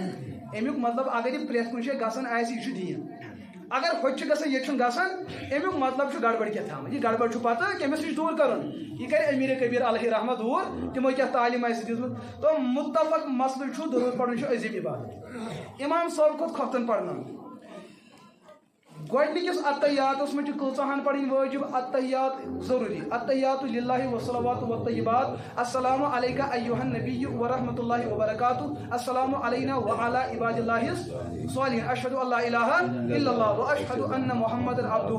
Speaker 1: امیُک مطلب اگر یہِ پرٛٮ۪تھ کُنہِ جایہِ گژھان آسہِ یہِ چھُ دیٖن اگر ہوٚتہِ چھُ گژھان ییٚتہِ چھُنہٕ گژھان امیُک مطلب چھُ گڑبڑ کیٛاہ تھامٕژ یہِ گڑبڑ چھُ پتہٕ کٔمِس نِش دوٗر کرُن یہِ کرِ امیٖر کبیٖر علیہ رحمہ دوٗر تِمو کیٛاہ تعلیٖم آسہِ دِژمٕژ تو مُتفق مسلہٕ چھُ درود پرُن چھُ عظیٖم عبادت امام صٲب کھوٚت کھۄفتن پرناونہِ گۄڈنِکِس اتحیاتس منٛز چھِ کۭژاہن پرٕنۍ وٲجب اتحیات ضروٗری اتحیات للہ وصلوات وطیبات السلام علیکہ ایُہا النبی ورحمۃ اللہ وبرکاتہ السلام علینا وعلی عباد اللہ الصالحین اشہد ان لا الہ الا اللہ واشہد ان محمدا عبدہ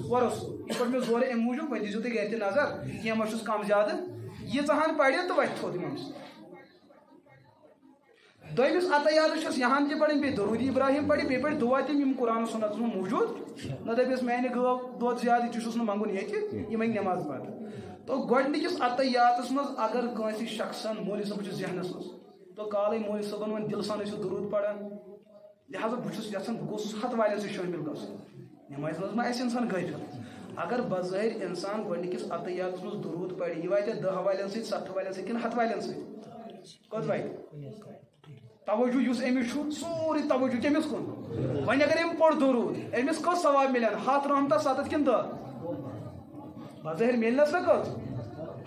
Speaker 1: ورسولہ یہ پٔر مےٚ زورٕ امہِ موٗجوٗب وۄنۍ دیٖزیو تُہۍ گرِ تہِ نظر کینٛہہ ما چھُس کم زیادٕ ییٖژاہن پرِ تہٕ وتھِ تھوٚد یِمن دویمس عطیات یہاں تہ پڑھیں بی درود ابراہیم پڑھی بی پڑھ دعا تم قرآن سنت میں موجود نہ دپس میانہ گو دود زیادہ تس نا منگن یہ منگ نماز پڑھ تو گۄڈنِکِس عطیاتس مز اگر کٲنٛسہِ شخصن مولوی صٲب چھُ ذہنس مز تو کالے مولوی صٲبن ون دل سان ٲسِو درود پڑھان لہذا بہٕ چھُس یژھان بہٕ گوٚژھُس 100 والٮ۪ن سۭتۍ شٲمِل گژھُن نمازِ منٛز ما آسہِ انسان غٲفِل اگر بظٲہر انسان گۄڈنِکِس عطیاتس مز درود پڑِ یہِ واتہِ 10 والٮ۪ن سۭتۍ 70 والٮ۪ن سۭتۍ کِنہٕ 100 والٮ۪ن سۭتۍ کوٚت واتہِ توجہ اس امس سوری توجہ کمس کن ون اگر ام پوڑ درود امس کت ثواب ملن 7 رحمتہ 7 کن 10 بظاہر ملنس نا کت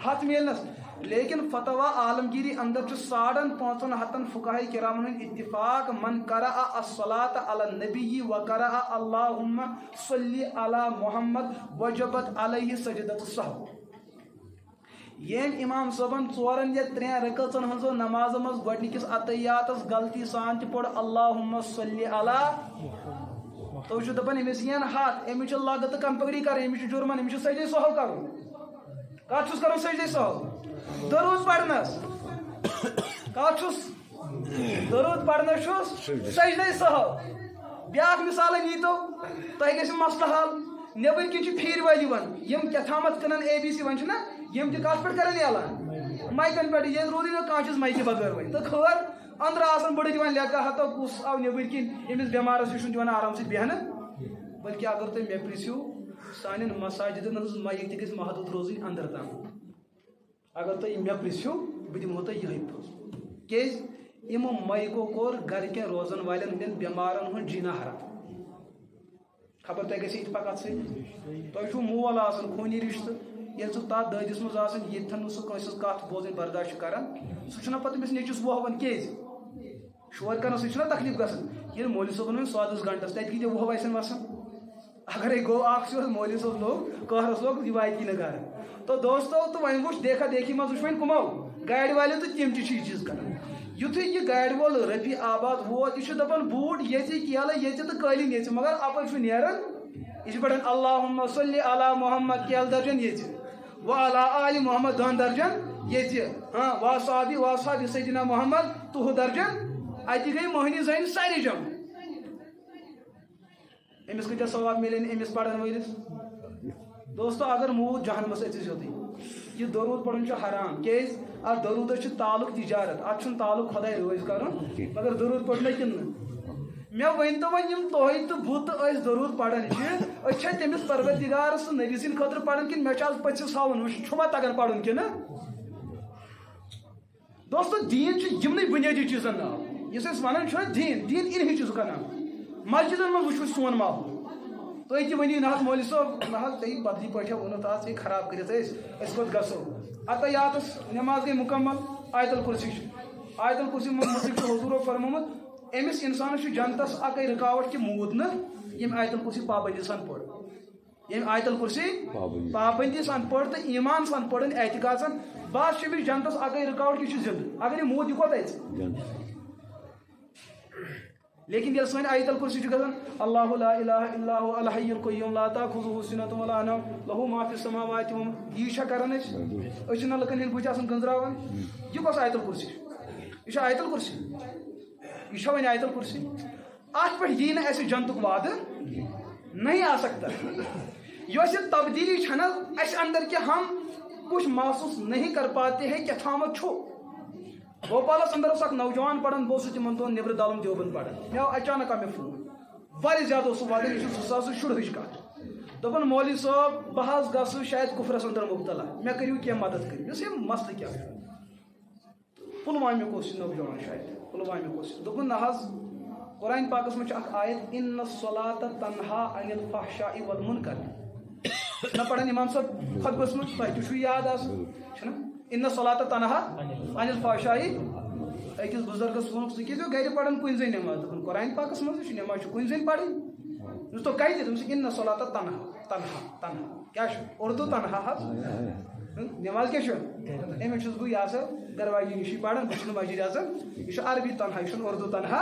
Speaker 1: 7 ملنس لیکن فتویٰ عالمگیری اندر 550 فقہاء کرام ہند اتفاق من قرأ الصلاۃ علی النبی و قرأ اللہم صلی علی محمد وجبت علیہ سجدۃ السہو یم امام صٲبن 4 یا 3 رکعژن ہنزو نماز مز گۄڈنِکِس عطیاتس غلطی سان تہ پوٚر اللہم صلی علی تو چھُ دپان أمِس یِن 7 أمِس چھِ لاگت تہٕ کمپگری کرٕنۍ أمِس چھُ جُرمان أمِس چھُ سجدے سہو کرُن کتھ چھُس کرُن سجدے سہو درود پرنس کتھ چھُس درود پرنس چھُس سجدے سہو بیاکھ مثال نیتو تۄہہِ گژھِ مسلہٕ حل نیبر کِنۍ چھِ پھیٖرۍ وٲلۍ یِوان یِم کیٛاتھامتھ کٕنان ABC وۄنۍ چھِنا یم تہ کت پہ کران اعلان مائکن پہ یہ روزی نا کھانا چیز مائکہ بغیر ون تو خبر اندر آسان بڑے دان لیکھا ہتو کس آو نبر کن امس بیمارس یہ دان آرام سے بہن بلکہ اگر تھی مے پرسو سان مساجدن ہز مائک تہ گھس محدود روزن اندر تام اگر تھی مے پرسو بہ دمو تہ یہ پوز کیاز یمو مائکو کور گرکن روزن والن ہند بیمارن ہند جینا حرام خبر تہ گژھِ اتفاق سی تہ چھو مول آسان خونی رشتہ یل سہ تر دادس مز یتن سہ کنس کت بوزن برداشت کران سہ پتہ امس نیچس وہوان کیز شور کرنے سہ تکلیف گھان یل مولوی صٲبن ون سودس گنٹس تتہ کتیا وہ آسن وسان اگر گو اخ مولوی صٲب لوگ قہرس لوگ یہ واتہ نہ گھر تو دوستو تو ون وچ دیکھا دیکھی مز وچ ون کمو گاڑی والے تو تم تہ چیز کران یتھے یہ گاڑی وول رفیع آباد ووت یہ دپان بوٹ یتہِ کیلہٕ یتہِ تو قٲلیٖن یتہِ مگر اپٲرۍ نیران یہ پڑھان اللہم صلی علی محمد کیل درجن یتہِ وعلى آل محمد 2 درجن یہ ہاں واصحابی سیدنا محمد 2 درجن اتہ گئی مہنی زین ساری جمع امس کتیا ثواب ملن امس پڑھن ولس دوستو اگر موت جہنمس اژِ سیودٕے یہ درود پڑھن حرام کیاز اتھ درودس تعلق تجارت اتھ تعلق خداے رٲضۍ کرُن مگر درود پڑھنا کِنہٕ مے ؤنتو وۄنۍ یِم تُہۍ تہٕ بہٕ تہٕ أسۍ درود پڑھان أسۍ چھا تٔمِس پروردِگارس تہٕ نبی سٕنٛدِ خٲطرٕ پڑھان کِنہٕ مےٚ چھُ آز پٔژھِس ہاوُن وٕچھ چھُوا تگان پڑھُن کِنہٕ دوستو دیٖن چھُ یِمنٕے بُنیٲدی چیٖزن ناو یُس أسۍ وَنان چھُ دیٖن دیٖن اِلہی چھُ کَران مسجدن منٛز وٕچھو سون ماحول تُہۍ تہِ ؤنِو نہ حظ مولوی صٲب نہ حظ ژےٚ بدلی پٲٹھۍ ووٚنُتھ آز ژےٚ خراب کٔرِتھ أسۍ کوٚت گژھو عطیاتس نٮ۪ماز گٔے مُکمل آیت الکُرسی چھُ آیت الکُرسی متعلق چھُ حضوٗرو فرمومُت أمِس اِنسانس چھُ جنتس اکے رُکاوٹ کہِ موٗد نہٕ ییٚمہِ آیت الکُرسی پابندی سان پٔر ییٚمہِ آیت الکُرسی پابندی سان پٔر تہٕ ایٖمان سان پٔرٕنۍ اعتقاد سان بس چھُ أمِس جنتس اکے رُکاوٹ یہِ چھُ زنٛدٕ اگر یہِ موٗد یہِ کوٚت اژِ لیکن ییٚلہِ سٲنۍ آیت الکُرسی چھُ گژھان اللہ لا الہ الا هو الحی القیوم لا تأخذه سنة ولا نوم له ما فی السماوات یی چھا کران أسۍ چھِنہ لُکن ہٕنٛدۍ بٕتھِ آسان گنٛزراوان یہِ کۄس آیت الکُرسی یہِ چھا آیت الکُرسی یہ چھا وۄنۍ آیت الکُرسی اتھ پٮ۪ٹھ یی نہٕ اَسہِ جنتُک وعدٕ نہیں آ سکتا یۄس یہِ تبدیلی چھَ نہ اَسہِ اندر کہ ہم کچھ محسوس نہیں کر پاتے ہیں کیٛاہ تھامت چھُ بھوپالس اندر اوس اکھ نوجوان پران بہٕ اوسُس تِمن دۄہن نیبرٕ دالُن دیوبند پران مےٚ آو اچانک آو مےٚ فون واریاہ زیادٕ اوس سُہ وَدان یہِ چھُ 2016 کتھ دوٚپُن مولوی صٲب بہٕ حظ گژھٕ شاید کُفرس اندر مُبتلا مےٚ کٔرِو کینٛہہ مدد کٔرِو یُس یہِ مسلہٕ کیٛاہ چھُ پُلوامیُک اوس یہِ نوجوان شاید پُلوامیُک اوس دوٚپُن نہ حظ قرآن پاکس منٛز چھِ اکھ آیت ان الصلاۃ تنہا عن الفحشاء والمنکر چھُنہ پران امام صٲب خطبس منٛز تۄہہِ تہِ چھُو یاد آسان چھُنہ ان الصلاۃ تنہا عن الفحشاء أکِس بُزرگس ووٚنُکھ ژٕ کیٛازِ گرِ پران کُنہِ زٔنۍ نٮ۪ماز دوٚپُن قرآن پاکس منٛز چھُ نٮ۪ماز چھُ کُنہِ زٔنۍ پرٕنۍ دوٚپُس تو کتہِ دوٚپُس ان الصلاۃ تنہا کیٛاہ چھُ اردو تنہا حظ نٮ۪ماز کیٛاہ چھُ أمِس چھُس بہٕ یہِ سا درواجی نِشی پران بہٕ چھُس نہٕ مسجد اژان یہِ چھُ عربی تنہا یہِ چھُنہٕ اردو تنہا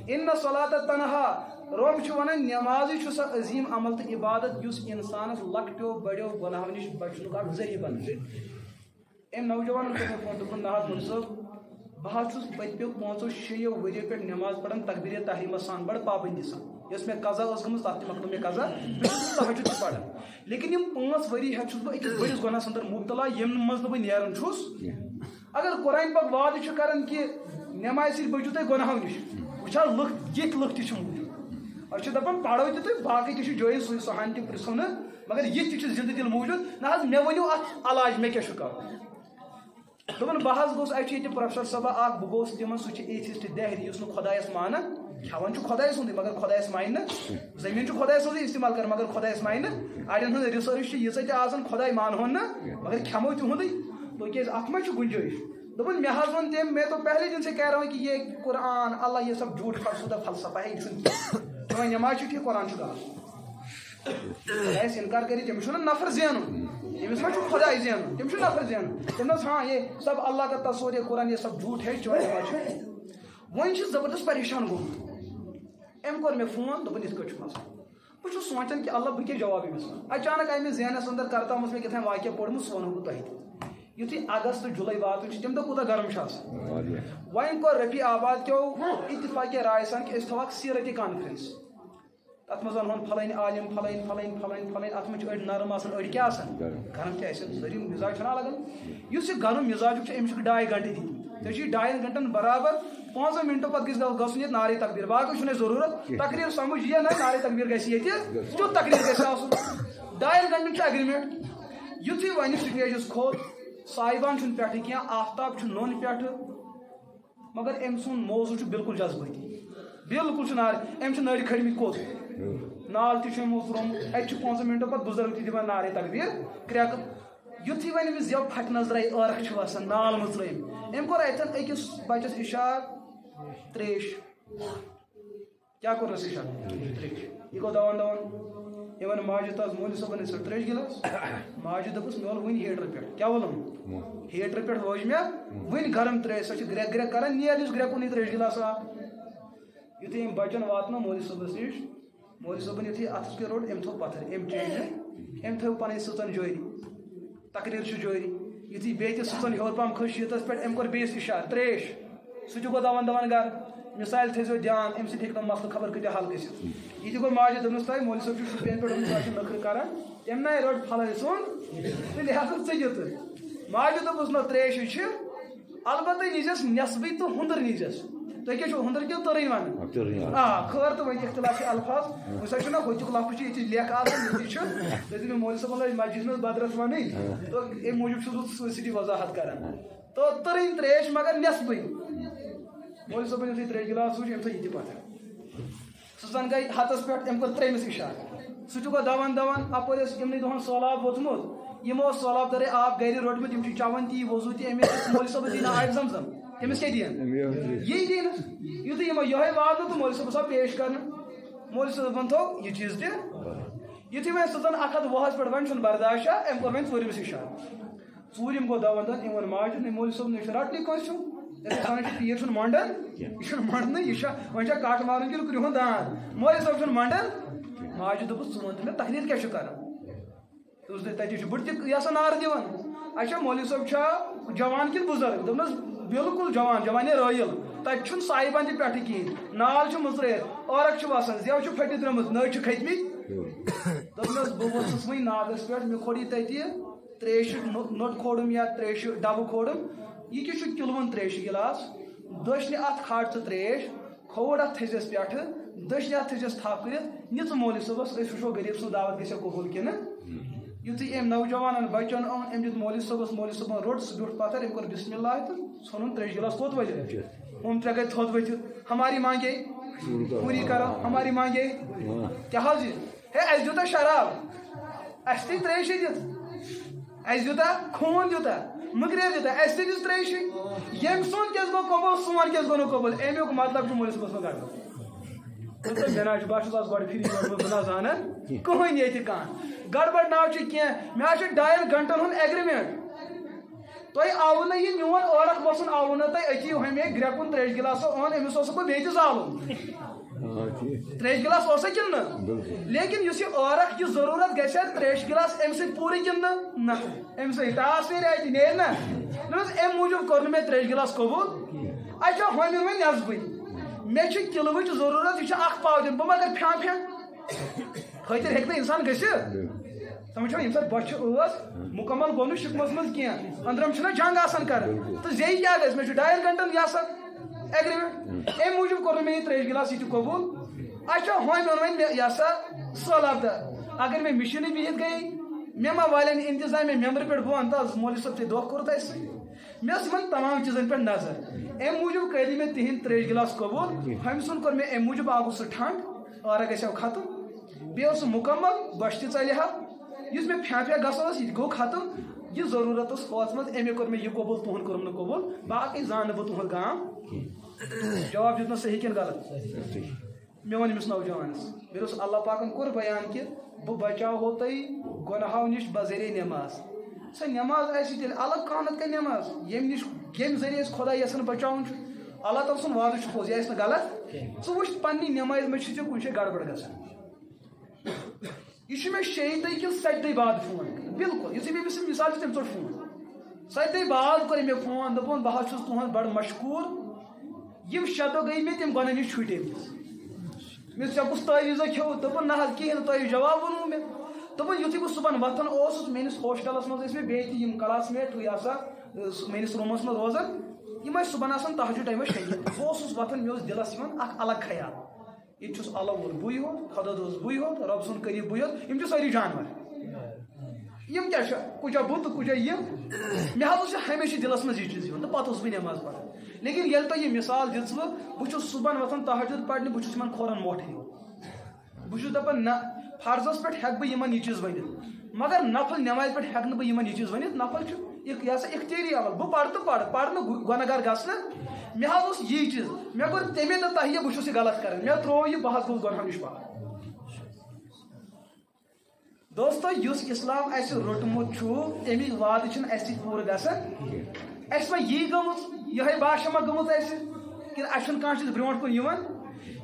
Speaker 1: ان الصلاۃ تنہا رۄب چھُ ونان نٮ۪مازٕے چھُ سۄ عظیٖم عمل تہٕ عبادت یُس انسانس لۄکٹیو بڑیو گۄناہو نِش بچنُک اکھ ذٔریعہٕ بنٲوِتھ أمۍ نوجوانن کوٚر مےٚ فون دوٚپُن نہ حظ مولوی صٲب بہت پتمو 5-6 وريو پہ نماز پڑھان تکبیر تحریمہ سان بڑ پابندی سان یس میں قضا گم تک مکلو میں قضا تہجد پڑھان لیکن یہ 5 ؤری ہیٚکس بہٕ أکِس بٔڑِس گۄناہس اندر مبتلا ییٚمہِ منٛز نہٕ بہٕ نیران چھُس اگر قرآن پاک وعدٕ چھُ کران کہ نمازِ سۭتۍ بٔچِو تُہۍ گۄناہو نِش وٕچھان لُکھ یِتھۍ لُکھ تہِ چھِ موٗجوٗد أسۍ چھِ دپان پرو تہِ تہٕ باقٕے تہِ چھُ جٲیِز سُہان تہِ پرژھو نہٕ مگر یِتھۍ تہِ چھِ زندٕ دِل موٗجوٗد نہ حظ مےٚ ؤنِو اتھ علاج مےٚ کیٛاہ چھُ کرُن دپان بہٕ حظ گوٚژھ اَسہِ چھُ ییٚتہِ پروفیسر صٲبا اکھ بہٕ گوٚوُس تِمن سُہ چھُ ایتھیسٹ دہلی یُس نہٕ خۄدایس مانان کھٮ۪وان چھُ خۄداے سُنٛدُے مگر خۄدایس مانہِ نہٕ زٔمیٖن چھُ خۄداے سُنٛدُے استعمال کران مگر خۄدایس مانہِ نہٕ اڑٮ۪ن ہٕنٛز رِسٲرٕچ چھِ ییٖژاہ تہِ آسان خۄداے مانہون نہٕ مگر کھٮ۪مو تِہُنٛدُے تو کیٛازِ اتھ ما چھُ گُنجٲیش دوٚپُن مےٚ حظ ووٚن تٔمۍ میں تو پہلے دن سے کہہ رہا ہوں کہ یہ قرآن اللہ یہ سب جھوٹ فرسودہ فلسفہ ہے یہ چھُنہٕ کینٛہہ وۄنۍ نٮ۪ماز چھُ ٹھیٖک قرآن چھُ غلط آسہِ اِنکار کٔرِتھ تٔمِس چھُنہ نفر زینُن تٔمِس ما چھُ خۄداے زینُن تٔمِس چھُ نفر زینُن تٔمۍ دوٚپُس ہاں یہ سب اللہ کا تصور یہ قرآن یہ سب جھوٹ ہے چون نٮ۪ماز چھُ وۄنۍ چھُ زبردست پریشان گوٚمُت أمۍ کوٚر مےٚ فون دوٚپُن یِتھ کٔٹھۍ چھُ مسلہٕ بہٕ چھُس سونٛچان کہ اللہ بہٕ کیٛاہ جواب أمِس اچانک آیہِ مےٚ ذہنس اندر کرتا اوس مےٚ کیٛاتھانۍ واقعہ پوٚرمُت سُہ وَنہو بہٕ تۄہہِ تہِ یُتھُے اگست جُلائی واتان چھُ تمہِ دۄہ کوٗتاہ گرم چھُ آسان وۄنۍ کوٚر رفیع آباد کیو اتفاقیہ رائے سان کہ أسۍ تھاوو اکھ سیٖرتی کانفرنس تتھ منٛز ونہون فلٲنۍ عالم فلٲنۍ فلٲنۍ فلٲنۍ فلٲنۍ اتھ منٛز چھِ أڑۍ نرم آسان أڑۍ کیٛاہ آسان گرم کیٛاہ آسہِ سٲری مِزاج چھُنہ لگان یُس یہِ گرم مِزاجُک چھُ أمِس چھُ 2 گنٹہٕ دِتمٕتۍ ژےٚ چھُے 2 گنٹن برابر 5 منٹو پتہٕ گژھِ گژھُن ییٚتہِ نعرے تقبیٖر باقٕے چھُنہٕ اَسہِ ضروٗرت تقریٖر سمجھ یِیہِ نہ نعرے تقبیٖر گژھِ ییٚتہِ تیُتھ تقریٖر گژھِ آسُن 2 گنٹن چھُ اگریمنٹ یُتھُے وۄنۍ سٹیجس کھوٚت صاحبان چھُنہٕ پٮ۪ٹھٕ کینٛہہ آفتاب چھُ نوٚن پٮ۪ٹھٕ مگر أمۍ سُنٛد موضوٗع چھُ بالکل جذبٲتی بالکل چھُ نعرٕ أمۍ چھِ نٔرۍ کھٔڑمٕتۍ کوٚت نال تہِ چھُ أمۍ ترٛوومُت اَتہِ چھُ 5 منٹو پتہٕ بُزرگ تہِ دِوان نعرے تقبیٖر کرٛٮ۪کہٕ یُتھُے وۄنۍ أمِس زٮ۪و پھٹہِ نظرے ٲرکھ چھِ وسان نال مٕژرٲیِم أمۍ کوٚر اَتٮ۪ن أکِس بچس اِشارٕ ترٛیش کیٛاہ کوٚرنس اِشارٕ ترٛیش یہِ گوٚو دون دون یہِ وَنہِ ماجہِ تاز مولوی صٲبن ٲسۍ ترٛیش گِلاس ماجہِ دوٚپُس مےٚ وول وٕنہِ ہیٖٹرٕ پٮ۪ٹھ کیٛاہ وولُم ہیٖٹرٕ پٮ۪ٹھ وٲج مےٚ وٕنہِ گرم ترٛیش سۄ چھِ گرٛٮ۪کھ گرٛٮ۪کھ کران نیر یُس گرٛٮ۪کُنٕے ترٛیش گِلاس اکھ یُتھُے أمۍ بچن واتنو مولوی صٲبس نِش مولوی صٲبن یُتھُے اتھس کیٛاہ روٚٹ أمۍ تھوٚو پتھر أمۍ چینج أمۍ تھٲو پنٕنۍ سٕژن جٲری تقریٖر چھُ جٲری یُتھُے بیٚیہِ تہِ سٕژن ہیوٚر پہم کھٔژ شیٖتس پٮ۪ٹھ أمۍ کوٚر بیٚیِس اِشارٕ ترٛیش سُہ تہِ گوٚو دون دون گرٕ مثال تھٲیزیو دیان اَمہِ سۭتۍ ہیٚکہِ نہٕ مسلہٕ خبر کۭتیاہ حل گٔژھِتھ یہِ تہِ گوٚو ماجہِ دوٚپنس تۄہہِ مولوی صٲب چھُ شُپین پٮ۪ٹھ آمُت چھُ نخرٕ کران تٔمۍ ناے روٚٹ پھلٲنۍ سُنٛد تہٕ لہٰذا ژٕ یِتہٕ ماجہِ دوٚپُس نہ ترٛیشہِ چھِ البتہ نیٖزٮ۪س نٮ۪صبٕے تہٕ ہُنٛدر نیٖزٮ۪س تُہۍ کیٛاہ چھُو ہُنٛدر کِنہٕ تٔرٕنۍ ونان خٲر تہٕ وۄنۍ اختِلاف الفاظ وۄنۍ سا چھُنہ ہوٚتیُک لفظ چھُ ییٚتہِ لیکھ آسان ییٚتہِ چھُ تہٕ مےٚ مولوی صٲبن لٲج مسجِد منٛز بدرس ونٕنۍ تہٕ امہِ موٗجوٗب چھُس بہٕ سۭتۍ سۭتی وضاحت کران تہٕ تٔرٕنۍ ترٛیش مگر نٮ۪صبٕے مولوی صٲبن یُتھُے ترٛیش گِلاس وٕچھ أمۍ تھٲو یہِ تہِ پتھر سٕژن گٔے ہتس پٮ۪ٹھ أمۍ کوٚر 3مِس اِشارٕ سُہ تہِ گوٚو دون دون اپٲرۍ اوس یِمنٕے دۄہن سہلاب ووٚتھمُت یِمو اوس سہلاب دَرے آب گرِ روٚٹمُت یِم چھِ چٮ۪وان تی وضوٗ تہِ أمِس مولوی صٲبس دی نہٕ آبِ زم زم أمِس کیٛاہ دِیَن یی دِیٖنَس یُتھُے یِمو یِہوٚے واتنو تہٕ مولوی صٲبس آو پیش کرنہٕ مولوی صٲبن تھوٚو یہِ چیٖز تہِ یُتھُے وۄنۍ سٕژن 110 پٮ۪ٹھ وۄنۍ چھُنہٕ برداشا أمۍ کوٚر وۄنۍ 4مِس اِشارٕ 4یِم گوٚو دون دون أمۍ ووٚن ماجہِ نَے مولوی صٲب نَے چھُ رٹنٕے کٲنٛسہِ چھُم ونان چھِ تیٖر چھُنہٕ منٛڈان یہِ چھُنہٕ منٛڈنٕے یہِ چھا وۄنۍ چھا کٹ مارُن کِنہٕ کرٛہُن داند مولوی صٲب چھُنہٕ منٛڈان ماجہِ دوٚپُس ژٕ وَن تہٕ مےٚ تقریٖر کیٛاہ چھُ کران تَتہِ چھُ بٕڈٕ تہِ آسان نعرٕ دِوان اچھا مولوی صٲب چھا جوان کِنہٕ بُزرگ دوٚپنَس بالکل جوان جوان رٲیِل تَتہِ چھُنہٕ صاحبان تہِ پٮ۪ٹھٕ کِہیٖنۍ نال چھُ مٕژرٲیِتھ ٲرکھ چھِ وسان زٮ۪و چھُ پھٔٹِتھ درٛامٕژ نٔرۍ چھِ کھٔتۍمٕتۍ دوٚپنَس بہٕ ووٚتھُس وۄنۍ ناگس پٮ۪ٹھ مےٚ کھوٚر یہِ تَتہِ ترٛیشہِ نوٚٹ کھولُم یا ترٛیشہِ ڈبہٕ کھولُم یہِ کیٛاہ چھُ کِلوُن ترٛیشہِ گِلاس دٔچھنہِ اَتھ کھاٹ ژٕ ترٛیش کھووُر اَتھ تھٲیزٮ۪س پٮ۪ٹھٕ دٔچھنہِ اَتھ تھٲیزٮ۪س تھپھ کٔرِتھ نِژ مولوی صٲبس أسۍ وٕچھو غریٖب سٕنٛز دعوت گژھِ قبوٗل کِنہٕ یُتھُے أمۍ نوجوانن بچن اوٚن أمۍ دیُت مولوی صٲبن روٚٹ سُہ بیوٗٹھ پتھر أمۍ کوٚر بسم اللہ تہٕ ژھُنُن ترٛیش گِلاس کوٚت ؤتھِتھ ہُم 3 گٔے تھوٚد ؤتھِتھ ہماری مانگے پوٗری کرو ہماری مانگے کیٛاہ حظ یہِ ہے اَسہِ دیُتا شراب اَسہِ تہِ ترٛیشہِ دِتھ اَسہِ دیُتا خوٗن دیُتا مٔکریر دیُتا اَسہِ تہِ دِژ ترٛیشہِ ییٚمہِ سُنٛد کیٛاہ گوٚو قبوٗل سون کیٛاہ گوٚو نہٕ قبوٗل اَمیُک مطلب چھُ مولوی صٲبس منٛز گڑبڑ مےٚ نہ چھُ بہٕ چھُس آز گۄڈٕ فِری بہٕ نہ زانان کٕہٕنۍ ییٚتہِ کانٛہہ گڑبڑ ناو چھِ کینٛہہ مےٚ حظ چھُ 2 گنٹن ہُنٛد ایگریمنٹ تۄہہِ آوُ نہٕ یہِ میون ٲرکھ وسُن آوُ نہٕ تۄہہِ أتی ہُمے گرٛٮ۪کُن ترٛیش گِلاسو اوٚن أمِس اوسُکھ بہٕ بیٚیہِ تہِ زالُن ترٛیش گِلاس اوسا کِنہٕ نہٕ لیکن یُس یہِ ٲرکھ یہِ ضروٗرت گژھِ ہا ترٛیش گِلاس اَمہِ سۭتۍ پوٗرٕ کِنہٕ نہ اَمہِ سۭتۍ ٹاس نیرِ اَتہِ نیرِ نہ دوٚپمَس اَمہِ موٗجوٗب کوٚر نہٕ مےٚ ترٛیش گِلاس قبوٗل اچھا ہمیں وۄنۍ نٮ۪صبٕے مےٚ چھِ کِلوٕچ ضروٗرت یہِ چھِ اکھ پاو دِیُن بہٕ ما کَرٕ پھیٛان پھیٛان خٲطر ہیٚکہِ نہٕ اِنسان گٔژھِتھ سمجھو ییٚمہِ ساتہٕ بۄچھِ ٲس مُکمل گوٚو نہٕ شِکمَس منٛز کینٛہہ أنٛدرِم چھُنہ جنٛگ آسان کَرٕنۍ تہٕ زیٚیہِ کیٛاہ گژھِ مےٚ چھُ 2.5 گنٛٹن یہِ ہسا ایگریمنٹ اَمہِ موٗجوٗب کوٚر نہٕ مےٚ یہِ 3 گِلاس یہِ تہِ قبوٗل اچھا ہۄمۍ اوٚن وۄنۍ یہِ ہسا سہلاب دار اگر مےٚ مِشیٖنٕے بِہِتھ گٔیے مےٚ ما والٮ۪ن اِنتظام مےٚ مٮ۪مبرٕ پٮ۪ٹھ بہٕ وَنہٕ تہٕ مولوی صٲب تۄہہِ دۄہ کوٚرُتھ اَسہِ مےٚ ٲس یِمن تمام چیٖزن پٮ۪ٹھ نظر اَمہِ موٗجوٗب کٔرۍ مےٚ تِہنٛدۍ 3 گِلاس قبوٗل ہۄمہِ سُنٛد کوٚر مےٚ اَمہِ موٗجوٗب اکھ گوٚو سُہ ٹھنٛڈ عٲرق گژھِ ہا ختم بیٚیہِ اوس سُہ مُکمل بۄچھِ تہِ ژَلہِ ہا یُس مےٚ پھیٛان پھیٛان گژھان اوس یہِ تہِ گوٚو ختم یہِ ضروٗرت ٲس وٲژمٕژ اَمے کوٚر مےٚ یہِ قبوٗل تُہُنٛد کوٚرُم نہٕ قبوٗل باقٕے زانہٕ نہٕ بہٕ تُہُنٛد گام جواب دیُت نہٕ صحیح کِنہٕ غلط مےٚ ووٚن أمِس نوجوانس مےٚ دوٚپُس اللہ پاکن کوٚر بیان کہِ بہٕ بچاوہو تۄہہِ گۄنہو نِش بذریعہ نٮ۪ماز سۄ نٮ۪ماز آسہِ تیٚلہِ الگ کانٛہہ نتہٕ کانٛہہ نٮ۪ماز ییٚمہِ نِش ییٚمہِ ذٔریعہٕ أسۍ خۄدا یژھان بچاوُن چھُ اللہ تعالیٰ سُنٛد وعدٕ چھُ پوٚز یہِ آسہِ نہٕ غلط ژٕ وٕچھ پننہِ نٮ۪مازِ منٛز چھُ ژےٚ کُنہِ جایہِ گڑبڑ گژھان یہ چھُ مےٚ 6 دۄہہِ کِنہٕ 7 دۄہہِ بعد فون بالکل یُتھُے مےٚ أمِس مثال چھِ تٔمۍ ژوٚٹ فون 7 دۄہہِ بعد کوٚر مےٚ فون دوٚپُن بہٕ حظ چھُس تُہُنٛد بڑٕ مشکوٗر یِم 6 دۄہ گٔیے مےٚ تِم گۄنہٕ نِش چھُٹیمٕتۍ مےٚ ژےٚ کُس تٲویٖزا کھیوٚو دوٚپُن نہ حظ کِہیٖنۍ نہٕ تۄہہِ جواب ووٚنوُ مےٚ دوٚپُن یُتھُے بہٕ صُبحن وۄتھان اوسُس میٲنِس ہوسٹلس منٛز ٲسۍ مےٚ بیٚیہِ تہِ یِم کلاس میٹ یہِ ہسا میٲنِس روٗمس منٛز روزان یِم ٲسۍ صُبحن آسان تہجُد ٹایمس شٔنگِتھ بہٕ اوسُس وۄتھان مےٚ اوس دِلس یِوان اکھ الگ خیال ییٚتہِ چھُس اللہ وول بٕے یوت خۄدا اوس بٕے یوت رۄب سُنٛد قریٖب بٕے یوت یِم چھِ سٲری جانور یِم کیٛاہ چھِ کُجا بہٕ تہٕ کُجا یِم مےٚ حظ اوس یہِ ہمیشہِ دِلس منٛز یہِ چیٖز یِوان تہٕ پتہٕ اوسُس بہٕ نٮ۪ماز پران لیکن ییٚلہِ تۄہہِ یہِ مثال دِژوٕ بہٕ چھُس صُبحن وۄتھان تہجُد پرنہِ بہٕ چھُس یِمن کھورن موٹھ دِوان بہٕ چھُس دپان نہ فرضس پٮ۪ٹھ ہٮ۪کہٕ بہٕ یِمن یہِ چیٖز ؤنِتھ مگر نفل نٮ۪مازِ پٮ۪ٹھ ہٮ۪کہٕ نہٕ بہٕ یِمن یہِ چیٖز ؤنِتھ نفل چھُ یہِ ہسا اختیٲری عمل بہٕ پرٕ تہٕ پرٕ نہٕ گۄنہہ گار گژھنہٕ مےٚ حظ اوس یی چیٖز مےٚ کوٚر تمے دۄہ تہیہِ بہٕ چھُس یہِ غلط کران مےٚ تروو یہِ بہٕ حظ گوٚوُس گۄنہو نِش پاک دوستو یُس اسلام اَسہِ روٚٹمُت چھُ اَمِکۍ وعدٕ چھِنہٕ اَسہِ سۭتۍ پوٗرٕ گژھان اَسہِ ما یی گٔمٕژ یِہے باشا ما گٔمٕژ اَسہِ کِنہٕ اَسہِ چھُنہٕ کانٛہہ چیٖز برونٛٹھ کُن یِوان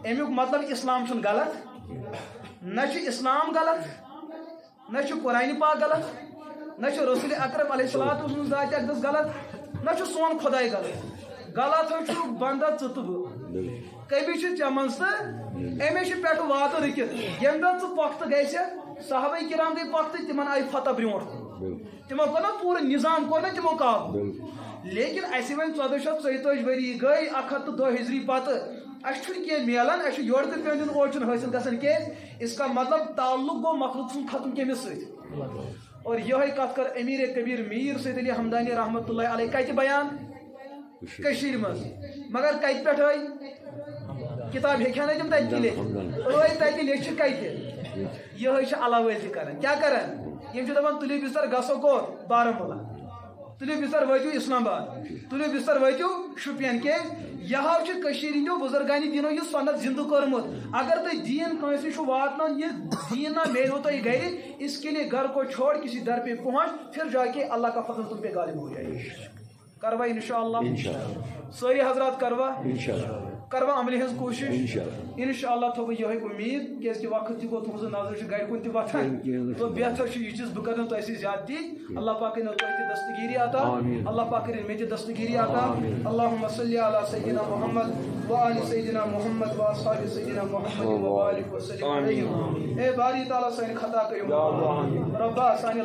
Speaker 1: اَمیُک مطلب اِسلام چھُنہٕ غلط نہ چھُ اِسلام غلط نہ چھُ قرآنہِ پاک غلط نہ چھُ رسول اکرم علیہ الصلوۃ والسلام ذاتِ اقدس غلط نہ چھُ سون خۄداے غلط غلط حظ چھُ بنٛدہ ژٕ تہٕ بہٕ کٔمی چھِ ژےٚ منٛز تہٕ اَمے چھِ پٮ۪ٹھٕ وعدٕ رُکِتھ ییٚمہِ دۄہ ژٕ پۄختہٕ گژھِ صحابے کرام گٔے پۄختہٕ تِمن آیہِ فتح برونٛٹھ کُن تِمو کوٚر نا پوٗرٕ نظام کوٚر نا تِمو قابوٗ لیکن اَسہِ وۄنۍ 1442 ؤری گٔے 102 ہجری پتہٕ اَسہِ چھُنہٕ کینٛہہ میلان اَسہِ چھُ یورٕ تہِ پیوٚن دیُن اورٕ چھُنہٕ حٲصِل گژھان کیازِ اس کا مطلب تعلق گوٚو مخلوق سُنٛد ختم کٔمِس سۭتۍ اور یِہوے کتھ کٔر امیر کبیر میٖر سید علی ہمدانی رحمتہ اللہ علیہ کتہِ بیان کٔشیٖرِ منٛز مگر کتہِ پٮ۪ٹھ آے کِتاب ہیٚکہِ ہا نہٕ تِم تتہِ تہِ لیکھِتھ ٲے تتہِ لیٚکھِتھ کتہِ یِہوے چھِ اللہ وٲلۍ تہِ کران کیٛاہ کران یِم چھِ دپان تُلِو بِستر گژھو کوٚت بارہمولہ تُلِو بِستر وٲتِو اسلام آباد تُلِو بِستر وٲتِو شُپین کیازِ یہِ ہاو چھِ کٔشیٖرِ ہِنٛدیو بُزرگانہِ دیٖنو یہِ سۄنت زِندٕ کوٚرمُت اگر تُہۍ دیٖن کٲنٛسہِ نِش چھُ واتناوان یہِ دیٖن نہ میلوٕ تۄہہِ گرِ اس کے لیے گھر کو چھوڑ کسی در پہ پہنچ پھر جا کے اللہ کا فضل تم پہ غالب ہو جائے کروا انشاءاللہ سٲری حضرات کروا عملہِ ہٕنٛز کوٗشِش انشاءاللہ تھوٚو بہٕ یِہوے اُمید کیازِ کہِ وقت تہِ گوٚو تُہنٛزٕ نظر چھِ گرِ کُن تہِ وۄتھان تو بہتر چھُ یہِ چیٖز بہٕ کرٕ نہٕ تۄہہِ سۭتۍ زیادتی اللہ پاک کٔرِنو تۄہہِ تہِ دستگیٖری عطا اللہ پاک کٔرِنۍ مےٚ تہِ دستگیٖری عطا اللہُمَّ صلی علی سیدنا محمد وآل سیدنا محمد واصحاب سیدنا محمد وبارک وسلم علیہم اے باری تعالیٰ سانہِ خطا کٔرِو رۄبا سانہِ